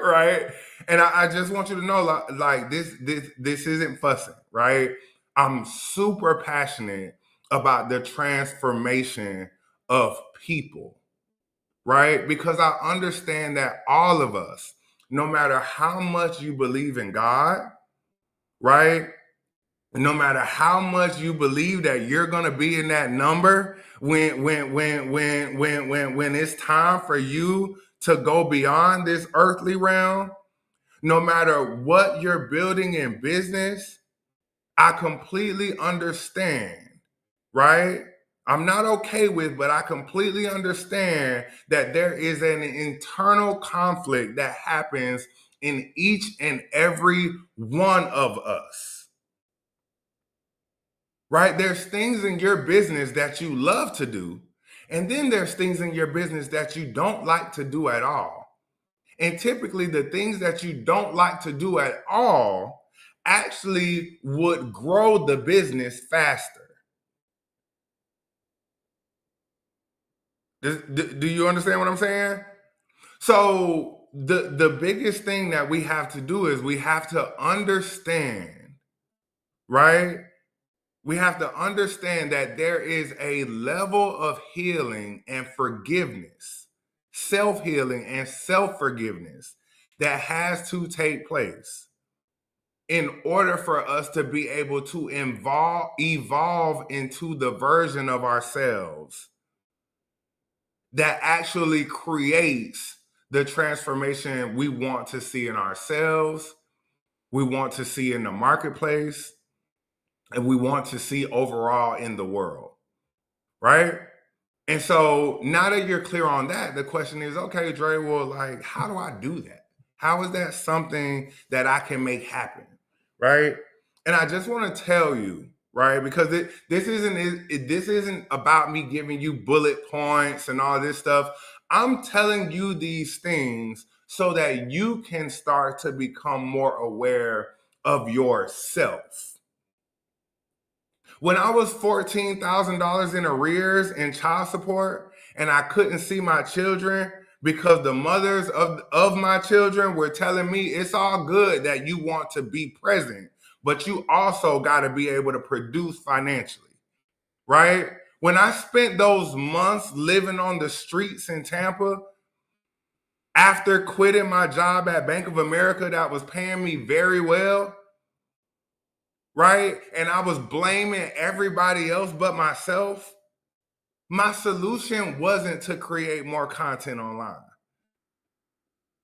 Right. And I just want you to know, like this isn't fussing, right? I'm super passionate about the transformation of people, right? Because I understand that all of us, no matter how much you believe in God, right? No matter how much you believe that you're gonna be in that number, when it's time for you to go beyond this earthly realm, no matter what you're building in business, I completely understand, right? I'm not okay with, but I completely understand that there is an internal conflict that happens in each and every one of us, right? There's things in your business that you love to do, and then there's things in your business that you don't like to do at all. And typically, the things that you don't like to do at all actually would grow the business faster. Do you understand what I'm saying? So the biggest thing that we have to do is we have to understand, right? We have to understand that there is a level of healing and forgiveness, self-healing and self-forgiveness that has to take place in order for us to be able to evolve into the version of ourselves that actually creates the transformation we want to see in ourselves, we want to see in the marketplace, and we want to see overall in the world, right? And so now that you're clear on that, the question is, okay, Dre, well, like, how do I do that? How is that something that I can make happen, right? And I just want to tell you, right, because this isn't about me giving you bullet points and all this stuff. I'm telling you these things so that you can start to become more aware of yourself. When I was $14,000 in arrears in child support and I couldn't see my children because the mothers of my children were telling me it's all good that you want to be present, but you also got to be able to produce financially, right? When I spent those months living on the streets in Tampa after quitting my job at Bank of America that was paying me very well, right? And I was blaming everybody else but myself. My solution wasn't to create more content online,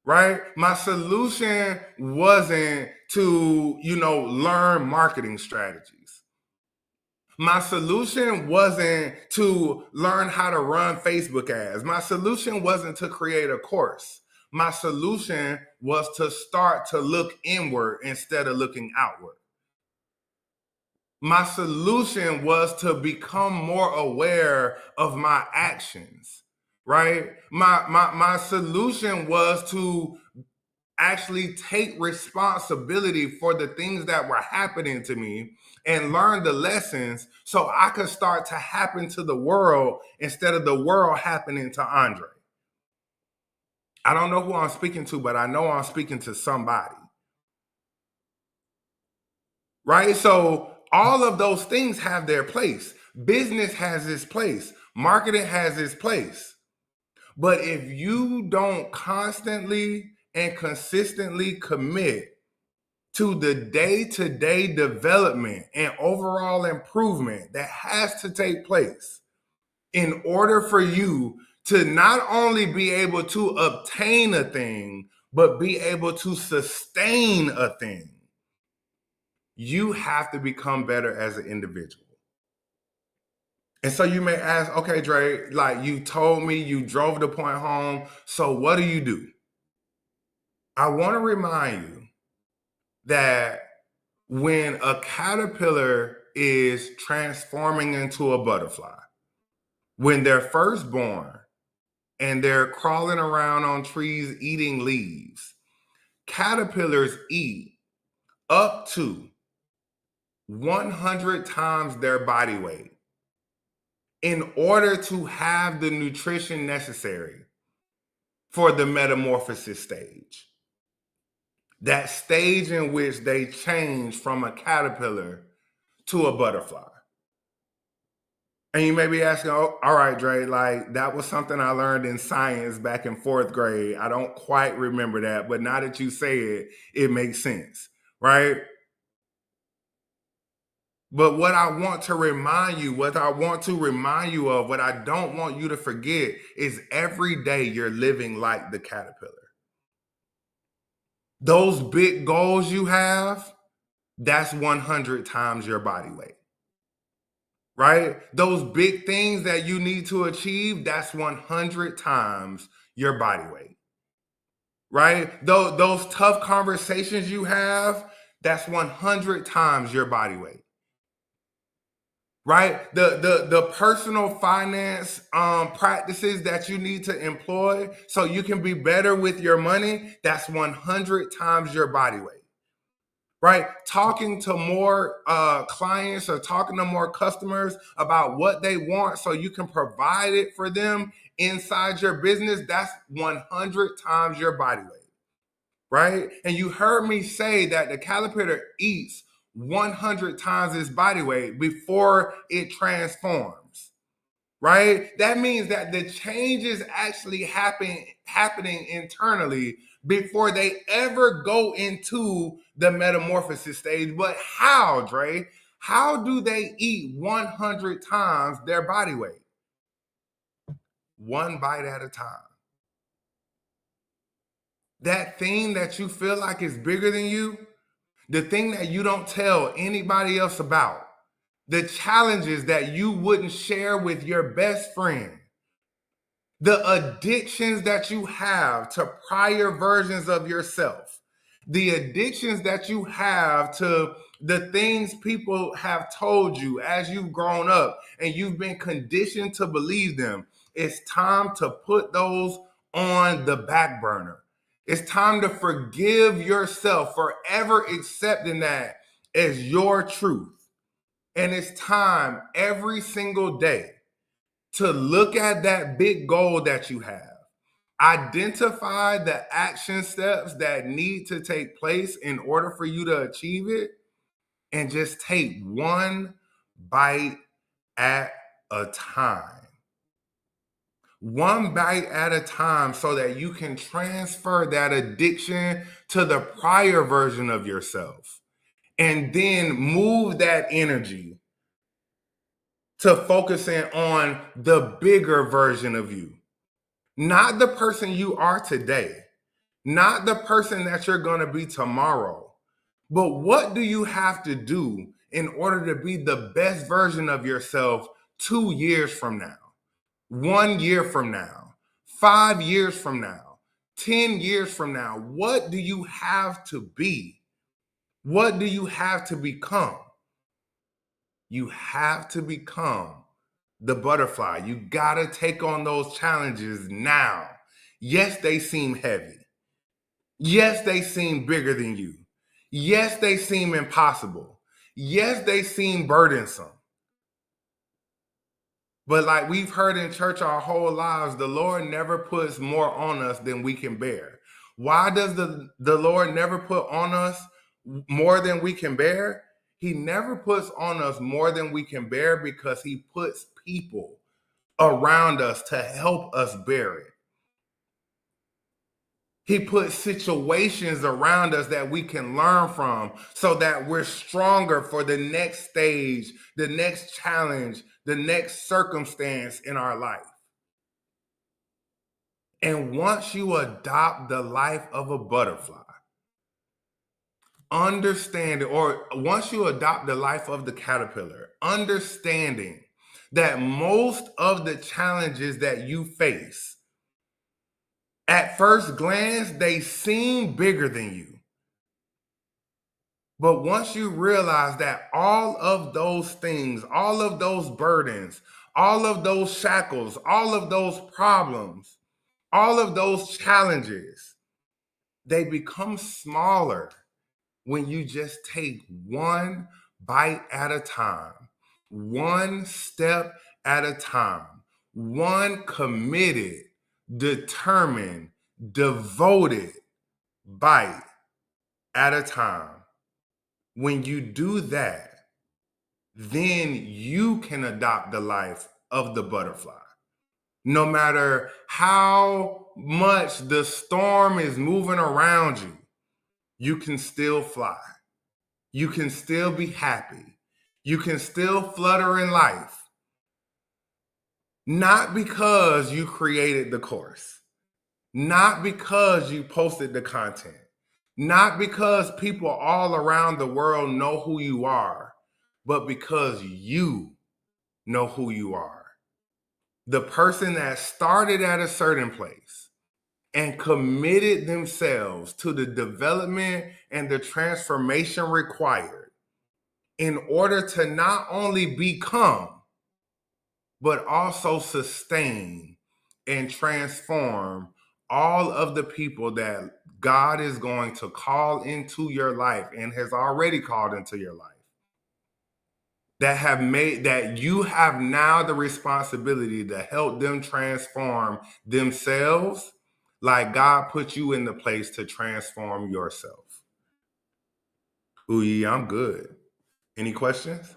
right? My solution wasn't to, learn marketing strategies. My solution wasn't to learn how to run Facebook ads. My solution wasn't to create a course. My solution was to start to look inward instead of looking outward. My solution was to become more aware of my actions, right? My solution was to actually take responsibility for the things that were happening to me and learn the lessons so I could start to happen to the world instead of the world happening to Andre. I don't know who I'm speaking to, but I know I'm speaking to somebody. Right? So all of those things have their place. Business has its place. Marketing has its place. But if you don't constantly and consistently commit to the day-to-day development and overall improvement that has to take place in order for you to not only be able to obtain a thing, but be able to sustain a thing, you have to become better as an individual. And so you may ask, okay, Dre, like you told me you drove the point home. So what do you do? I want to remind you that when a caterpillar is transforming into a butterfly, when they're first born and they're crawling around on trees eating leaves, caterpillars eat up to 100 times their body weight in order to have the nutrition necessary for the metamorphosis stage. That stage in which they change from a caterpillar to a butterfly. And you may be asking, oh, all right, Dre, like that was something I learned in science back in 4th grade. I don't quite remember that, but now that you say it, it makes sense, right? But what I want to remind you, what I want to remind you of, what I don't want you to forget is every day you're living like the caterpillar. Those big goals you have, that's 100 times your body weight, right? Those big things that you need to achieve, that's 100 times your body weight, right? Those tough conversations you have, that's 100 times your body weight. Right, the personal finance practices that you need to employ so you can be better with your money, that's 100 times your body weight. Right, talking to more clients or talking to more customers about what they want so you can provide it for them inside your business, that's 100 times your body weight. Right, and you heard me say that the caterpillar eats 100 times its body weight before it transforms, right? That means that the changes actually happening internally before they ever go into the metamorphosis stage. But how, Dre? How do they eat 100 times their body weight? One bite at a time. That thing that you feel like is bigger than you, the thing that you don't tell anybody else about, the challenges that you wouldn't share with your best friend, the addictions that you have to prior versions of yourself, the addictions that you have to the things people have told you as you've grown up and you've been conditioned to believe them. It's time to put those on the back burner. It's time to forgive yourself for ever accepting that as your truth. And it's time every single day to look at that big goal that you have. Identify the action steps that need to take place in order for you to achieve it, and just take one bite at a time. One bite at a time so that you can transfer that addiction to the prior version of yourself and then move that energy to focusing on the bigger version of you. Not the person you are today, not the person that you're going to be tomorrow, but what do you have to do in order to be the best version of yourself 2 years from now, 1 year from now, 5 years from now, 10 years from now? What do you have to be? What do you have to become? You have to become the butterfly. You got to take on those challenges now. Yes, they seem heavy. Yes, they seem bigger than you. Yes, they seem impossible. Yes, they seem burdensome. But like we've heard in church our whole lives, the Lord never puts more on us than we can bear. Why does the Lord never put on us more than we can bear? He never puts on us more than we can bear because he puts people around us to help us bear it. He puts situations around us that we can learn from so that we're stronger for the next stage, the next challenge, the next circumstance in our life. And once you adopt the life of a butterfly, understanding, or once you adopt the life of the caterpillar, understanding that most of the challenges that you face, at first glance, they seem bigger than you. But once you realize that all of those things, all of those burdens, all of those shackles, all of those problems, all of those challenges, they become smaller when you just take one bite at a time, one step at a time, one committed, determined, devoted bite at a time. When you do that, then you can adopt the life of the butterfly. No matter how much the storm is moving around you, you can still fly. You can still be happy. You can still flutter in life. Not because you created the course, not because you posted the content, not because people all around the world know who you are, but because you know who you are. The person that started at a certain place and committed themselves to the development and the transformation required in order to not only become, but also sustain and transform all of the people that God is going to call into your life and has already called into your life. That have made that you have now the responsibility to help them transform themselves like God put you in the place to transform yourself. Ooh, yeah, I'm good. Any questions?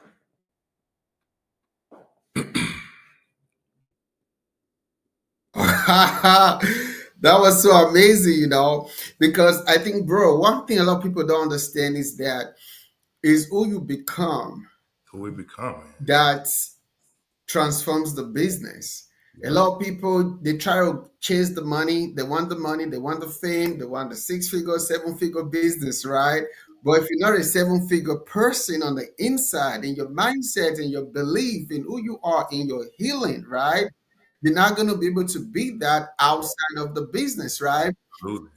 That was so amazing, because I think, bro, one thing a lot of people don't understand is that is who you become Who we become, man. that transforms the business. A Yep. lot of people, they try to chase the money, they want the fame, they want the 6-figure, 7-figure business, right? But if you're not a 7-figure person on the inside, in your mindset and your belief in who you are, in your healing, right? You're not going to be able to beat that outside of the business, right? Absolutely.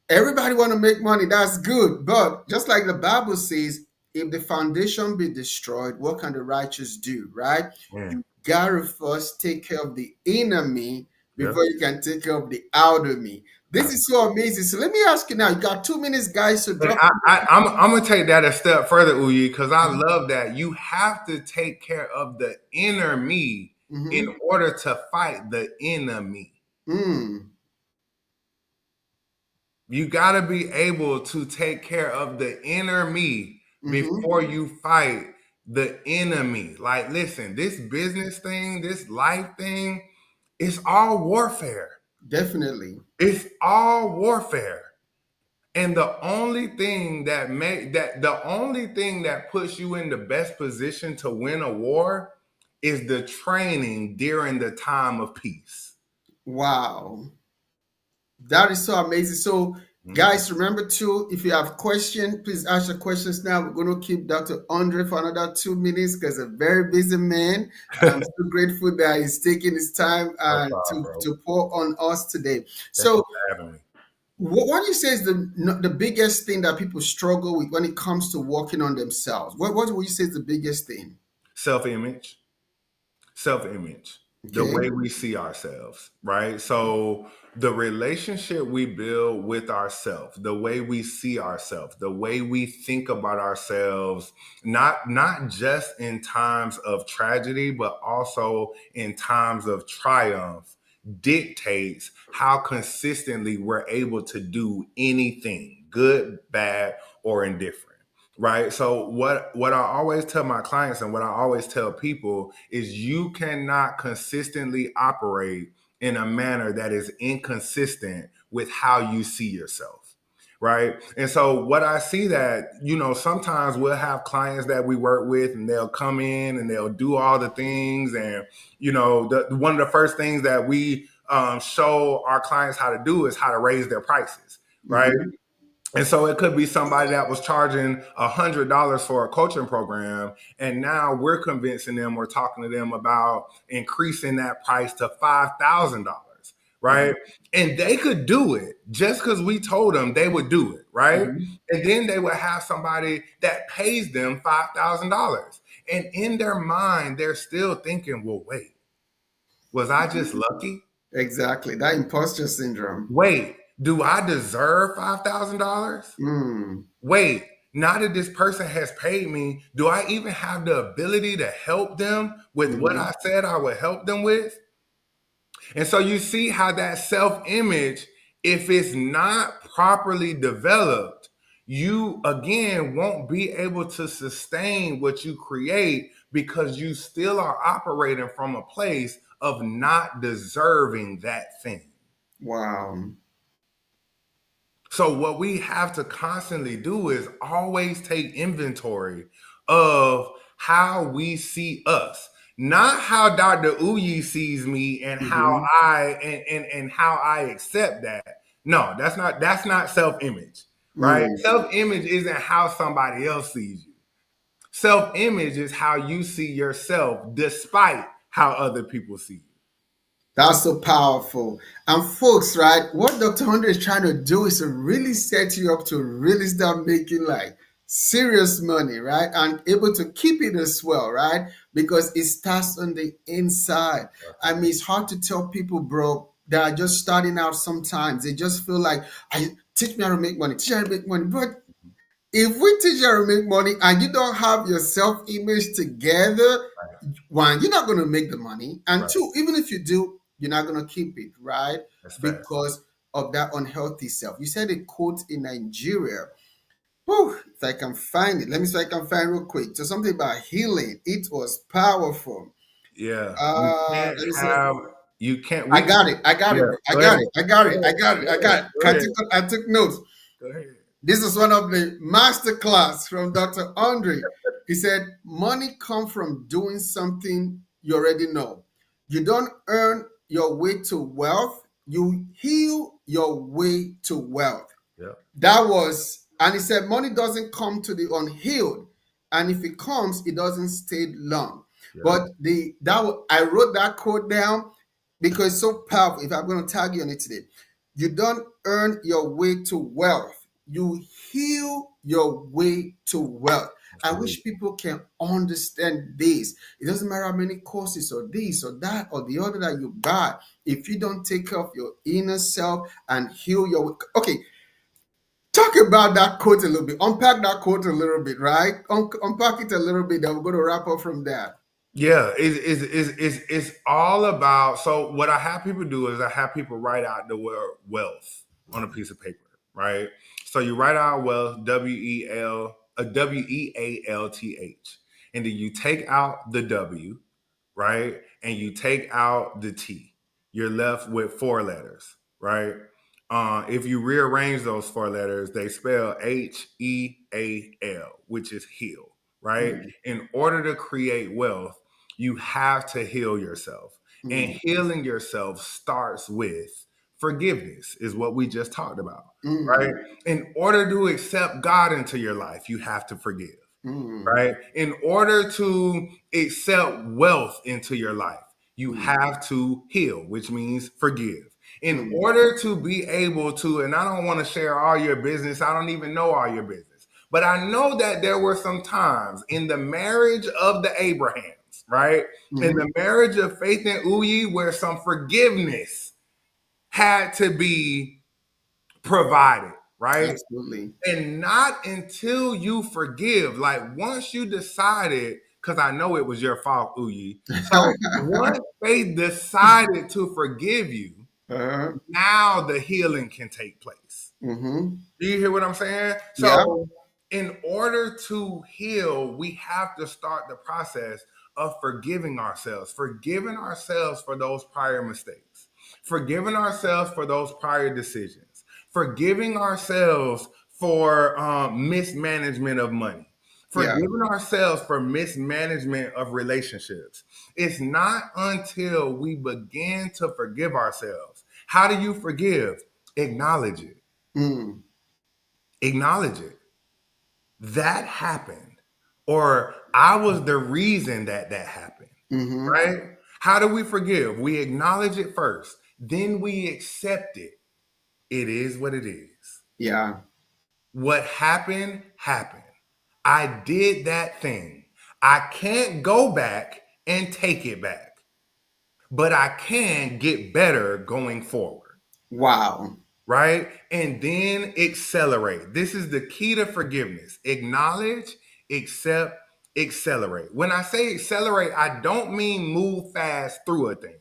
Everybody want to make money. That's good. But just like the Bible says, if the foundation be destroyed, what can the righteous do, right? Yeah. You gotta first take care of the inner me Yep. before you can take care of the outer me. This is so amazing. So let me ask you now. You got 2 minutes, guys, to Hey, drop. I'm gonna take that a step further, Uyi, because I love that. You have to take care of the inner me in Mm-hmm. order to fight the enemy. Mm, You got to be able to take care of the inner me mm-hmm. before you fight the enemy. Like, listen, this business thing, this life thing, it's all warfare. Definitely. It's all warfare. And the only thing that puts you in the best position to win a war is the training during the time of peace. Wow. That is so amazing. So, Mhm. guys, remember too, if you have questions, please ask your questions now. We're going to keep Dr. Andre for another 2 minutes because a very busy man. And I'm so grateful that he's taking his time No problem, to, bro. to pour on us today. Thank you So, for having me. what do you say is the biggest thing that people struggle with when it comes to working on themselves? What would you say is the biggest thing? Self-image. Self-image, the Okay. way we see ourselves, right? So the relationship we build with ourselves, the way we see ourselves, the way we think about ourselves, not just in times of tragedy, but also in times of triumph, dictates how consistently we're able to do anything, good, bad, or indifferent. Right. So what I always tell my clients and what I always tell people is you cannot consistently operate in a manner that is inconsistent with how you see yourself. Right. And so what I see that, sometimes we'll have clients that we work with and they'll come in and they'll do all the things. And, one of the first things that we show our clients how to do is how to raise their prices. Right. Mm-hmm. And so it could be somebody that was charging $100 for a coaching program, and now we're convincing them, we're talking to them about increasing that price to $5,000, Mhm. right? And they could do it just because we told them they would do it, right? Mhm. And then they would have somebody that pays them $5,000, and in their mind, they're still thinking, "Well, wait, was I just lucky? Exactly. That imposter syndrome. Wait, do I deserve $5,000? Mm. Wait, now that this person has paid me, do I even have the ability to help them with what Mhm. I said I would help them with?" And so you see how that self image, if it's not properly developed, you again won't be able to sustain what you create because you still are operating from a place of not deserving that thing. Wow. So what we have to constantly do is always take inventory of how we see us, not how Dr. Uyi sees me and how Mhm. and how I accept that. No, that's not self-image, right? Mm. Self-image isn't how somebody else sees you. Self-image is how you see yourself despite how other people see you. That's so powerful. And folks, right, what Dr. Andre is trying to do is to really set you up to really start making like serious money, right? And able to keep it as well, right? Because it starts on the inside. I mean, it's hard to tell people, bro, that are just starting out sometimes. They just feel like, I teach me how to make money, teach me how to make money. But if we teach you how to make money and you don't have your self-image together, one, you're not going to make the money, and Right. two, even if you do, you're not going to keep it, right? That's facts. Because of that unhealthy self. You said a quote in Nigeria. Whew, if I can find it, let me see if I can find it real quick. So something about healing. It was powerful. Yeah. You can't Let me see. have you can't I we got it. I got Yeah, it, bro. I go ahead. got it. I got Go it. ahead. I got it. Go I ahead. got it. Go ahead. I took notes. Go ahead. This is one of the master class from Dr. Andre. He said, money comes from doing something you already know. You don't earn your way to wealth, you heal your way to wealth. Yeah. That was, and he said, money doesn't come to the unhealed, and if it comes, it doesn't stay long. Yeah. But I wrote that quote down because it's so powerful. If I'm going to tag you on it today, you don't earn your way to wealth. You heal your way to wealth. I Absolutely. wish people can understand this. It doesn't matter how many courses or this or that or the other that you buy. If you don't take care of your inner self and heal your, okay, talk about that quote a little bit. Unpack that quote a little bit, right? Unpack it a little bit. Then we're going to wrap up from that. Yeah, it's all about. So what I have people do is I have people write out the word wealth on a piece of paper, right? So you write out wealth, WEALTH, and then you take out the W, right? And you take out the T. You're left with four letters, right? If you rearrange those four letters, they spell HEAL, which is heal, right? Mm, In order to create wealth, you have to heal yourself. And mm, healing yourself starts with forgiveness, is what we just talked about, right? mm, In order to accept God into your life, you have to forgive, mm, right? In order to accept wealth into your life, you mm, have to heal, which means forgive. In mm. order to be able to, and I don't want to share all your business, I don't even know all your business, but I know that there were some times in the marriage of the Abrahams, right? In Mhm. the marriage of Faith and Uyi, where some forgiveness had to be provided, right? Absolutely. And not until you forgive, like once you decided, because I know it was your fault, Uyi. So once they decided to forgive you, Uh-huh. now the healing can take place. Mm-hmm. Do you hear what I'm saying? Yeah. So, in order to heal, we have to start the process of forgiving ourselves for those prior mistakes, forgiving ourselves for those prior decisions, forgiving ourselves for mismanagement of money, Yeah. forgiving ourselves for mismanagement of relationships. It's not until we begin to forgive ourselves. How do you forgive? Acknowledge it. Mm. Acknowledge it. That happened, or I was the reason that that happened, Mm-hmm. right? How do we forgive? We acknowledge it first, then we accept it. It is what it is. Yeah. What happened, happened. I did that thing. I can't go back and take it back, but I can get better going forward, Wow. right? And then accelerate. This is the key to forgiveness. Acknowledge, accept, accelerate. When I say accelerate, I don't mean move fast through a thing,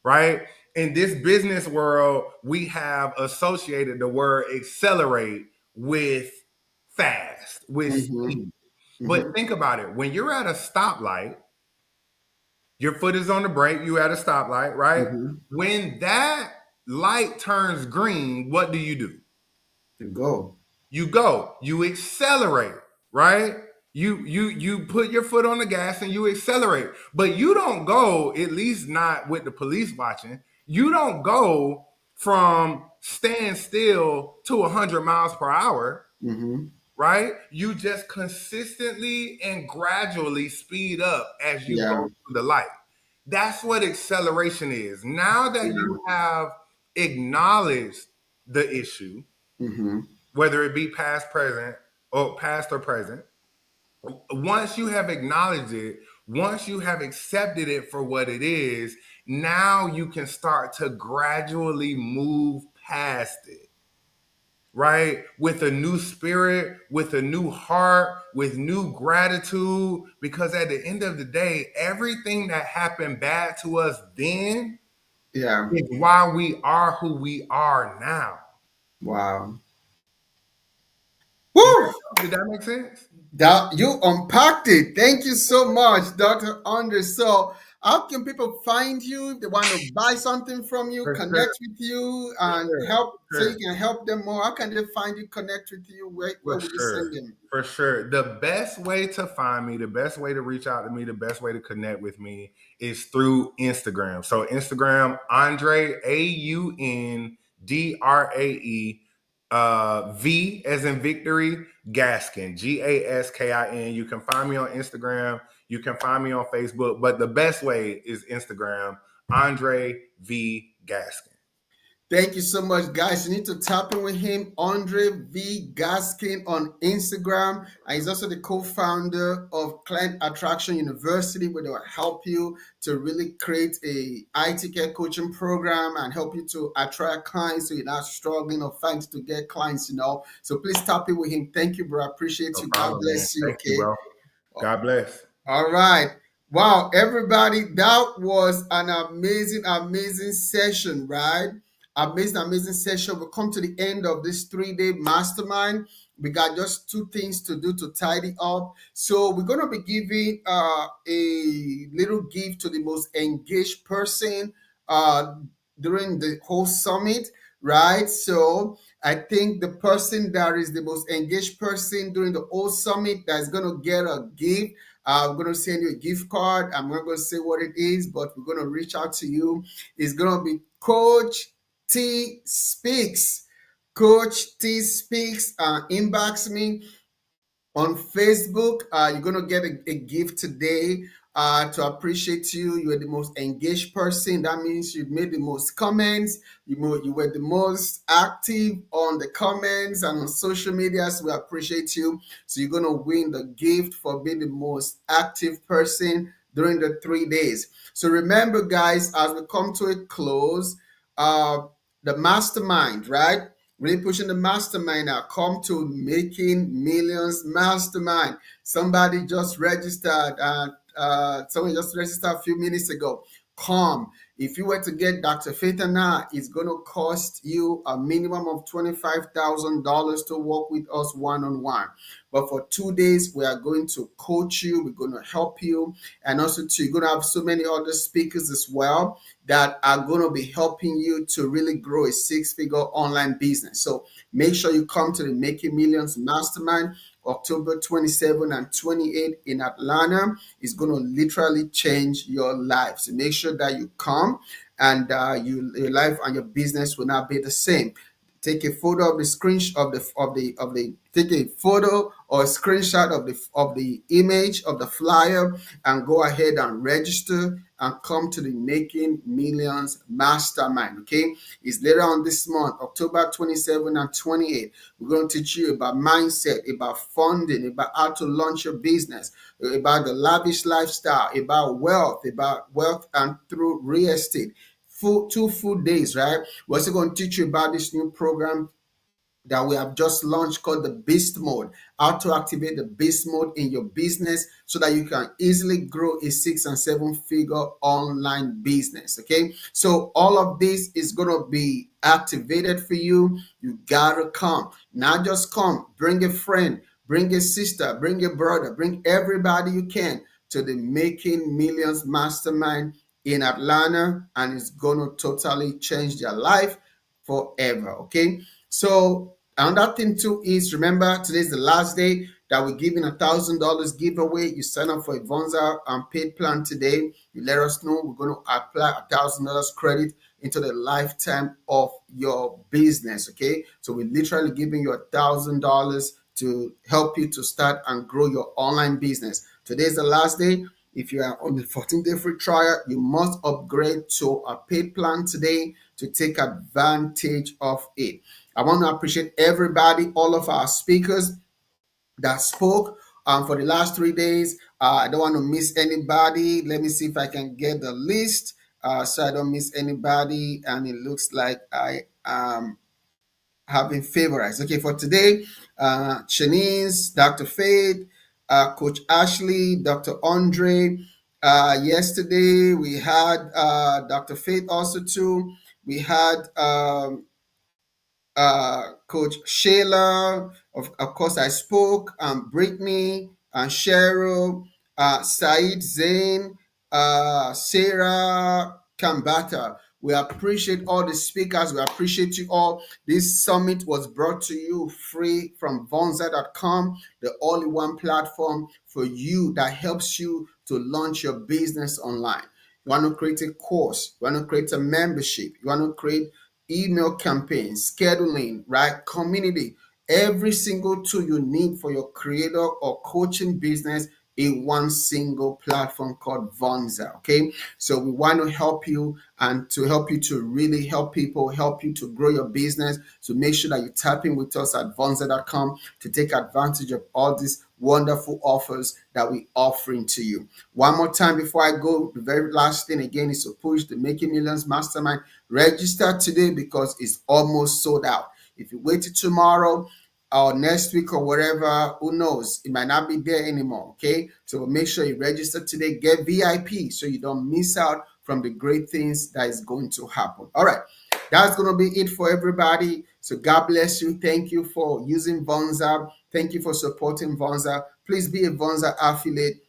right? In this business world, we have associated the word accelerate with fast, with Mm-hmm. speed. But Mm-hmm. think about it. When you're at a stoplight, your foot is on the brake, you at a stoplight, right? Mm-hmm. When that light turns green, what do? To go. You go, you accelerate, right? You put your foot on the gas and you accelerate. But you don't go, at least not with the police watching, you don't go from stand still to 100 miles per hour, Mm-hmm. right? You just consistently and gradually speed up as you Yeah. go through the light. That's what acceleration is. Now that Yeah. you have acknowledged the issue, Mm-hmm. whether it be past or present, once you have acknowledged it, once you have accepted it for what it is, now you can start to gradually move past it, right? With a new spirit, with a new heart, with new gratitude. Because at the end of the day, everything that happened bad to us then Yeah. is why we are who we are now. Wow. Did Woo! did that make sense? That you unpacked it. Thank you so much, Dr. Anders. So, how can people find you if they want to buy something from you, For sure, connect with you, for and sure, help for so you sure. can help them more? How can they find you, connect with you? Where For would you sure. send them? For sure. The best way to find me, the best way to reach out to me, the best way to connect with me is through Instagram. So Instagram, Andre, AUNDRAE, V as in victory, Gaskin, GASKIN. You can find me on Instagram. You can find me on Facebook. But the best way is Instagram, Andre V Gaskin. Thank you so much, guys. You need to tap in with him, Andre V. Gaskin on Instagram. And he's also the co-founder of Client Attraction University, where they will help you to really create a IT care coaching program and help you to attract clients so you're not struggling or fighting to get clients. So please tap in with him. Thank you, bro. I appreciate No you. God problem, man. bless you. Thank you, Okay. bro. God bless. All right. Wow, everybody, that was an amazing, amazing session, right? Amazing, amazing session. We come to the end of this 3-day mastermind. We got just 2 things to do to tidy up. So we're going to be giving a little gift to the most engaged person uh, during the whole summit, right? So I think the person that is the most engaged person during the whole summit that's going to get a gift. I'm going to send you a gift card. I'm not going to say what it is, but we're going to reach out to you. It's going to be Coach T Speaks. Coach T Speaks. Inbox me on Facebook. You're going to get a gift today to appreciate you. You are the most engaged person. That means you made the most comments. You were the most active on the comments and on social media. So we appreciate you. So you're going to win the gift for being the most active person during the 3 days. So remember, guys, as we come to a close, uh, the mastermind, right? Really pushing the mastermind now. Come to Making Millions Mastermind. Somebody just registered. Someone just registered a few minutes ago. Come. If you were to get Dr. Faith and I, it's going to cost you a minimum of $25,000 to work with us one-on-one. But for 2 days, we are going to coach you. We're going to help you. And also, you're going to have so many other speakers as well that are going to be helping you to really grow a 6-figure online business. So make sure you come to the Making Millions Mastermind, October 27 and 28 in Atlanta. It's going to literally change your life. So make sure that you come and your life and your business will not be the same. Take a photo of the screenshot of the take a photo or a screenshot of the image of the flyer and go ahead and register and come to the Making Millions Mastermind. Okay, it's later on this month, October 27 and 28. We're going to teach you about mindset, about funding, about how to launch your business, about the lavish lifestyle, about wealth and through real estate. 2 full days, right? We're also going to teach you about this new program that we have just launched called the Beast Mode. How to activate the Beast Mode in your business so that you can easily grow a 6 and 7 figure online business. Okay, so all of this is going to be activated for you. You gotta come, not just come, bring a friend, bring a sister, bring a brother, bring everybody you can to the Making Millions Mastermind in Atlanta, and it's going to totally change their life forever. Okay, so another thing too is, remember, today's the last day that we're giving $1,000 giveaway. You sign up for a Vonza paid plan today. You let us know. We're going to apply $1,000 credit into the lifetime of your business. Okay, so we're literally giving you $1,000 to help you to start and grow your online business. Today's the last day. If you are on the 14-day free trial, you must upgrade to a paid plan today to take advantage of it. I want to appreciate everybody, all of our speakers that spoke for the last 3 days. I don't want to miss anybody. Let me see if I can get the list so I don't miss anybody. And it looks like I am having favorites. Okay, for today, Shanice, Dr. Faith, Coach Ashley, Dr. Andre. Yesterday, we had Dr. Faith also too. We had Coach Shayla, of course, I spoke, Brittany, and Cheryl, Said Zain, Sarah Kambata. We appreciate all the speakers. We appreciate you all. This summit was brought to you free from Vonza.com, the all-in-one platform for you that helps you to launch your business online. You want to create a course, you want to create a membership, you want to create email campaigns, scheduling, right? Community, every single tool you need for your creator or coaching business in one single platform called Vonza. Okay, so we want to help you and to help you to really help people, help you to grow your business. So make sure that you tap in with us at Vonza.com to take advantage of all these wonderful offers that we're offering to you. One more time before I go, the very last thing again is to push the Making Millions Mastermind. Register today because it's almost sold out. If you wait till tomorrow or next week or whatever, who knows? It might not be there anymore. Okay, so make sure you register today. Get VIP so you don't miss out from the great things that is going to happen. All right, that's going to be it for everybody. So God bless you. Thank you for using Vonza. Thank you for supporting Vonza. Please be a Vonza affiliate.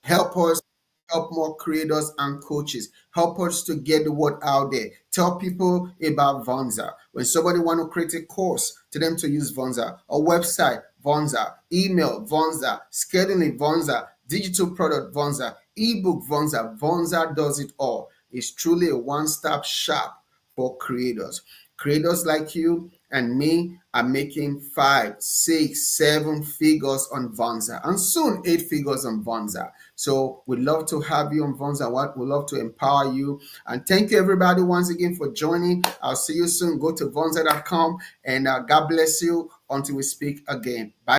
Help us help more creators and coaches. Help us to get the word out there. Tell people about Vonza. When somebody want to create a course, to them to use Vonza, a website, Vonza, email, Vonza, scheduling, Vonza, digital product, Vonza, ebook, Vonza. Vonza does it all. It's truly a one-stop shop for creators. Creators like you and me are making 5, 6, 7 figures on Vonza and soon 8 figures on Vonza. So we'd love to have you on Vonza. We'd love to empower you. And thank you everybody once again for joining. I'll see you soon. Go to Vonza.com and God bless you until we speak again. Bye.